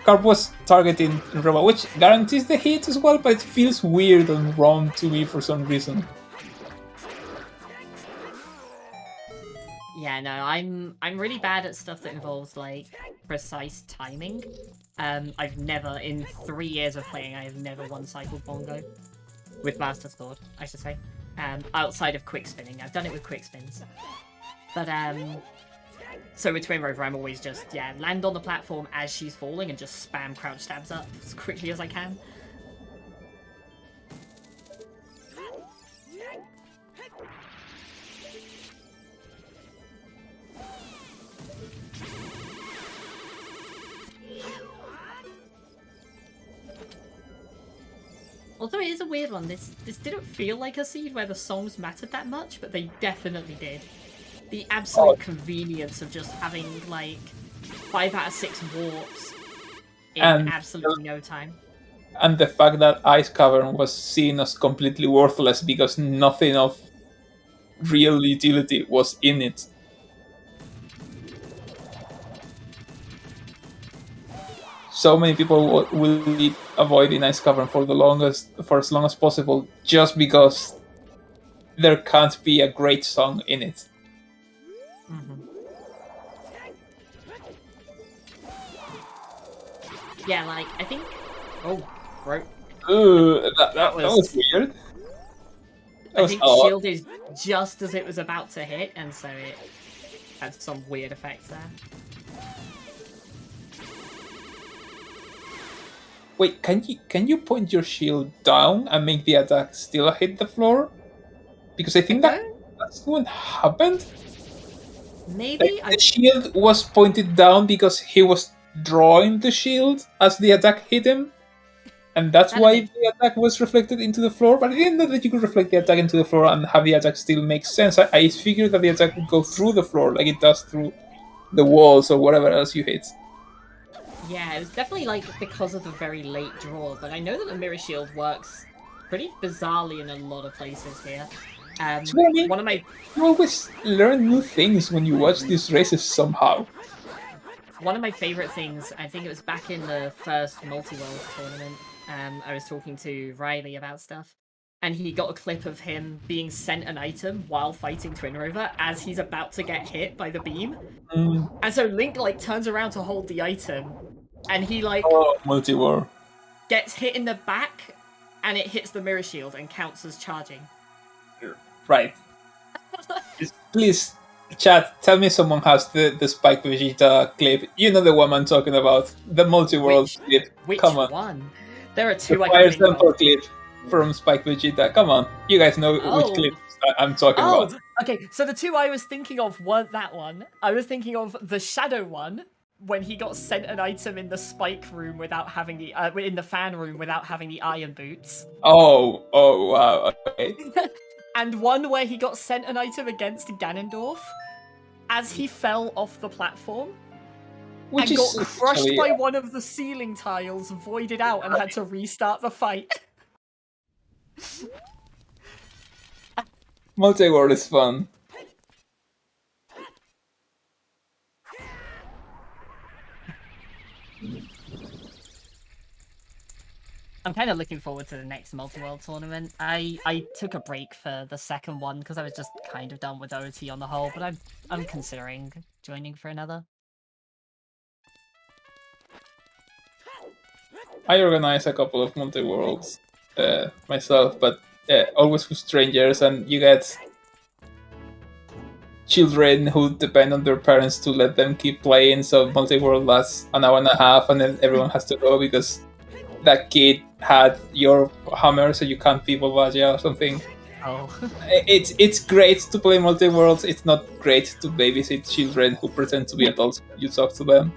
Carp was targeting Robo, which guarantees the hit as well, but it feels weird and wrong to me for some reason. Yeah, no, I'm really bad at stuff that involves like precise timing. I've never, in 3 years of playing, I have never one-cycled Bongo with Master Sword, I should say. Outside of quick spinning, I've done it with quick spins. But so with Twin Rover, I'm always just land on the platform as she's falling and just spam crouch stabs up as quickly as I can. Although it is a weird one, this didn't feel like a seed where the songs mattered that much, but they definitely did. The absolute convenience of just having, like, 5 out of 6 warps in absolutely no time. And the fact that Ice Cavern was seen as completely worthless because nothing of real utility was in it. So many people will be avoiding Ice Cavern for as long as possible, just because there can't be a great song in it. Mm-hmm. Yeah, like, I think... Oh, bro. Ooh, that was weird. I think shielded just as it was about to hit, and so it had some weird effects there. Wait, can you point your shield down and make the attack still hit the floor? Because I think that's what happened. Maybe the shield was pointed down because he was drawing the shield as the attack hit him, and that's why the attack was reflected into the floor. But I didn't know that you could reflect the attack into the floor and have the attack still make sense. I figured that the attack would go through the floor like it does through the walls or whatever else you hit. Yeah, it was definitely like because of the very late draw, but I know that the mirror shield works pretty bizarrely in a lot of places here. One of my... You always learn new things when you watch these races somehow. One of my favourite things, I think it was back in the first Multi-World tournament, I was talking to Riley about stuff, and he got a clip of him being sent an item while fighting Twin Rover as he's about to get hit by the beam. And so Link, like, turns around to hold the item, and he, like... Multi-War. Gets hit in the back, and it hits the mirror shield and counts as charging. Right. Please, chat, tell me someone has the Spike Vegeta clip. You know the one I'm talking about. The multi-world clip. Come on. Which one? There are two I can think of. Clip from Spike Vegeta. Come on. You guys know which clip I'm talking about. Okay, so the two I was thinking of weren't that one. I was thinking of the Shadow one, when he got sent an item in the Spike room without having the... in the fan room without having the iron boots. Oh, wow, okay. And one where he got sent an item against Ganondorf as he fell off the platform and got crushed by one of the ceiling tiles, voided out, and had to restart the fight. Multi-world is fun. I'm kind of looking forward to the next multi-world tournament. I took a break for the second one because I was just kind of done with OoT on the whole, but I'm considering joining for another. I organize a couple of multi-worlds myself, but always with strangers, and you get children who depend on their parents to let them keep playing, so multi-world lasts an hour and a half, and then everyone has to go because that kid had your hammer, so you can't people Vaja or something. Oh. It's great to play multi-worlds. It's not great to babysit children who pretend to be adults when you talk to them.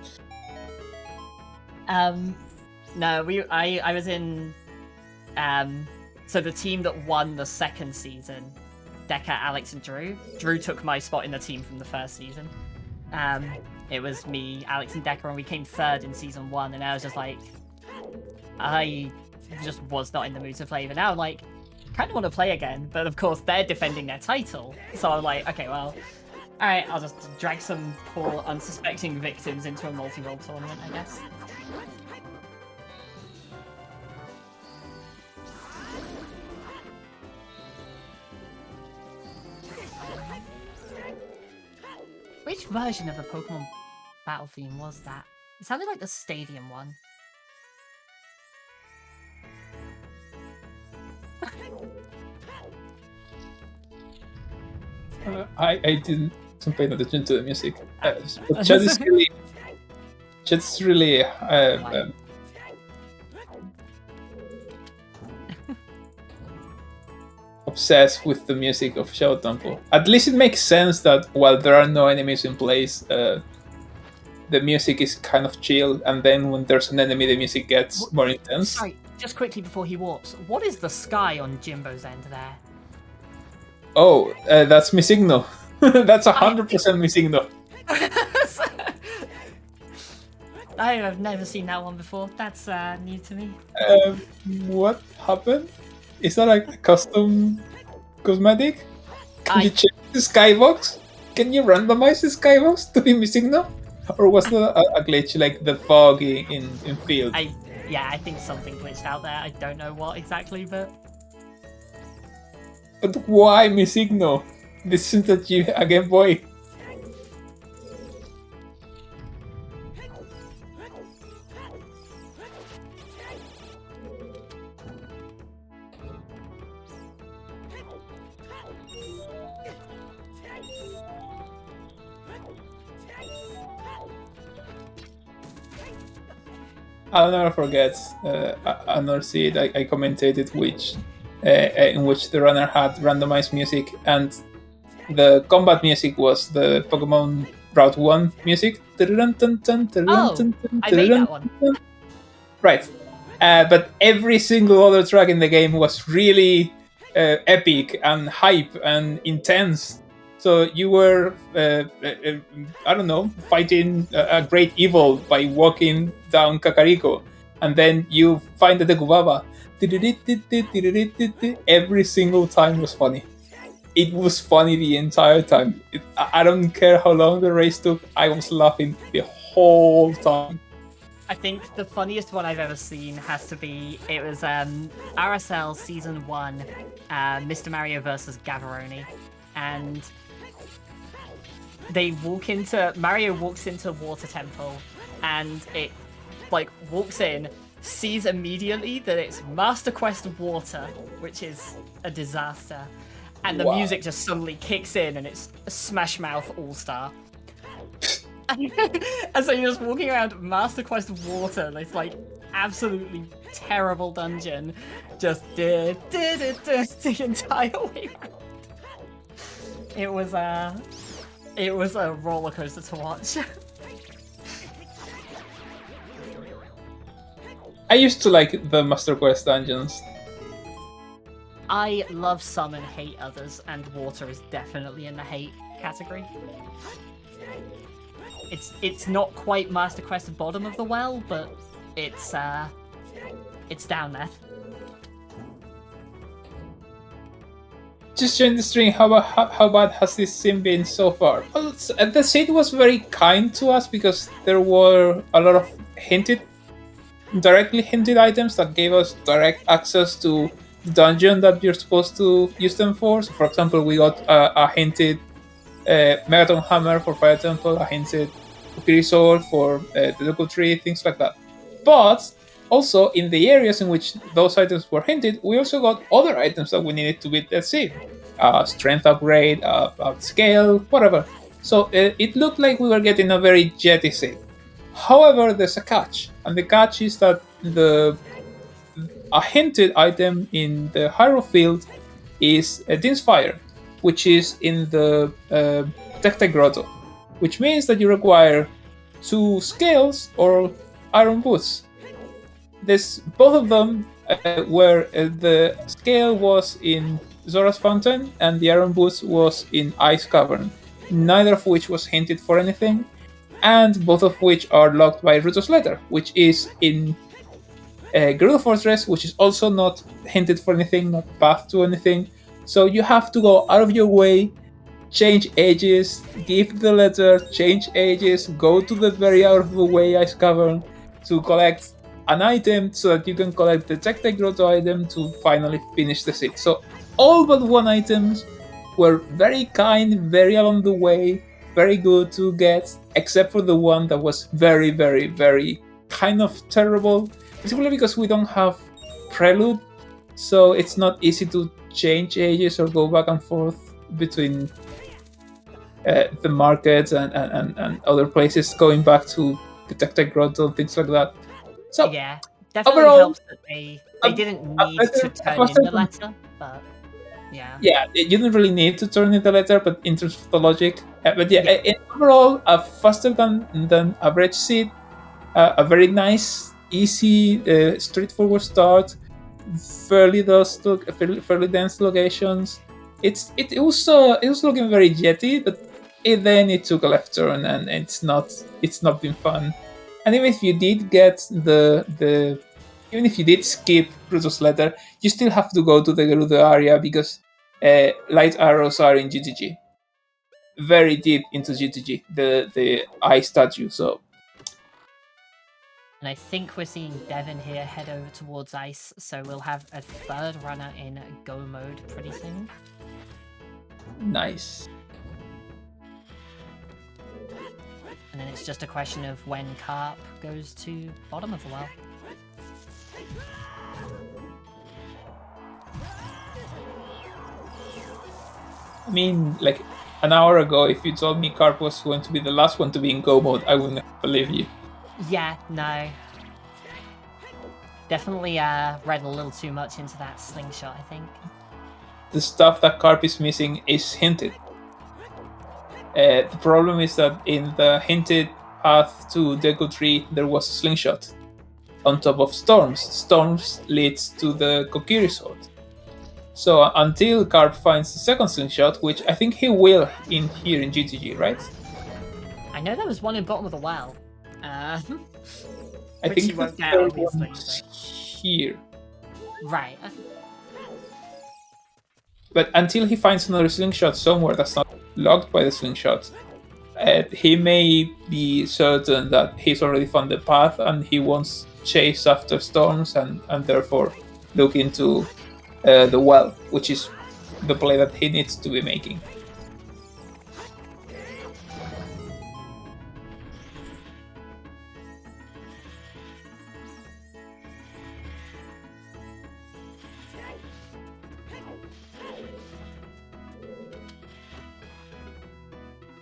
No, I was in so the team that won the second season, Deca, Alex, and Drew. Drew took my spot in the team from the first season. It was me, Alex, and Deca, and we came third in season 1, and I was just like, I just was not in the mood to play. But now, like, kind of want to play again, but of course they're defending their title. So I'm like, okay, well, all right, I'll just drag some poor unsuspecting victims into a multi-role tournament, I guess. Which version of the Pokemon battle theme was that? It sounded like the stadium one. I didn't pay attention to the music. But Chat's really obsessed with the music of Shadow Temple. At least it makes sense that while there are no enemies in place, the music is kind of chill, and then when there's an enemy, the music gets more intense. Sorry, just quickly before he warps, what is the sky on Jimbo's end there? Oh, that's mi signo. That's 100% mi signo. I have never seen that one before. That's new to me. What happened? Is that like a custom cosmetic? Can you check the skybox? Can you randomize the skybox to be mi signo? Or was that a glitch like the fog in field? Yeah, I think something glitched out there. I don't know what exactly, but... But why mi signo? This isn't a Game Boy. I'll never forget another seed I commentated in which the runner had randomized music, and the combat music was the Pokemon Route 1 music. Oh, I made that one. Right. But every single other track in the game was really epic and hype and intense. So you were, I don't know, fighting a great evil by walking down Kakariko, and then you find the Dekubaba. Every single time was funny. It was funny the entire time. I don't care how long the race took, I was laughing the whole time. I think the funniest one I've ever seen has to be, it was RSL Season 1, Mr. Mario versus Gavaroni, and Mario walks into Water Temple, and it walks in, sees immediately that it's Master Quest Water, which is a disaster, and the music just suddenly kicks in, and it's a Smash Mouth All-Star. And so you're just walking around Master Quest Water, this absolutely terrible dungeon, just the entire way around. It was a roller coaster to watch. I used to like the Master Quest dungeons. I love some and hate others, and water is definitely in the hate category. It's not quite Master Quest bottom of the well, but it's down there. Just join the stream. How bad has this sim been so far? Well, the seed was very kind to us because there were a lot of directly hinted items that gave us direct access to the dungeon that you're supposed to use them for. So, for example, we got a hinted Megaton Hammer for Fire Temple, a hinted Kokiri Sword for the Local Tree, things like that. But also, in the areas in which those items were hinted, we also got other items that we needed to beat the seed. Strength upgrade, scale, whatever. So it looked like we were getting a very jetty seed. However, there's a catch. And the catch is that a hinted item in the Hyrule field is Din's Fire, which is in the Tectite Grotto, which means that you require 2 scales or iron boots. Both of them where the scale was in Zora's Fountain and the iron boots was in Ice Cavern, neither of which was hinted for anything, and both of which are locked by Ruto's Letter, which is in Gerudo Fortress, which is also not hinted for anything, not path to anything. So you have to go out of your way, change ages, give the letter, change ages, go to the very out of the way ice cavern to collect an item so that you can collect the Tectite Grotto item to finally finish the seed. So all but one items were very kind, very along the way, very good to get, except for the one that was very, very, very kind of terrible, particularly because we don't have Prelude, so it's not easy to change ages or go back and forth between the markets and other places, going back to the Tectite Grotto and things like that. So Yeah, definitely overall, helps that they didn't need better- to turn a in the better- letter, but yeah. yeah, you didn't really need to turn in the letter, but in terms of the logic, but yeah, Yeah. overall, a faster than average seed, a very nice, easy, straightforward start, fairly dense locations. It was looking very jetty, but then it took a left turn, and it's not been fun. And even if you did get even if you did skip Brutus letter, you still have to go to the Gerudo area because light arrows are in GTG, very deep into GTG, the eye statue. So And I think we're seeing Devin here head over towards ice, so we'll have a third runner in go mode pretty soon. nice. And then it's just a question of when Carp goes to bottom of the well. I mean, like an hour ago, if you told me Carp was going to be the last one to be in go mode, I wouldn't believe you. Yeah, no. Definitely read a little too much into that slingshot, I think. The stuff that Carp is missing is hinted. The problem is that in the hinted path to Deku Tree, there was a slingshot on top of storms. Storms leads to the Kokiri sword. So until Carp finds the second slingshot, which I think he will here in GTG, right? I know there was one in bottom of the well. I Which think he the won't get, third obviously, one's here. Right. But until he finds another slingshot somewhere that's not locked by the slingshot, he may be certain that he's already found the path and he wants chase after storms and therefore look into the well, which is the play that he needs to be making.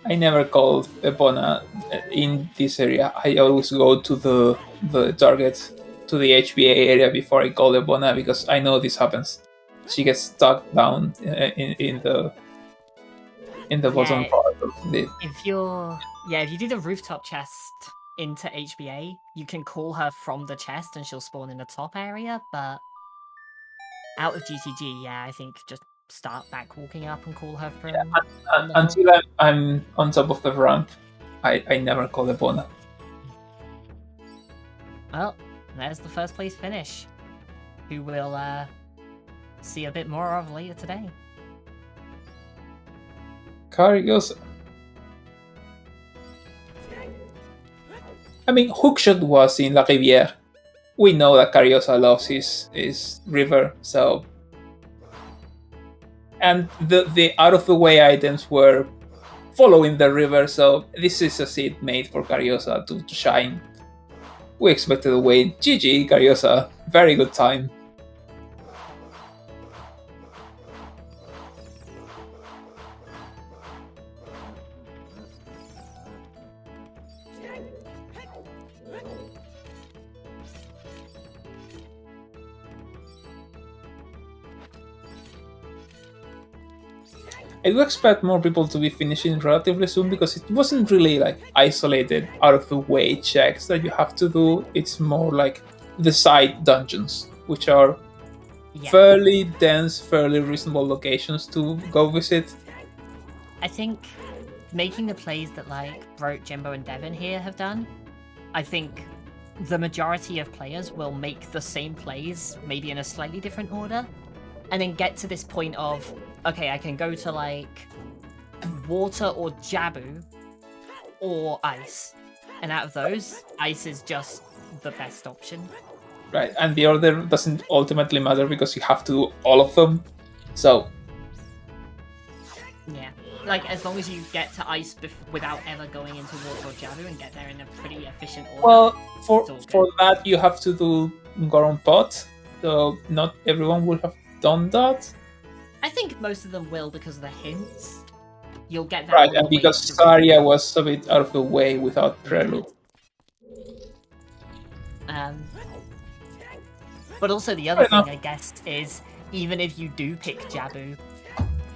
I never call Epona in this area. I always go to the target, to the HBA area before I call Epona because I know this happens. She gets stuck down in the bottom part of the. If you do the rooftop chest into HBA, you can call her from the chest and she'll spawn in the top area, but out of GTG, yeah, I think just start back walking up and call her from Until I'm on top of the ramp, I never call Epona. Well, there's the first place finish, who we'll see a bit more of later today. Cariosa. I mean, Hookshot was in La Rivière. We know that Cariosa loves his river, so. And the out of the way items were following the river, so this is a seed made for Cariosa to shine. We expected a win. GG, Cariosa. Very good time. I do expect more people to be finishing relatively soon because it wasn't really like isolated out of the way checks that you have to do. It's more like the side dungeons, which are fairly dense, fairly reasonable locations to go visit. I think making the plays that like Broke, Jimbo, and Devin here have done, I think the majority of players will make the same plays, maybe in a slightly different order, and then get to this point of, okay, I can go to like water or Jabu or ice. And out of those, ice is just the best option. Right, and the order doesn't ultimately matter because you have to do all of them. So yeah, like as long as you get to ice without ever going into water or Jabu and get there in a pretty efficient order. Well, for that you have to do Goron Pot, so not everyone will have done that. I think most of them will because of the hints. You'll get that right, and because Saria was a bit out of the way without Prelude. But also the other thing, I guess, is even if you do pick Jabu,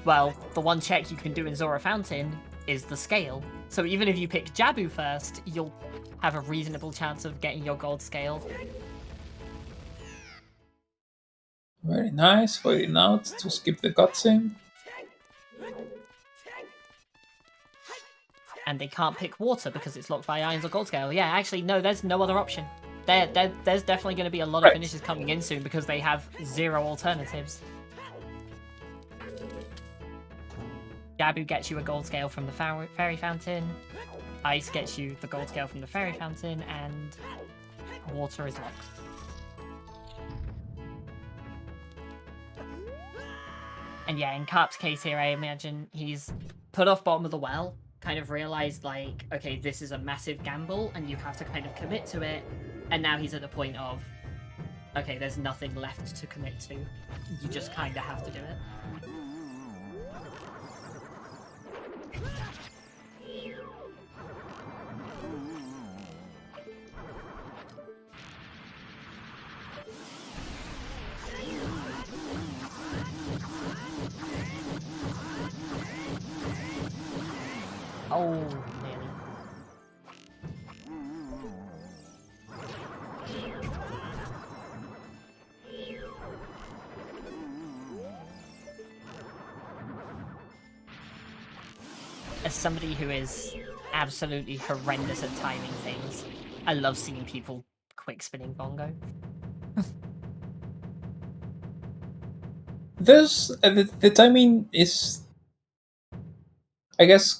well, the one check you can do in Zora Fountain is the scale. So even if you pick Jabu first, you'll have a reasonable chance of getting your gold scale. Very nice, waiting out to skip the cutscene. And they can't pick water because it's locked by irons or gold scale. Yeah, actually, no, there's no other option. There's definitely going to be a lot of finishes coming in soon because they have 0 alternatives. Jabu gets you a gold scale from the fairy fountain. Ice gets you the gold scale from the fairy fountain, and water is locked. And yeah, in Carp's case here, I imagine he's put off bottom of the well, kind of realized like, okay, this is a massive gamble and you have to kind of commit to it. And now he's at the point of, okay, there's nothing left to commit to. You just kind of have to do it. Oh, nearly. As somebody who is absolutely horrendous at timing things, I love seeing people quick spinning bongo. There's the timing is, I guess,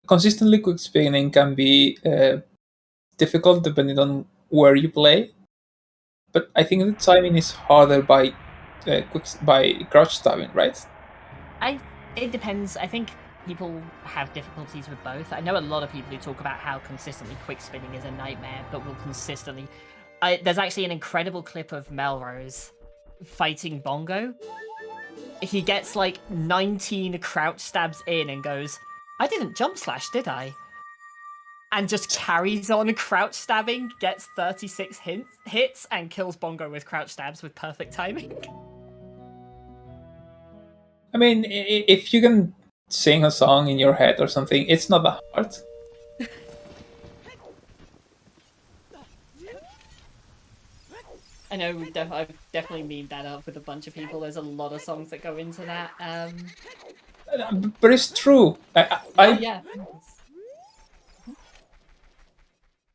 consistently quick spinning can be difficult depending on where you play, but I think the timing is harder by crouch stabbing, right? It depends. I think people have difficulties with both. I know a lot of people who talk about how consistently quick spinning is a nightmare, but will consistently. There's actually an incredible clip of Melrose fighting Bongo. He gets like 19 crouch stabs in and goes, I didn't jump slash, did I? And just carries on crouch stabbing, gets 36 hits, and kills Bongo with crouch stabs with perfect timing. I mean, if you can sing a song in your head or something, it's not that hard. I know I've definitely memed that up with a bunch of people. There's a lot of songs that go into that. But it's true. Yeah.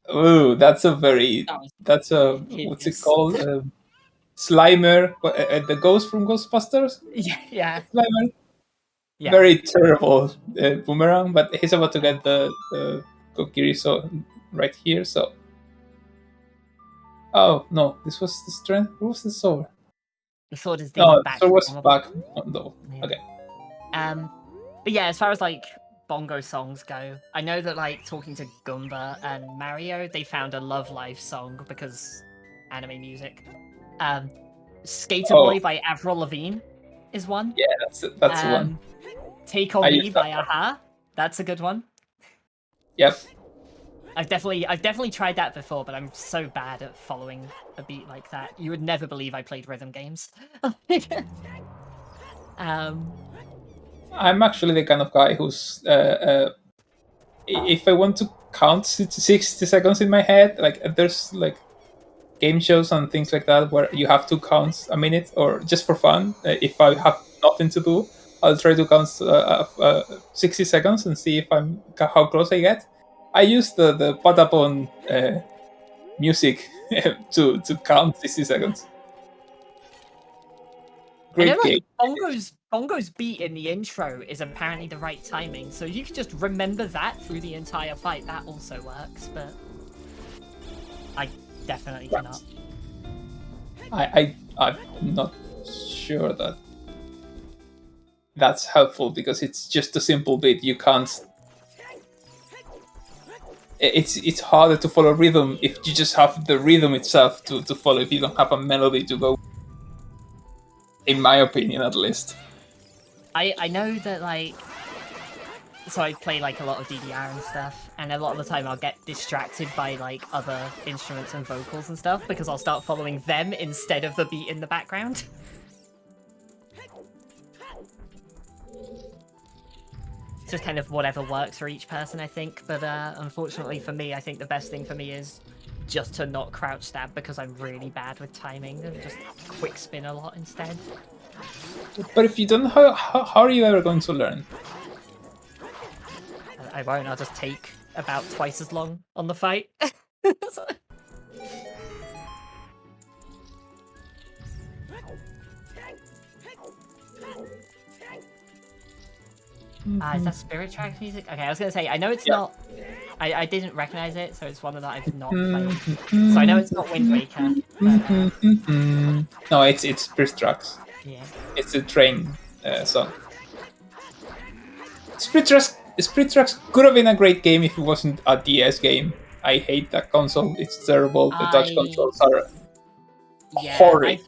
Oh, that's a what's it called? Slimer, the ghost from Ghostbusters? Yeah. Slimer. Yeah. Very terrible boomerang, but he's about to get the Kokiri right here, so... Oh, no, this was the strength? What was the sword? The sword is the back. sword was back. Oh, no. Yeah. Okay. But yeah, as far as like Bongo songs go, I know that like talking to Goomba and Mario, they found a Love Life song because anime music. Skater Boy by Avril Lavigne is one. Yeah, that's the one. Take On Me by Aha. That's a good one. Yep. I've definitely tried that before, but I'm so bad at following a beat like that. You would never believe I played rhythm games. I'm actually the kind of guy who's if I want to count 60 seconds in my head, like there's like game shows and things like that where you have to count a minute, or just for fun, if I have nothing to do, I'll try to count 60 seconds and see if how close I get. I use the Patapon music to count 60 seconds. Great game. Bongo's beat in the intro is apparently the right timing, so you can just remember that through the entire fight. That also works, but I definitely cannot. I'm not sure that that's helpful because it's just a simple beat. You can't. It's harder to follow rhythm if you just have the rhythm itself to follow. If you don't have a melody to go. In my opinion, at least. I know that, like, so I play like a lot of DDR and stuff, and a lot of the time I'll get distracted by like other instruments and vocals and stuff because I'll start following them instead of the beat in the background. It's just kind of whatever works for each person, I think. But unfortunately for me, I think the best thing for me is just to not crouch stab because I'm really bad with timing and just quick spin a lot instead. But if you don't, how are you ever going to learn? I won't. I'll just take about twice as long on the fight. Is that Spirit Tracks music? Okay, I was going to say, I know it's not... I didn't recognize it, so it's one that I've not played. So I know it's not Wind Waker. But, no, it's Spirit Tracks. Yeah. It's a train song. Spirit Tracks could have been a great game if it wasn't a DS game. I hate that console. It's terrible. The touch controls are horrid.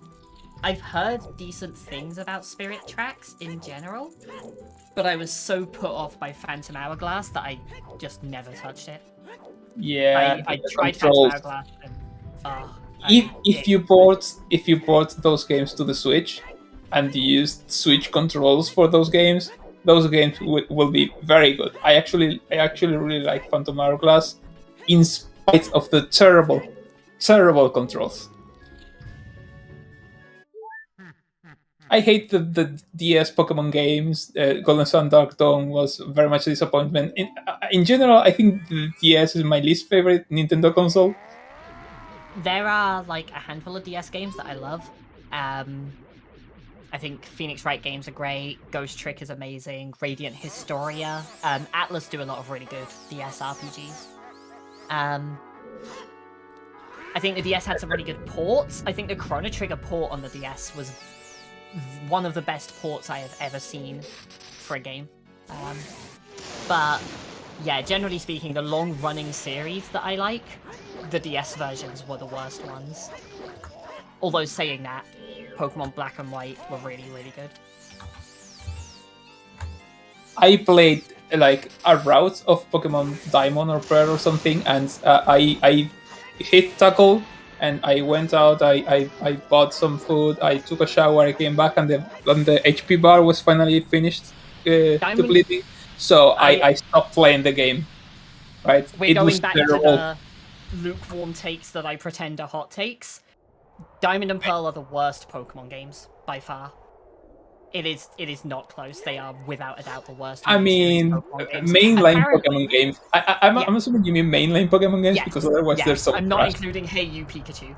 I've heard decent things about Spirit Tracks in general, but I was so put off by Phantom Hourglass that I just never touched it. Yeah, I tried Phantom Hourglass and if you brought those games to the Switch and you used Switch controls for those games will be very good. I actually really like Phantom Hourglass in spite of the terrible controls. I hate the DS Pokemon games. Golden Sun Dark Dawn was very much a disappointment. In general, I think the DS is my least favorite Nintendo console. There are like a handful of DS games that I love. I think Phoenix Wright games are great. Ghost Trick is amazing. Radiant Historia. Atlas do a lot of really good DS RPGs. I think the DS had some really good ports. I think the Chrono Trigger port on the DS was one of the best ports I have ever seen for a game. But yeah, generally speaking, the long-running series that I like, the DS versions were the worst ones. Although saying that, Pokemon Black and White were really, really good. I played like a route of Pokemon Diamond or Pearl or something, and I hit tackle, and I went out, I bought some food, I took a shower, I came back, and the HP bar was finally finished depleting. So I stopped playing the game. Right? We're going back to the lukewarm takes that I pretend are hot takes. Diamond and Pearl are the worst Pokemon games, by far. It is not close. They are, without a doubt, the worst. I mean, mainline Pokemon games. I'm assuming you mean mainline Pokemon games, because otherwise they're so I'm not including Hey You Pikachu.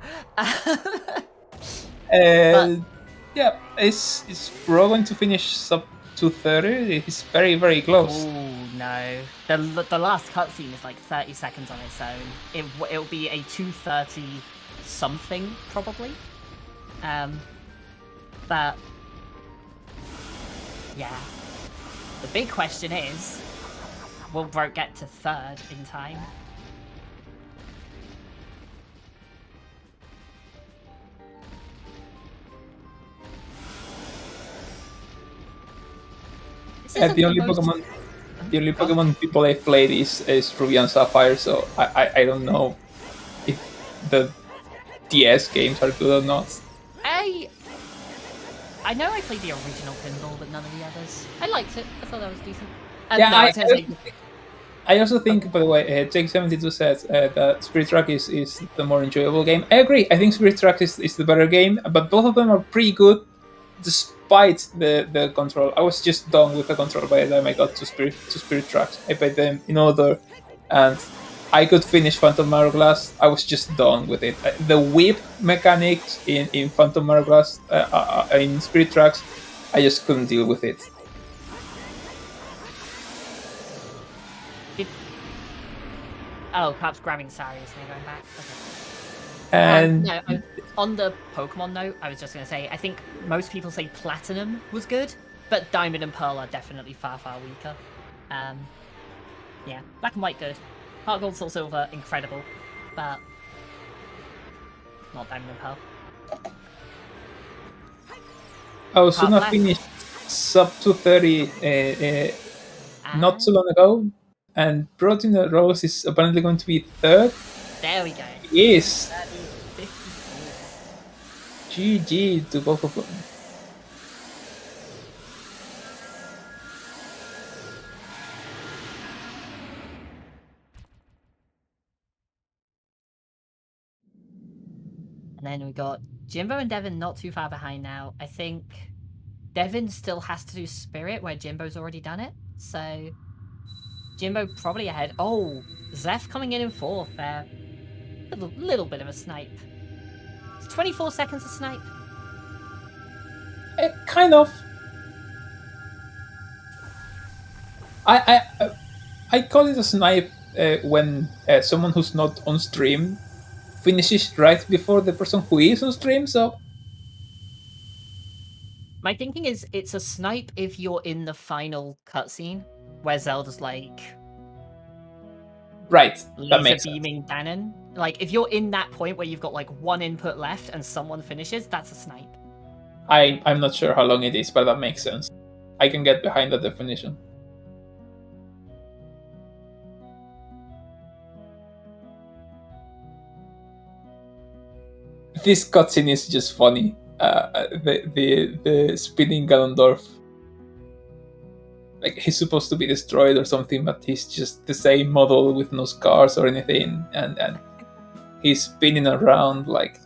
Yeah, is Pro going to finish sub 230? It's very, very close. Oh no, the last cutscene is like 30 seconds on its own. It'll be a 230 something probably. But yeah, the big question is, will Broke get to third in time? The only Pokemon people I've played is Ruby and Sapphire, so I don't know if the DS games are good or not. I know I played the original Pinball, but none of the others. I liked it. I thought that was decent. I also think, by the way, Jake72 says that Spirit Track is the more enjoyable game. I agree. I think Spirit Track is the better game, but both of them are pretty good despite the control. I was just done with the control by the time I got to Spirit Tracks. I played them in order, and I could finish Phantom Hourglass. I was just done with it. The whip mechanics in Phantom Hourglass, in Spirit Tracks, I just couldn't deal with it. Oh, perhaps grabbing Sari is going back. Okay. And No, on the Pokemon note, I was just going to say, I think most people say Platinum was good, but Diamond and Pearl are definitely far, far weaker. Yeah, Black and White good. Heart Gold, Soul Silver, incredible, but not Diamond and Pearl. Suna finished sub 230 not too long ago, and Protein Rose is apparently going to be third. There we go. Yes. GG to both of them. And then we got Jimbo and Devin not too far behind now. I think Devin still has to do Spirit, where Jimbo's already done it. So Jimbo probably ahead. Oh, Zeph coming in fourth there. Little bit of a snipe. It's 24 seconds to snipe. Kind of. I call it a snipe when someone who's not on stream finishes right before the person who is on stream. So my thinking is it's a snipe if you're in the final cutscene where Zelda's like, right, that makes beaming Ganon. Like if you're in that point where you've got like one input left and someone finishes, that's a snipe. I'm not sure how long it is, but that makes sense. I can get behind that definition. This cutscene is just funny. The spinning Ganondorf. Like he's supposed to be destroyed or something, but he's just the same model with no scars or anything, and he's spinning around like.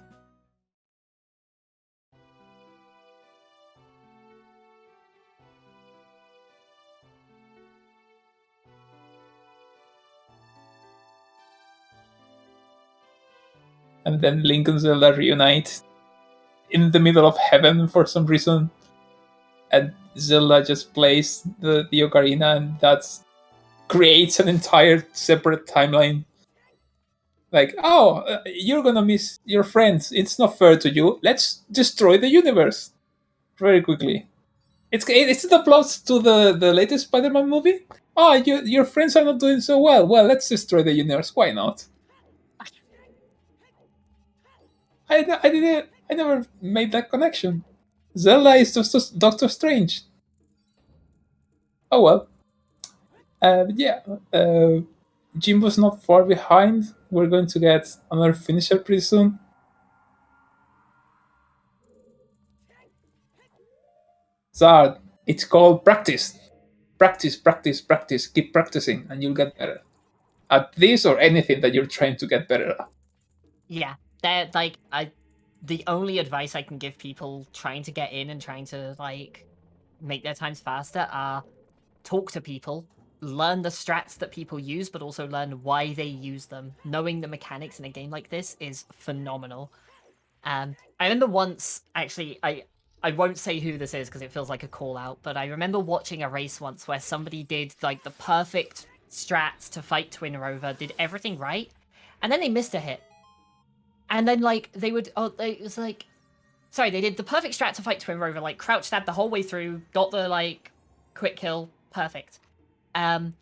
And then Link and Zelda reunite in the middle of heaven for some reason, and Zelda just plays the ocarina, and that creates an entire separate timeline. Like, you're gonna miss your friends. It's not fair to you. Let's destroy the universe very quickly. It's the plot to the latest Spider-Man movie. Your friends are not doing so well. Well, let's destroy the universe. Why not? I never made that connection. Zelda is just Doctor Strange. Oh well. Jimbo's not far behind. We're going to get another finisher pretty soon. Zard, it's called practice. Practice, practice, practice. Keep practicing and you'll get better at this or anything that you're trying to get better at. Yeah, that the only advice I can give people trying to get in and trying to like make their times faster are talk to people, learn the strats that people use, but also learn why they use them. Knowing the mechanics in a game like this is phenomenal. I remember once, actually, I won't say who this is because it feels like a call out, but I remember watching a race once where somebody did like the perfect strats to fight Twin Rover, did everything right, and then they missed a hit. And then like they did the perfect strat to fight Twin Rover, like crouch stab the whole way through, got the like quick kill, perfect. And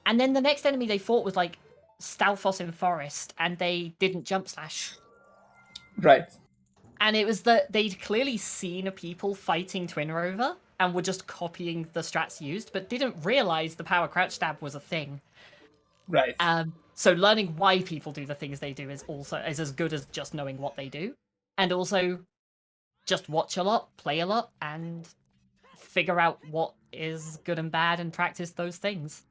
then the next enemy they fought was like Stalfos in Forest, and they didn't jump slash. Right. And it was that they'd clearly seen people fighting Twin Rover and were just copying the strats used, but didn't realize the power crouch stab was a thing. Right. So learning why people do the things they do is as good as just knowing what they do. And also just watch a lot, play a lot, and figure out what is good and bad and practice those things.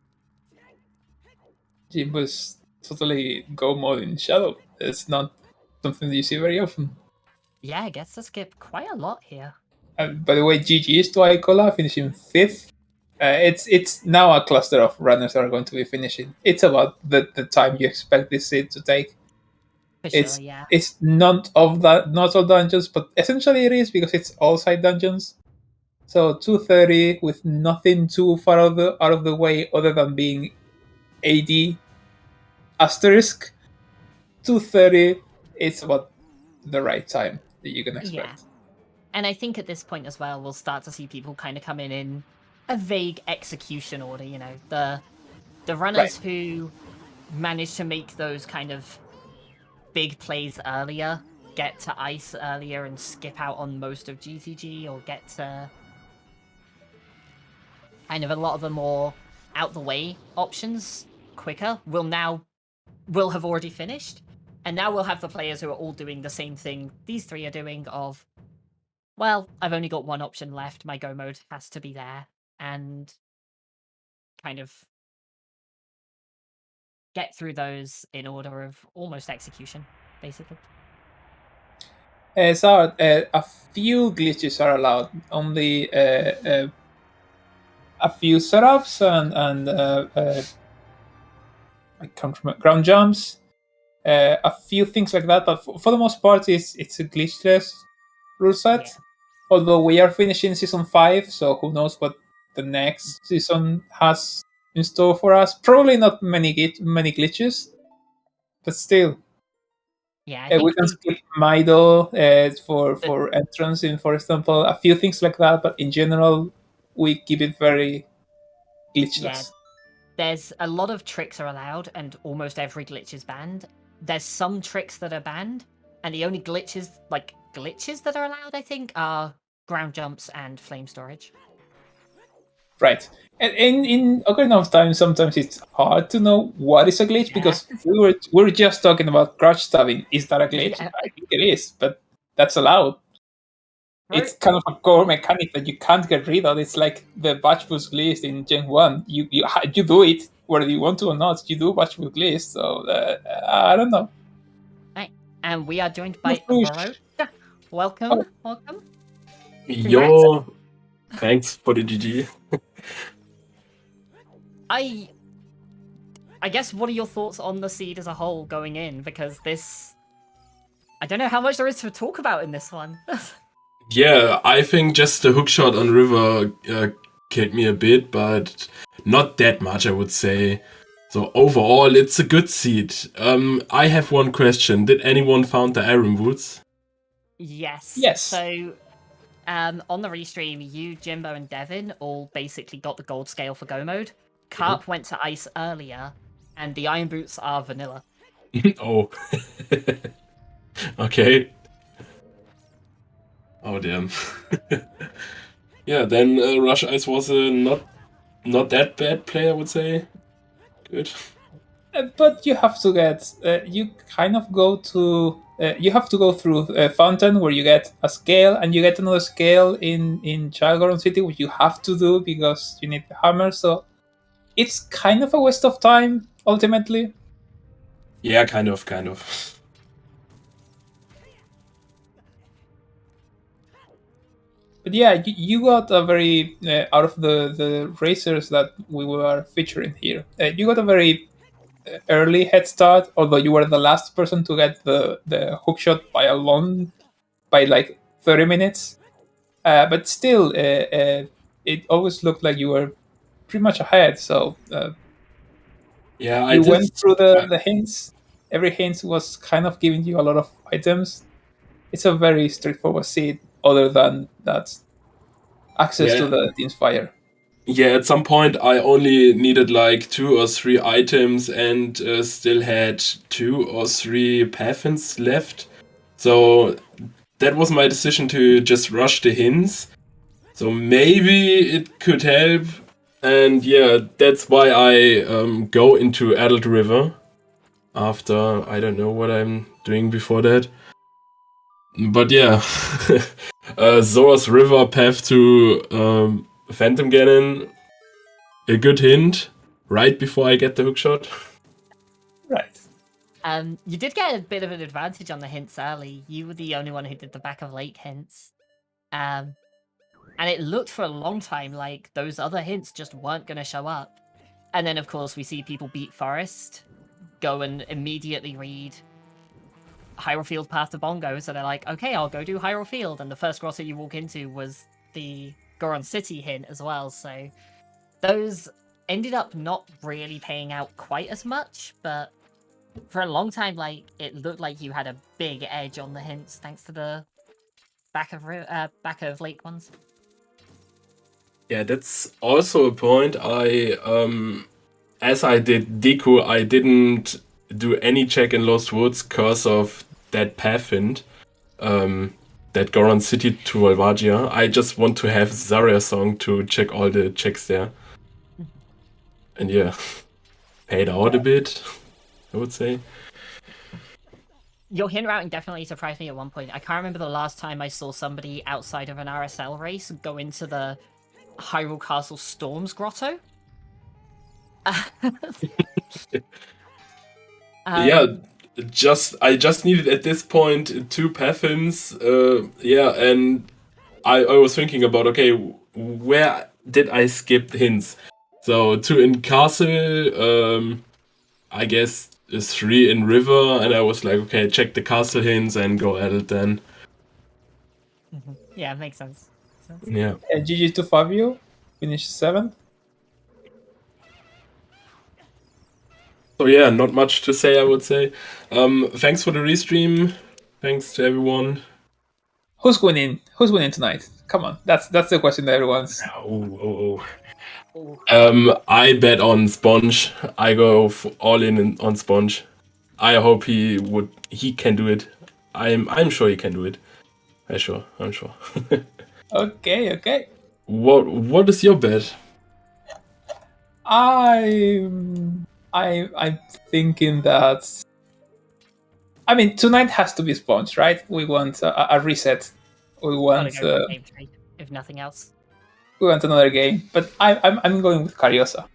Jimbo's totally go mode in Shadow. It's not something that you see very often. Yeah, I guess to skip quite a lot here. By the way, GG's to Aikola, finishing 5th. It's now a cluster of runners that are going to be finishing. It's about the time you expect this seed to take. For sure, yeah. It's not all dungeons, but essentially it is because it's all side dungeons. So 230 with nothing too far out of the way other than being AD asterisk. 230, it's about the right time that you can expect. Yeah. And I think at this point as well, we'll start to see people kind of come in a vague execution order. You know, the runners who manage to make those kind of big plays earlier, get to ice earlier and skip out on most of GTG, or get to kind of a lot of the more out the way options quicker, will have already finished. And now we'll have the players who are all doing the same thing these three are doing of, well, I've only got one option left, my go mode has to be there, and kind of get through those in order of almost execution, basically. So a few glitches are allowed. Only a few setups and I can't remember, ground jumps, a few things like that. But for the most part, it's a glitchless rule set. Yeah. Although we are finishing season 5, so who knows what the next season has in store for us. Probably not many glitches, but still. Yeah, I We think can skip Mido for entrance in, for example, a few things like that. But in general, we keep it very glitchless. Yeah, there's a lot of tricks are allowed, and almost every glitch is banned. There's some tricks that are banned, and the only glitches that are allowed, I think, are ground jumps and flame storage. Right. And in Ocarina of Time, sometimes it's hard to know what is a glitch because we were just talking about crouch stabbing. Is that a glitch? Yeah. I think it is, but that's allowed. Right. It's kind of a core mechanic that you can't get rid of. It's like the batch boost glitch in Gen 1. You do it whether you want to or not. You do batch boost glitch. So I don't know. Right. And we are joined by Bro. Welcome. Welcome. Yo, thanks for the GG. I guess, what are your thoughts on the seed as a whole going in? Because I don't know how much there is to talk about in this one. Yeah, I think just the hookshot on River killed me a bit, but not that much, I would say. So overall, it's a good seed. I have one question. Did anyone found the Iron Boots? Yes. Yes. So, on the restream, you, Jimbo, and Devin all basically got the gold scale for Go mode. Carp went to ice earlier, and the Iron Boots are vanilla. Oh. Okay. Oh, damn. Yeah, then Rush Ice was a not that bad play, I would say. Good. But you have to get you kind of go to you have to go through a fountain where you get a scale and you get another scale in Child City, which you have to do because you need the hammer. So it's kind of a waste of time ultimately. Yeah, kind of. But yeah, you got a very out of the racers that we were featuring here. You got a very early head start, although you were the last person to get the hookshot by like 30 minutes. But still, it always looked like you were pretty much ahead. So yeah, you went through the hints. Every hint was kind of giving you a lot of items. It's a very straightforward seed, other than that access to the Inspire. Yeah, at some point I only needed like 2 or 3 items and still had 2 or 3 pathins left. So that was my decision to just rush the hints. So maybe it could help. And yeah, that's why I go into Adult River after I don't know what I'm doing before that. But yeah, Zora's River path to Phantom Ganon. A good hint right before I get the hookshot. Right. You did get a bit of an advantage on the hints early. You were the only one who did the back of lake hints. And it looked for a long time like those other hints just weren't going to show up. And then, of course, we see people beat Forest, go and immediately read Hyrule Field Path to Bongo. So they're like, okay, I'll go do Hyrule Field. And the first grotto you walk into was the Goron City hint as well. So those ended up not really paying out quite as much, but for a long time, like, it looked like you had a big edge on the hints thanks to the back of lake ones. Yeah, that's also a point. As I did Deku, I didn't do any check in Lost Woods because of that path hint, that Goron City to Volvagia. I just want to have Zarya song to check all the checks there. And yeah, paid out a bit, I would say. Your hint routing definitely surprised me at one point. I can't remember the last time I saw somebody outside of an RSL race go into the Hyrule Castle Storms Grotto. Yeah, I just needed at this point 2 path hints. Yeah, and I was thinking about, okay, where did I skip the hints? So 2 in castle, I guess 3 in river, and I was like, okay, check the castle hints and go at it then. Yeah, it makes sense. Yeah. GG to Fabio, finished 7th. So yeah, not much to say, I would say. Thanks for the restream. Thanks to everyone. Who's winning? Who's winning tonight? Come on, that's the question that everyone's. I bet on Sponge. I go all in on Sponge. I hope he can do it. I'm sure he can do it. I'm sure. Okay. What is your bet? I'm thinking that. I mean, tonight has to be Sponge, right? We want a reset. We want Go for game 3, if nothing else. we want another game. But I'm going with Cariosa.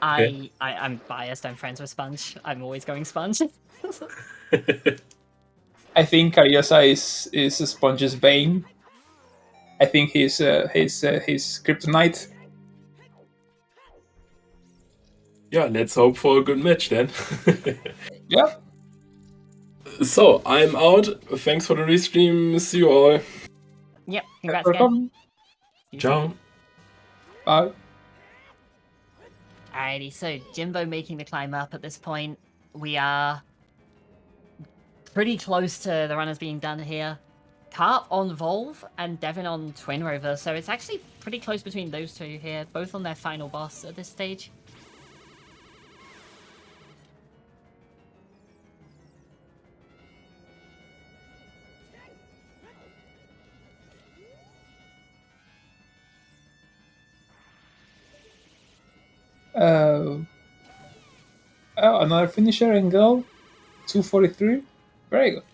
I'm biased. I'm friends with Sponge. I'm always going Sponge. I think Cariosa is Sponge's bane. I think he's his kryptonite. Yeah, let's hope for a good match then. Yeah. So, I'm out. Thanks for the restream. See you all. Yep, congrats For again. coming. Ciao. Bye. Alrighty, so Jimbo making the climb up at this point. We are pretty close to the runners being done here. Carp on Volve and Devin on Twin Rover, so it's actually pretty close between those two here, both on their final boss at this stage. Another finisher and goal. 243. Very good.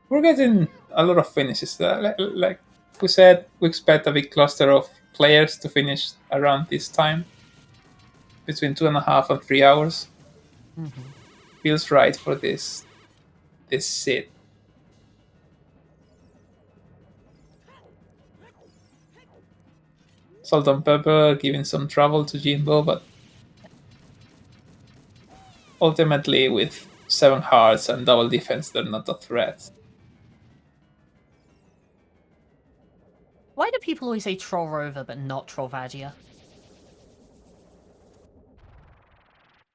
We're getting a lot of finishes. Like we said, we expect a big cluster of players to finish around this time, between 2.5 and 3 hours. Feels right for this set. Salt and Pepper giving some trouble to Jimbo, but ultimately with 7 hearts and double defense, they're not a threat. Why do people always say Troll Rover but not Trollvagia?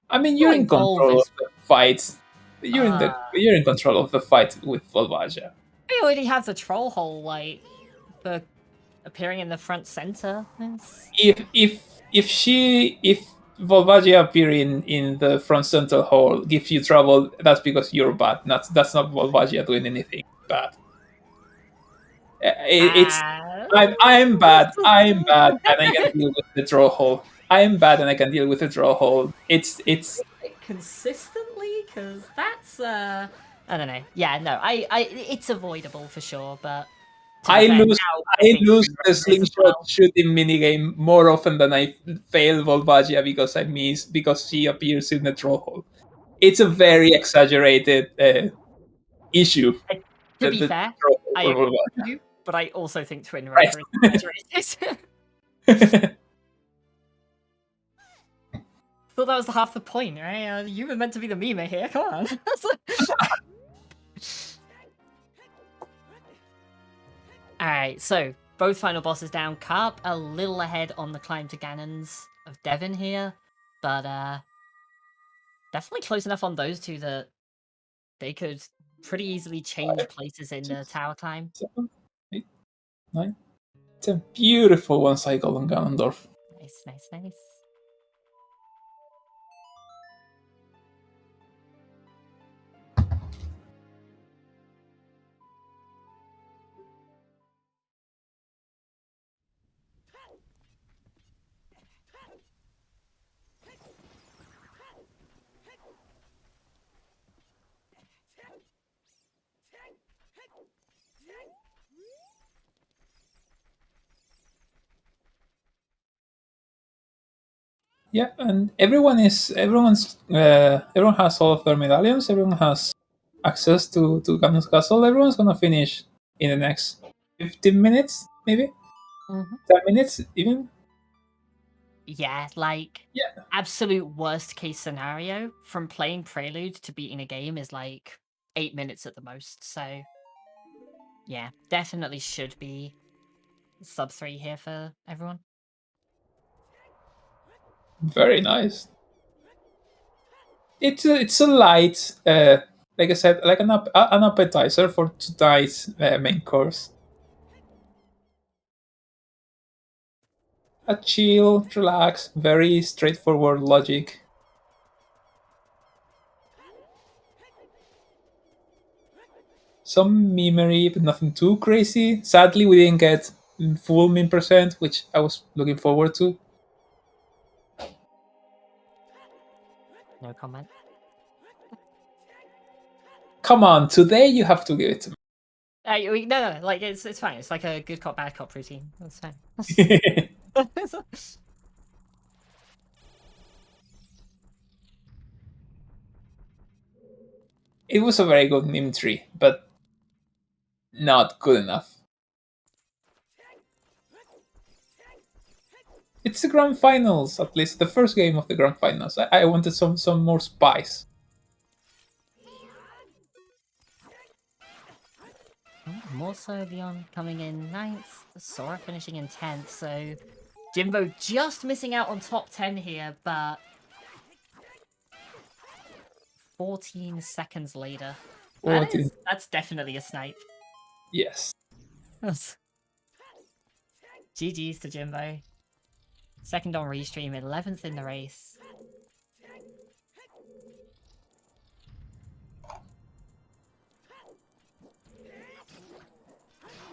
I mean, you're in control of the fight. You're in control of the fight with Volvagia. We already have the Troll Hole, like, for appearing in the front center. If Volvagia appearing in the front center hole gives you trouble, that's because you're bad. That's not Volvagia doing anything bad. I'm bad, and I can deal with the draw hole. I am bad and I can deal with the draw hole. It's consistently, because that's I don't know. Yeah, no, it's avoidable for sure, but I lose the slingshot shooting minigame more often than I fail Volvagia because she appears in the draw hole. It's a very exaggerated issue. To be fair, but I also think Twin River is races. Thought that was half the point, right? You were meant to be the meme here. Come on. Alright, so both final bosses down. Carp a little ahead on the climb to Ganon's of Devon here, but definitely close enough on those two that they could pretty easily change places in the tower climb. 7, 8, 9. It's a beautiful one cycle on Ganondorf. Nice, nice, nice. Yeah, and everyone has all of their medallions. Everyone has access to Ganon's castle. Everyone's gonna finish in the next 15 minutes, maybe 10 minutes, even. Yeah, like absolute worst case scenario from playing Prelude to beating a game is like 8 minutes at the most. So yeah, definitely should be sub 3 here for everyone. Very nice. It's a light, like I said, like an appetizer for tonight's main course. A chill, relax, very straightforward logic. Some memery, but nothing too crazy. Sadly, we didn't get full meme percent, which I was looking forward to. No comment. Come on, today you have to give it to me. No, like it's fine. It's like a good cop, bad cop routine. That's fine. It was a very good meme tree, but not good enough. It's the grand finals, at least the first game of the grand finals. I wanted some more spice. More so Leon coming in 9th, Sora finishing in 10th, so Jimbo just missing out on top 10 here, but 14 seconds later. That's definitely a snipe. Yes. GG's to Jimbo. Second on restream, 11th in the race.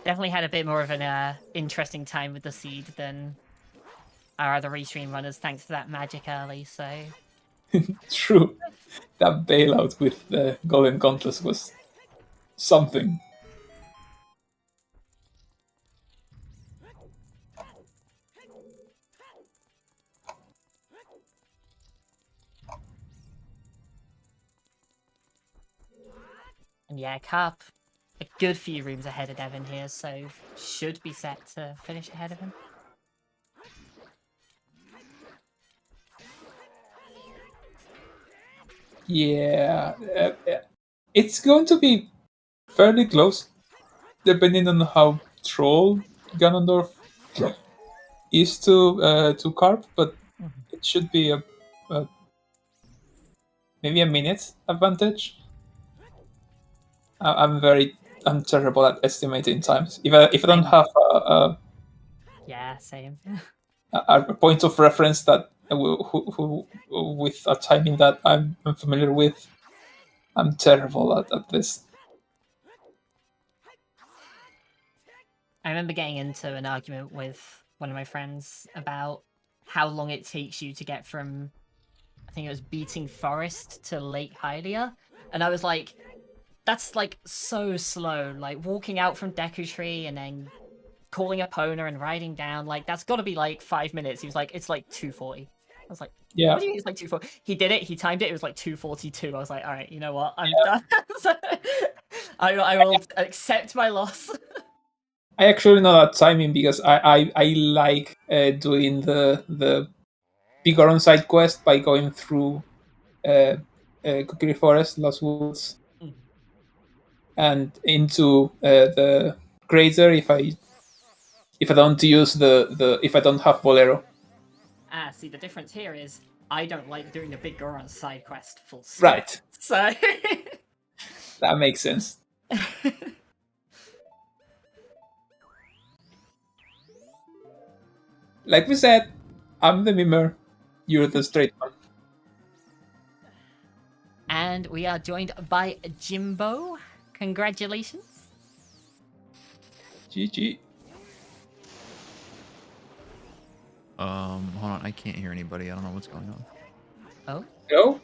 Definitely had a bit more of an interesting time with the seed than our other restream runners, thanks to that magic early, so... True. That bailout with the Golden Contest was something. And yeah, Carp, a good few rooms ahead of Devon here, so should be set to finish ahead of him. Yeah, it's going to be fairly close, depending on how troll Ganondorf is to Carp, but it should be a maybe a minute advantage. I'm terrible at estimating times. If I don't have yeah, same. a point of reference that who with a timing that I'm familiar with, I'm terrible at this. I remember getting into an argument with one of my friends about how long it takes you to get from, I think it was Beating Forest to Lake Hylia, and I was like, that's like so slow, like walking out from Deku Tree and then calling Epona and riding down, like that's got to be like 5 minutes. He was like, it's like 2:40. I was like, Yeah. What do you mean it's like 2:40? He did it, he timed it, it was like 2:42. I was like, all right, you know what, I'm done. So, I will accept my loss. I actually know that timing because I like doing the Bigoron side quest by going through Kokiri Forest, Lost Woods, Mhm. and into the crater if I don't use the if I don't have Bolero. See, the difference here is I don't like doing the big Goron side quest full stop. Right, So that makes sense. Like we said, I'm the mimer, you're the straight one. And we are joined by Jimbo. Congratulations. GG. Hold on, I can't hear anybody. I don't know what's going on. Oh, Go.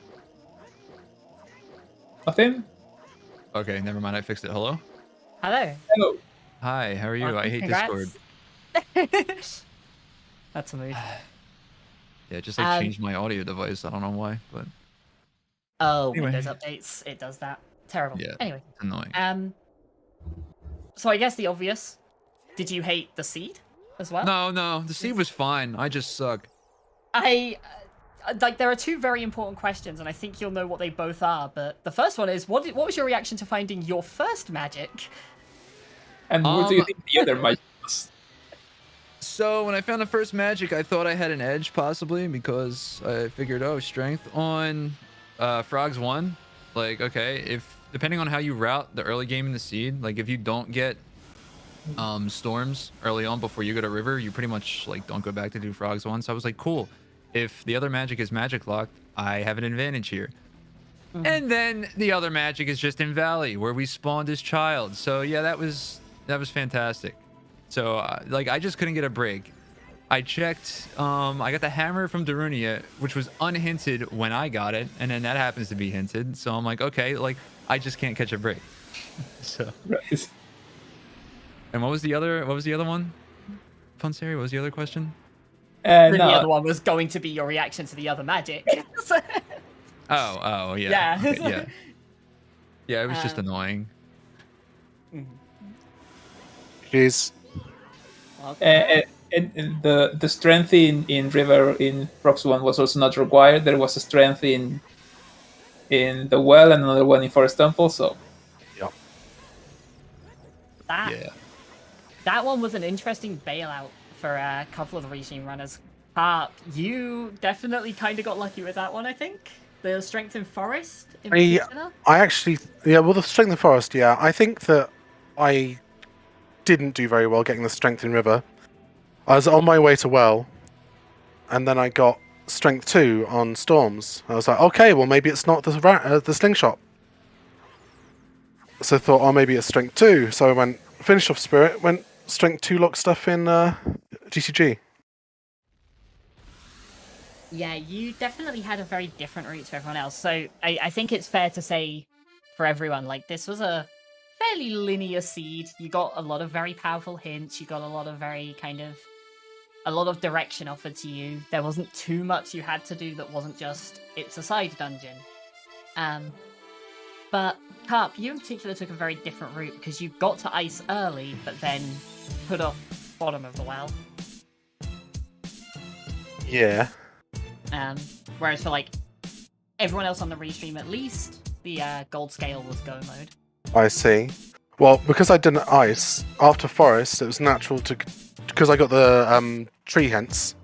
Nothing. Okay, never mind. I fixed it. Hello. hello. Hello. Hi. How are you? I hate Congrats. Discord. That's a mood. Yeah, it just like changed my audio device. I don't know why, but Oh, Anyway. Windows updates. It does that. Terrible. Yeah. Anyway. it's annoying. So I guess the obvious. Did you hate the seed as well? No, the seed was fine. I just suck. Like there are two very important questions, and I think you'll know what they both are. But the first one is, what was your reaction to finding your first magic? And what do you think the other magic was? So when I found the first magic, I thought I had an edge possibly because I figured, oh, strength on Frogs 1. Like, okay, if depending on how you route the early game in the seed, like if you don't get storms early on before you go to river, you pretty much like don't go back to do Frogs 1. So I was like, cool. If the other magic is magic locked, I have an advantage here. And then the other magic is just in Valley where we spawned as child. So yeah, that was fantastic. So like I just couldn't get a break. I checked. I got the hammer from Darunia, which was unhinted when I got it, and then that happens to be hinted. So I'm like, okay, like I just can't catch a break. So. Right. And what was the other one? Funseri, what was the other question? The No. other one was going to be your reaction to the other magic. Oh, yeah. Yeah. Okay, yeah. Yeah, it was just annoying. Jeez. Okay. And the strength in River in Prox 1 was also not required. There was a strength in the well and another one in Forest Temple, so That one was an interesting bailout for a couple of the regime runners. You definitely kind of got lucky with that one, I think. The strength in Forest in particular. I actually, well, the strength in Forest, yeah. I think that I didn't do very well getting the strength in River. I was on my way to Well, and then I got strength 2 on Storms. I was like, okay, well, maybe it's not the slingshot. So I thought, oh, maybe it's strength 2. So I went, finished off Spirit, went strength 2 lock stuff in GCG. Yeah, you definitely had a very different route to everyone else. So I think it's fair to say for everyone, like, this was a fairly linear seed. You got a lot of very powerful hints. You got a lot of a lot of direction offered to you. There wasn't too much you had to do that wasn't just, it's a side dungeon. But Carp, you in particular took a very different route because you got to ice early, but then put off bottom of the well. Yeah. Whereas for like everyone else on the restream, at least the gold scale was go mode. I see. Well, because I didn't ice after Forest, it was natural to, because I got the tree hints.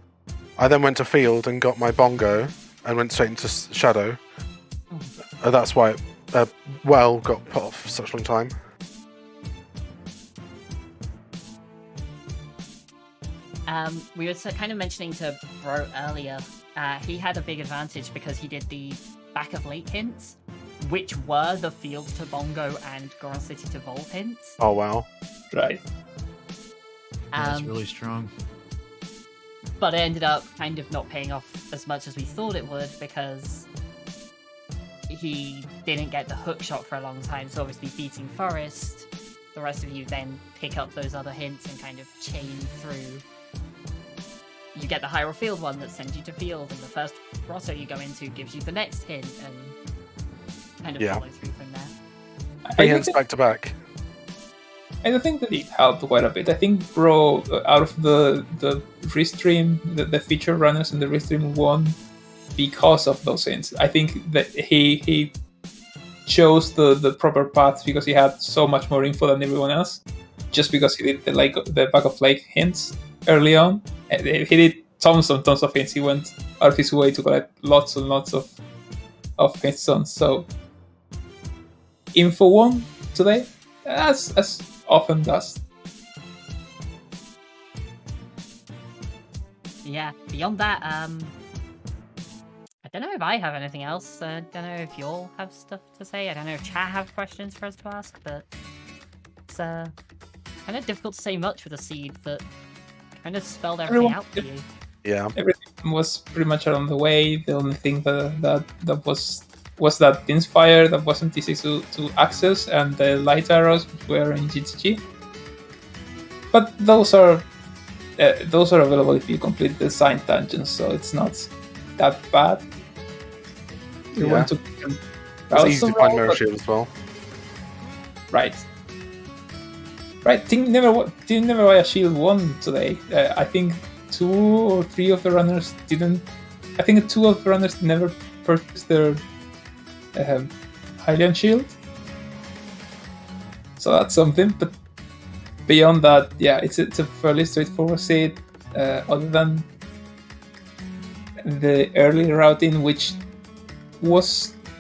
I then went to field and got my bongo and went straight into shadow. That's why well got put off for such a long time. We were kind of mentioning to Bro earlier, he had a big advantage because he did the back of lake hints, which were the field to bongo and Goron City to Vol hints. Oh, wow. right. That's really strong. But it ended up kind of not paying off as much as we thought it would because he didn't get the hook shot for a long time. So obviously beating Forest, the rest of you then pick up those other hints and kind of chain through. You get the higher field one that sends you to field, and the first grotto you go into gives you the next hint, and kind of follow through from there. 3 hints back to back. I think that it helped quite a bit. I think Bro, out of the restream, the feature runners in the restream won because of those hints. I think that he chose the proper path because he had so much more info than everyone else. Just because he did the bag of like hints early on, he did tons and tons of hints. He went out of his way to collect lots and lots of hints on. So info won today, as often does. Yeah, beyond that, I don't know if I have anything else. I don't know if you all have stuff to say. I don't know if chat have questions for us to ask, but it's kind of difficult to say much with a seed that kind of spelled everything out for you. Yeah. Everything was pretty much along the way. The only thing that was that Inspire that wasn't easy to access, and the light arrows which were in GTG. But those are available if you complete the sign dungeons, so it's not that bad. You want to it's easy to find mirror shield as well. Right. Team Never Shield won today. I think 2 or 3 of the runners didn't. I think 2 of the runners never purchased their Hylian Shield. So that's something. But beyond that, yeah, it's a fairly straightforward seed. Other than the early routing, which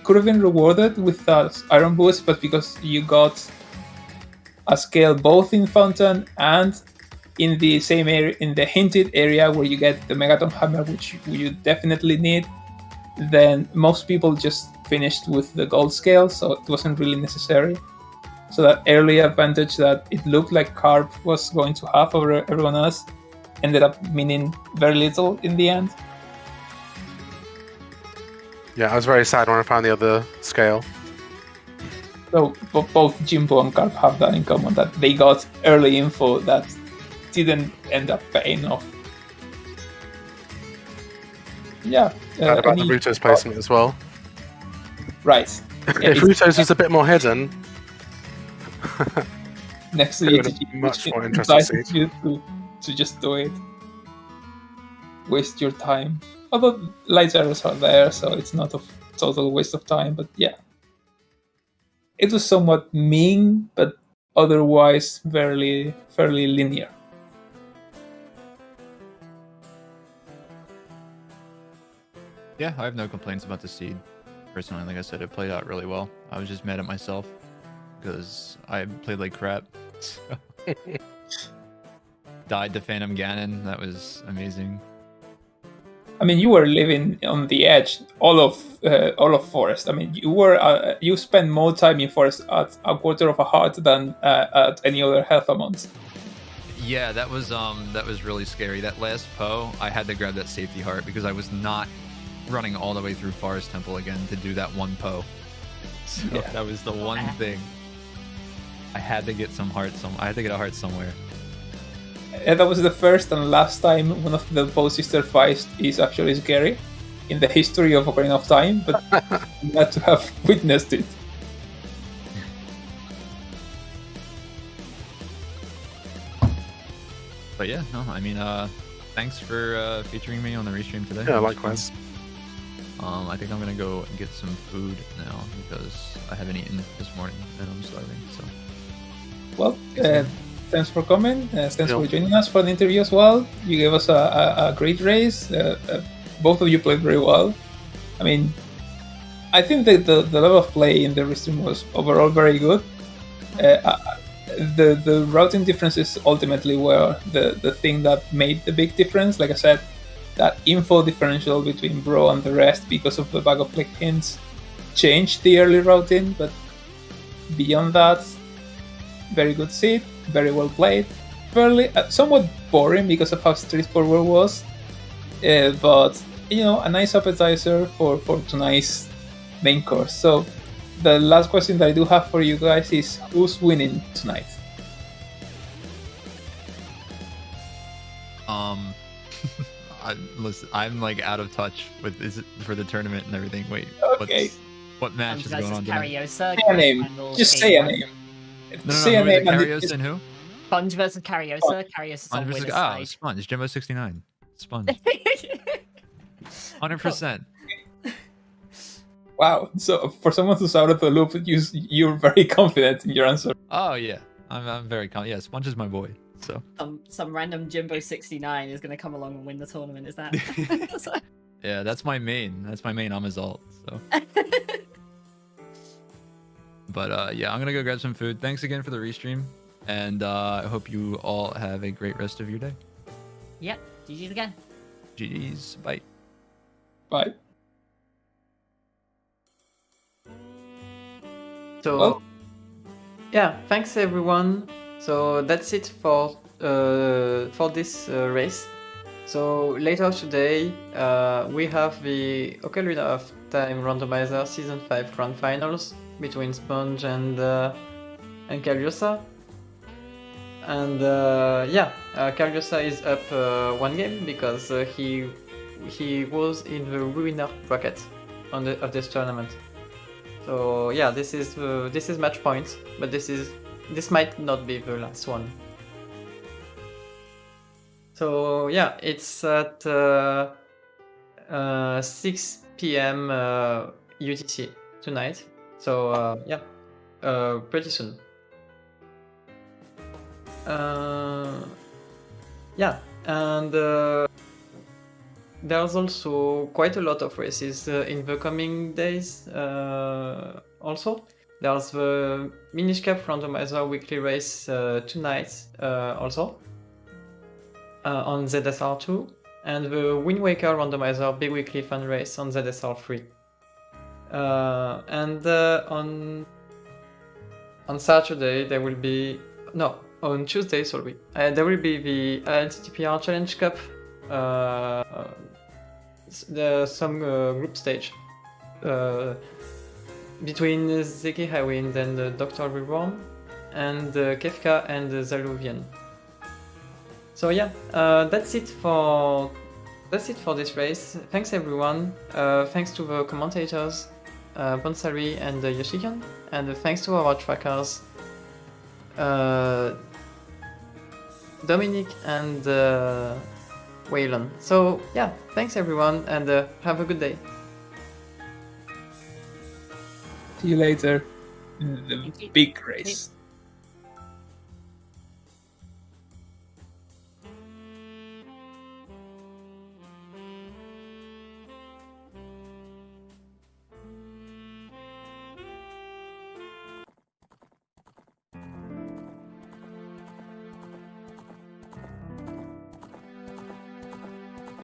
could have been rewarded with that Iron Boost, but because you got a scale both in Fountain and in the same area, in the hinted area where you get the Megaton Hammer, which you definitely need, then most people just finished with the gold scale, so it wasn't really necessary. So that early advantage that it looked like Carp was going to have over everyone else ended up meaning very little in the end. Yeah, I was very sad when I found the other scale. So both Jimbo and Carp have that in common, that they got early info that didn't end up paying off. Yeah. And about the Ruto's placement as well. Right. Yeah, if Ruto's was a bit more hidden, next to it you, would have been much more interesting to see. To just do it. Waste your time. Although light arrows are there, so it's not a total waste of time, but yeah. It was somewhat mean, but otherwise fairly linear. Yeah, I have no complaints about the seed. Personally, like I said, it played out really well. I was just mad at myself because I played like crap. So. Died to Phantom Ganon. That was amazing. I mean, you were living on the edge all of Forest. I mean, you spent more time in Forest at a quarter of a heart than at any other health amount. Yeah, that was really scary. That last Poe, I had to grab that safety heart because I was not running all the way through Forest Temple again to do that one Poe. So yeah. That was the one thing. I had to get some heart. I had to get a heart somewhere. And that was the first and last time one of the Poe sister fights is actually scary in the history of Ocarina of Time, but I'm glad to have witnessed it. But yeah, no, I mean, thanks for featuring me on the restream today. Yeah, likewise. I think I'm gonna go and get some food now because I haven't eaten this morning and I'm starving. So. Well, thanks for coming. Thanks for joining us for the interview as well. You gave us a great race. Both of you played very well. I mean, I think that the level of play in the restream was overall very good. The routing differences ultimately were the thing that made the big difference. Like I said, that info differential between Bro and the rest because of the bag of click hints changed the early routing, but beyond that, very good seed, very well played. Fairly somewhat boring because of how straightforward it was, but you know, a nice appetizer for tonight's main course. So the last question that I do have for you guys is, who's winning tonight? Listen, I'm like out of touch with for the tournament and everything. Wait, okay. what match is going on tonight? Say a name. Just say a name. No, Say who a are the name and Karios and who? Sponge versus Cariosa. Cariosa's on Sponge versus winner's Ah, side. Sponge. Jimbo 69. Sponge. 100%. Wow. So for someone who's out of the loop, you're very confident in your answer. Oh yeah, I'm very confident. Yeah, Sponge is my boy. So Some random Jimbo 69 is gonna come along and win the tournament. Is that? yeah, that's my main. That's my main Amazalt. So. But yeah, I'm gonna go grab some food. Thanks again for the restream, and I hope you all have a great rest of your day. Yep. GG's again. GG's. Bye. Bye. So, Well- yeah, thanks everyone. So that's it for this race. So later today, we have the Ocarina of Time Randomizer Season 5 Grand Finals between Sponge and Cariosa. And yeah, Cariosa is up one game because he was in the winner bracket of this tournament. So yeah, this is match points, but this might not be the last one. So yeah, it's at 6 p.m. UTC tonight. So yeah, pretty soon. Yeah, and there's also quite a lot of races in the coming days. Also, there's the Minish Cap Randomizer weekly race tonight. Also. On ZSR2, and the Wind Waker Randomizer Big Weekly Fun Race on ZSR3. And on Saturday there will be on Tuesday, sorry, there will be the LTTPR Challenge Cup, some group stage between Zeki Highwind and Dr. Reworm, and Kefka and Zaluvian. So yeah, that's it for this race. Thanks everyone. Thanks to the commentators, Bonsari and Yoshikan, and thanks to our trackers, Dominic and Waylon. So yeah, thanks everyone, and have a good day. See you later in the big race.